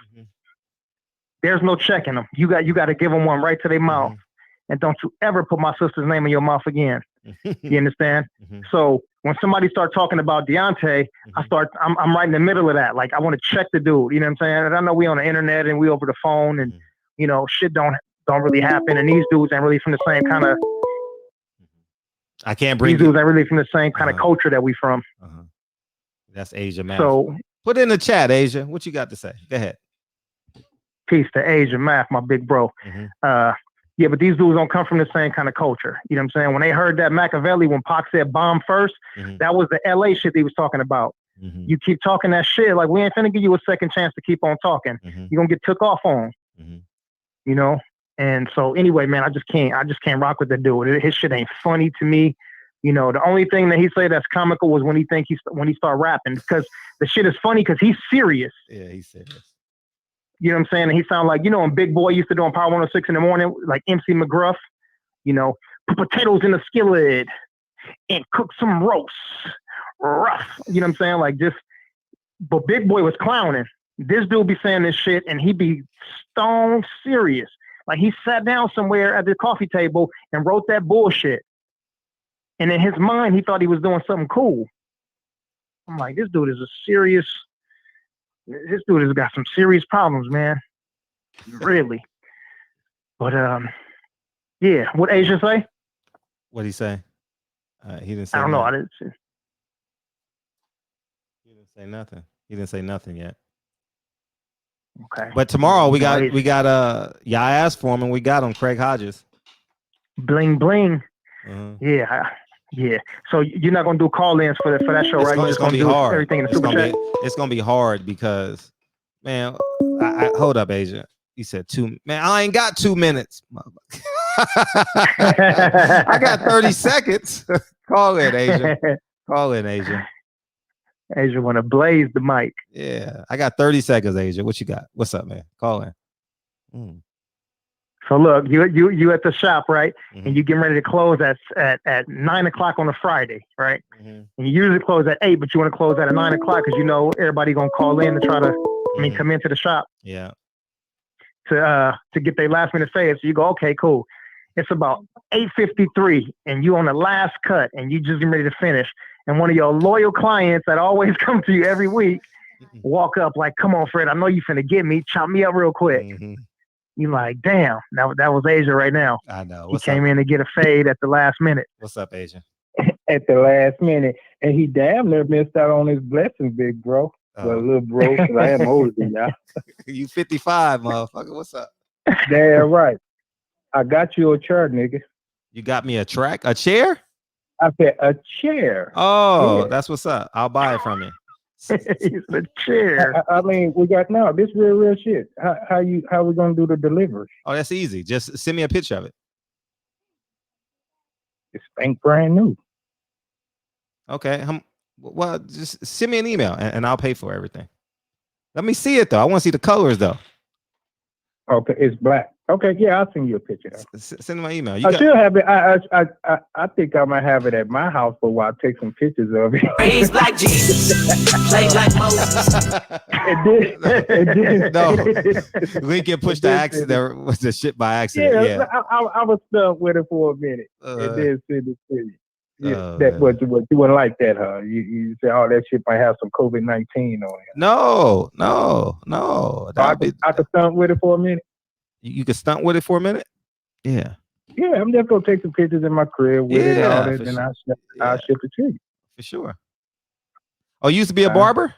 There's no checking them. You got to give them one right to their mouth. And don't you ever put my sister's name in your mouth again. You understand? So when somebody starts talking about Deontay, I'm right in the middle of that. Like I want to check the dude. You know what I'm saying? And I know we on the internet and we over the phone and shit don't really happen. And these dudes ain't really from the same kind of. I can't bring these dudes ain't really from the same kind of culture that we from. That's Asia, man. So put it in the chat, Asia. What you got to say? Go ahead. Peace to Asia Math, my big bro. Yeah, but these dudes don't come from the same kind of culture. You know what I'm saying? When they heard that Machiavelli, when Pac said bomb first, that was the LA shit he was talking about. You keep talking that shit, like we ain't finna give you a second chance to keep on talking. You're gonna get took off on. You know? And so anyway, man, I just can't rock with the dude. His shit ain't funny to me. You know, the only thing that he say that's comical was when he start rapping, because the shit is funny because he's serious. Yeah, he's serious. You know what I'm saying? And he sound like, when Big Boy used to do on Power 106 in the morning, like MC McGruff, put potatoes in the skillet and cook some roast. Rough. You know what I'm saying? Like but Big Boy was clowning. This dude be saying this shit and he be stone serious. Like he sat down somewhere at the coffee table and wrote that bullshit. And in his mind, he thought he was doing something cool. I'm like, this dude has got some serious problems, man. Really. But yeah. What Asia say? What'd he say? He didn't say. I don't know. I didn't see. He didn't say nothing. He didn't say nothing yet. Okay. But tomorrow we got yeah, I asked for him and we got him, Craig Hodges. Bling bling. Yeah. Yeah. So you're not gonna do call-ins for that show, right? You're just gonna do hard. Everything in the super chat. It's gonna be hard because, man, I hold up, Asia. He said 2. Man, I ain't got 2 minutes. I got 30 seconds. Call in, Asia. Call in, Asia. Asia want to blaze the mic. Yeah, I got 30 seconds, Asia. What you got? What's up, man? Call in. So look, you at the shop, right? And you getting ready to close at 9:00 on a Friday, right? And you usually close at 8, but you want to close at 9:00 because everybody gonna call in to try to, come into the shop. Yeah. To get their last minute save. So you go, okay, cool. It's about 8:53, and you on the last cut, and you just getting ready to finish. And one of your loyal clients that always come to you every week walk up like, "Come on, Fred, I know you finna get me. Chop me up real quick." You like, damn, that was Asia right now. I know. He came in to get a fade at the last minute. What's up, Asia? At the last minute. And he damn near missed out on his blessing, big bro. Well, little bro, because I am older than y'all. You 55, motherfucker. What's up? Damn right. I got you a chair, nigga. You got me a chair? I said a chair. Oh, yeah. That's what's up. I'll buy it from you. It's a chair. I mean, we got now. This real shit. How we gonna do the delivery? Oh, that's easy. Just send me a picture of it. It's brand new. Okay. Well, just send me an email and I'll pay for everything. Let me see it though. I want to see the colors though. Okay, it's black. Okay, yeah, I'll send you a picture. Send my email. I should have it. I think I might have it at my house for a while. Take some pictures of it. Praise Black Jesus. Play like Moses. No, Lincoln pushed the accident with the shit by accident. Yeah. I was stuck with it for a minute, and then send it to you. Yeah, but you wouldn't like that, huh? You say, oh, that shit might have some COVID-19 on it. No. I could stunt with it for a minute. You could stunt with it for a minute? Yeah. Yeah, I'm just gonna take some pictures in my crib with it and all that, and I'll ship it to you. For sure. Oh, you used to be a barber?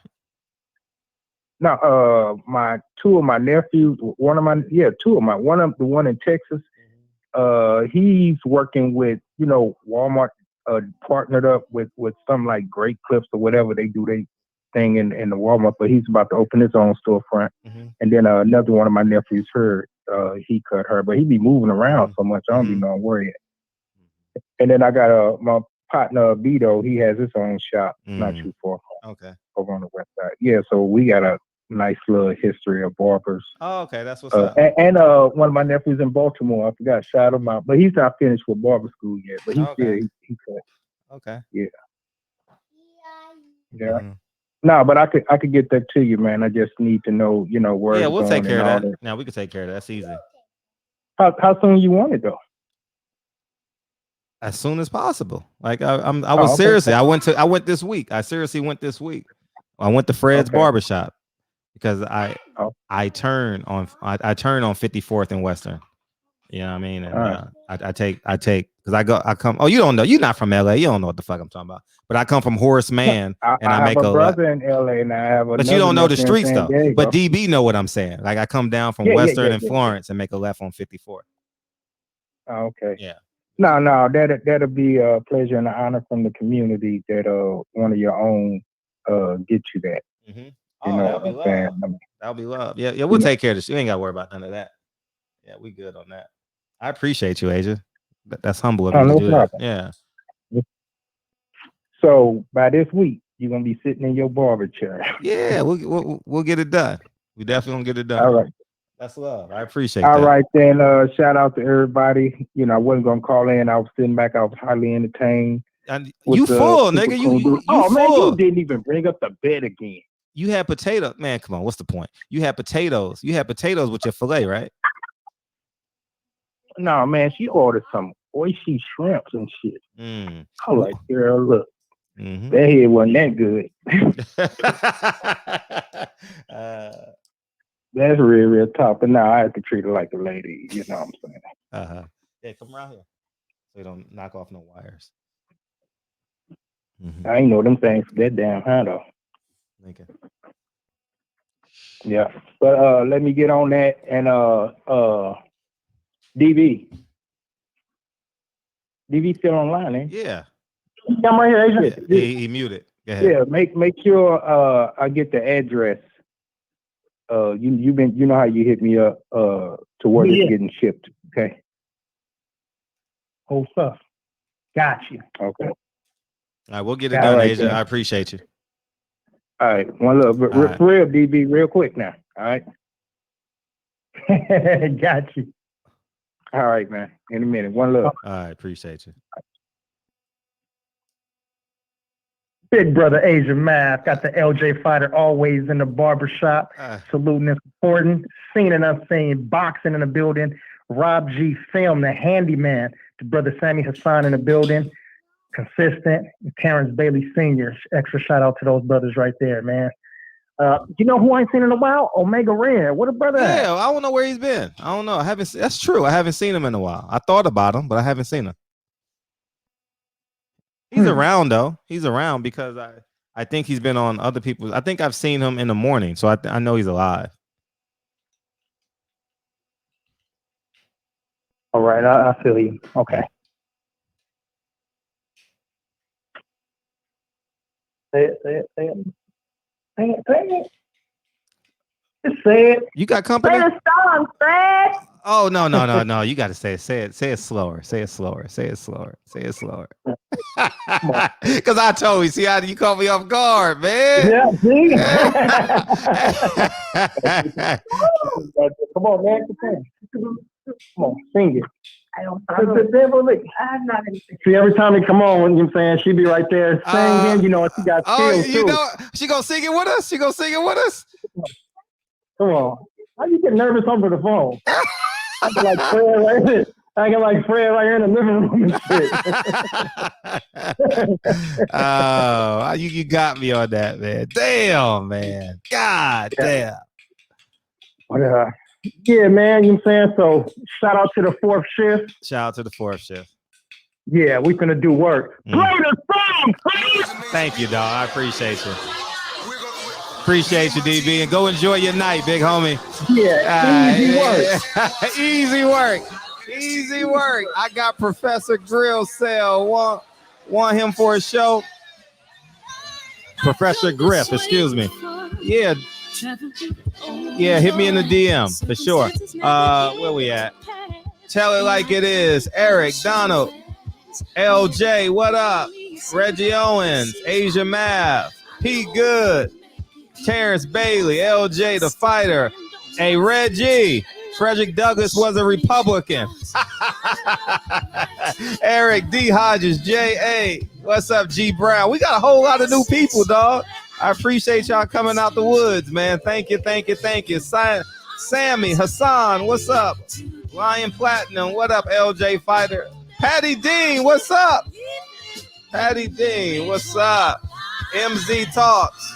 No, two of my nephews, two of my, the one in Texas, he's working with, Walmart, partnered up with some like Great Clips or whatever they do they thing in the Walmart, but he's about to open his own storefront. And then another one of my nephews, he cut her, but he be moving around so much, I don't be knowing where yet. And then I got my partner Vito, he has his own shop, not too far from over on the west side. Yeah, so we got a nice little history of barbers. Oh, okay, that's what's up. And one of my nephews in Baltimore, I forgot, shout him out, but he's not finished with barber school yet, but he cut. Okay. Yeah. No, but I could get that to you, man. I just need to know, where. Yeah, we'll take care of that. Now we can take care of that. That's easy. How soon you want it though? As soon as possible. Like I was seriously. I went this week. I seriously went this week. I went to Fred's barbershop because I turn on 54th and Western. You know what I mean? And I take because I come. Oh, you don't know. You're not from LA. You don't know what the fuck I'm talking about. But I come from Horace Mann, and I make a brother in LA, and I have. But you don't know the streets though. But DB know what I'm saying. Like I come down from Western and Florence and make a left on 54th. Oh, okay. Yeah. No, that'll be a pleasure and an honor from the community that one of your own get you that. Oh, that'll be love. That'll be love. Yeah, we'll take care of this. You ain't got to worry about none of that. Yeah, we good on that. I appreciate you, Asia. That's humble of you to do that. Yeah. So by this week, you're gonna be sitting in your barber chair. Yeah, we'll get it done. We definitely gonna get it done. All right. That's love. I appreciate that. All right, then. Shout out to everybody. I wasn't gonna call in. I was sitting back. I was highly entertained. You full, nigga. You full. Man, you full. didn't even bring up the bed again. You had potato. Man, come on. What's the point? You had potatoes. You had potatoes with your filet, right? No, man. She ordered some oishi shrimps and shit. I was like, girl, look. That head wasn't that good. That's real tough. But now I have to treat her like a lady. You know what I'm saying? Yeah, come around here. So you don't knock off no wires. I ain't know them things that damn high though. Okay. Yeah. But let me get on that and DV still online, eh? Yeah. I'm right here, Adrian. Yeah, he muted. Go ahead. Yeah, make sure I get the address. You know how you hit me up to where it's getting shipped. Okay. Whole stuff. Got you. Okay. All right, we'll get it done, Asia. Then. I appreciate you. All right. One love. Real DB, real quick now. All right. Got you. All right, man. In a minute. One love. All right. Appreciate you. Big brother Asia Math got the LJ fighter always in the barbershop, saluting and supporting, seen and unseen, boxing in the building. Rob G Film, the handyman, the brother Sammy Hassan in the building, consistent. Terrence Bailey Sr. Extra shout out to those brothers right there, man. You know who I ain't seen in a while? Omega Red. What a brother. Yeah, I don't know where he's been. I don't know. That's true. I haven't seen him in a while. I thought about him, but I haven't seen him. He's around though. He's around because I think he's been on other people's. I think I've seen him in the morning, so I know he's alive. All right, I feel you. Okay. Say it. Just say it. You got company? Say the song, Fred. Oh no! You got to say it. Say it slower. Say it slower. Because I told you. See how you caught me off guard, man. Yeah. See. Come on, man. Come on, sing it. I don't See, every time they come on, you know what I'm saying, she be right there singing, you know, and she got skills you too. know, she gonna sing it with us? She gonna sing it with us? Come on. How you get nervous over the phone? I can like Fred right here. I can like Fred right here in the living room and shit. Oh, you got me on that, man. Damn, man. God damn. But yeah, man, you know what I'm saying? So shout out to the fourth shift. Shout out to the fourth shift. Yeah, we finna do work. Play the song, please. Thank you, dog. I appreciate you. Appreciate you, DB, and go enjoy your night, big homie. Yeah, easy work. Easy work. Easy work. I got Professor Grill Cell. Want him for a show? Professor Griff, excuse me. Yeah. Yeah, hit me in the DM for sure. Where we at? Tell it like it is. Eric, Donald, LJ, what up? Reggie Owens, Asia Math, P Good, Terrence Bailey, LJ the fighter. Hey, Reggie, Frederick Douglass was a Republican. Eric D. Hodges, J.A. What's up, G. Brown? We got a whole lot of new people, dog. I appreciate y'all coming out the woods, man. Thank you, thank you, thank you. Sammy, Hassan, what's up? Lion Platinum, what up, LJ Fighter? Patty Dean, what's up? Patty Dean, what's up? MZ Talks.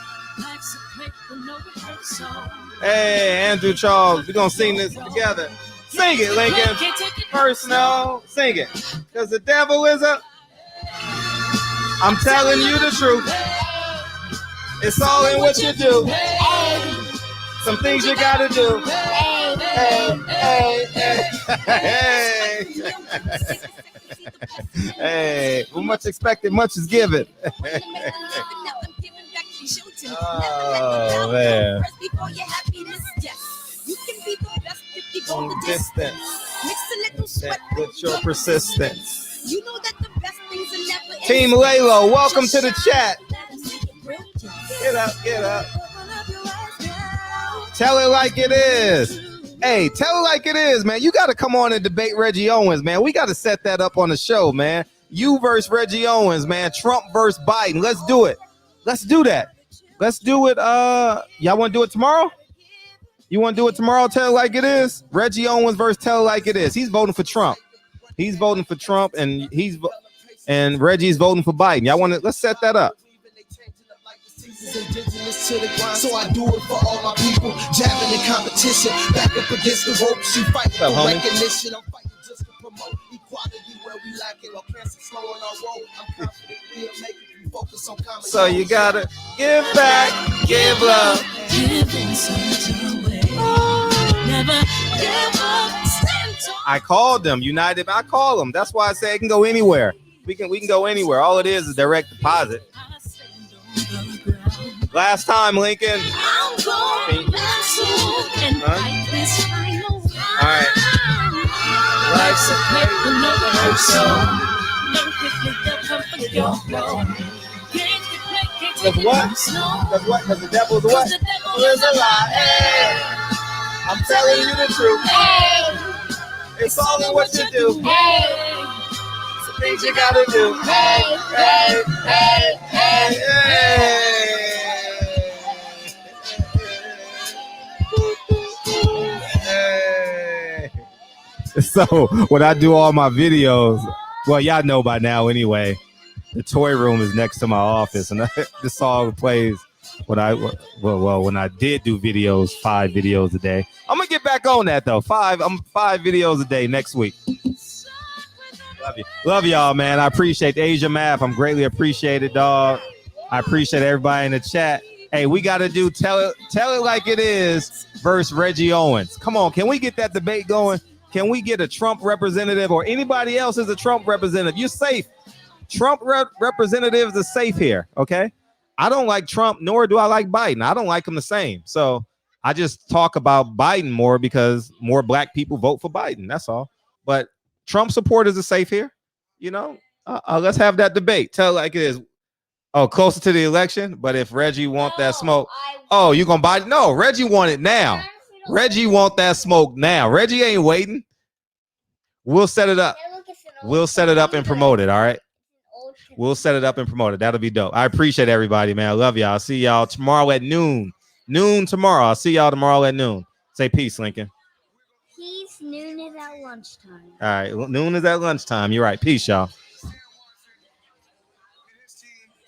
Hey, Andrew Charles, we're going to sing this together. Sing it, Lincoln. Personal. Sing it. Because the devil is a... I'm telling you the truth. It's all in what you do. Some things you got to do. Hey, hey, hey. Hey, well, much expected, much is given. Oh, man. Distance. With your persistence. Team Laylo, welcome to the chat. Get up, get up. Tell it like it is. Hey, tell it like it is, man. You got to come on and debate Reggie Owens, man. We got to set that up on the show, man. You versus Reggie Owens, man. Trump versus Biden. Let's do it. Let's do that. Let's do it. Y'all want to do it tomorrow? You want to do it tomorrow? Tell it like it is. Reggie Owens versus Tell it like it is. He's voting for Trump. He's voting for Trump, and Reggie's voting for Biden. Y'all want to? Let's set that up. Indigenous to the grind, so I do it for all my people. Jabbing in competition, back up against the ropes. You fight for recognition. I'm fighting just to promote equality where we lack it. Or cancer slowing our road. I'm confident we'll make it. We focus on common. So you gotta give back, give love. Never give up. I called them, United. I call them. That's why I say it can go anywhere. We can go anywhere. All it is direct deposit. Last time, Lincoln. All right. Life's a Cause what? Cause what? Cause the devil's what? The devil is a lie. Hey. I'm telling you the truth. Hey. It's all in what you do. Hey. Some things you gotta do. Hey, hey, hey, hey, hey. So when I do all my videos, well, y'all know by now anyway, the toy room is next to my office, and this song plays when I did do videos, 5 videos a day. I'm gonna get back on that though. 5 videos a day next week. Love y'all, man. I appreciate Asia Math. I'm greatly appreciated, dog. I appreciate everybody in the chat. Hey, we got to do tell it like it is versus Reggie Owens. Come on, can we get that debate going? Can we get a Trump representative or anybody else as a Trump representative? You're safe. Trump representatives are safe here, okay? I don't like Trump, nor do I like Biden. I don't like them the same. So I just talk about Biden more because more black people vote for Biden. That's all. But Trump supporters are safe here. You know, let's have that debate. Tell it like it is. Oh, closer to the election. But if Reggie want that smoke, oh, you gonna buy it? No, Reggie want it now. Reggie want that smoke now. Reggie ain't waiting. We'll set it up. We'll set it up and promote it. All right. We'll set it up and promote it. That'll be dope. I appreciate everybody, man. I love y'all. I'll see y'all tomorrow at noon. Noon tomorrow. I'll see y'all tomorrow at noon. Say peace, Lincoln. Peace. Noon is at lunchtime. All right. Noon is at lunchtime. You're right. Peace, y'all.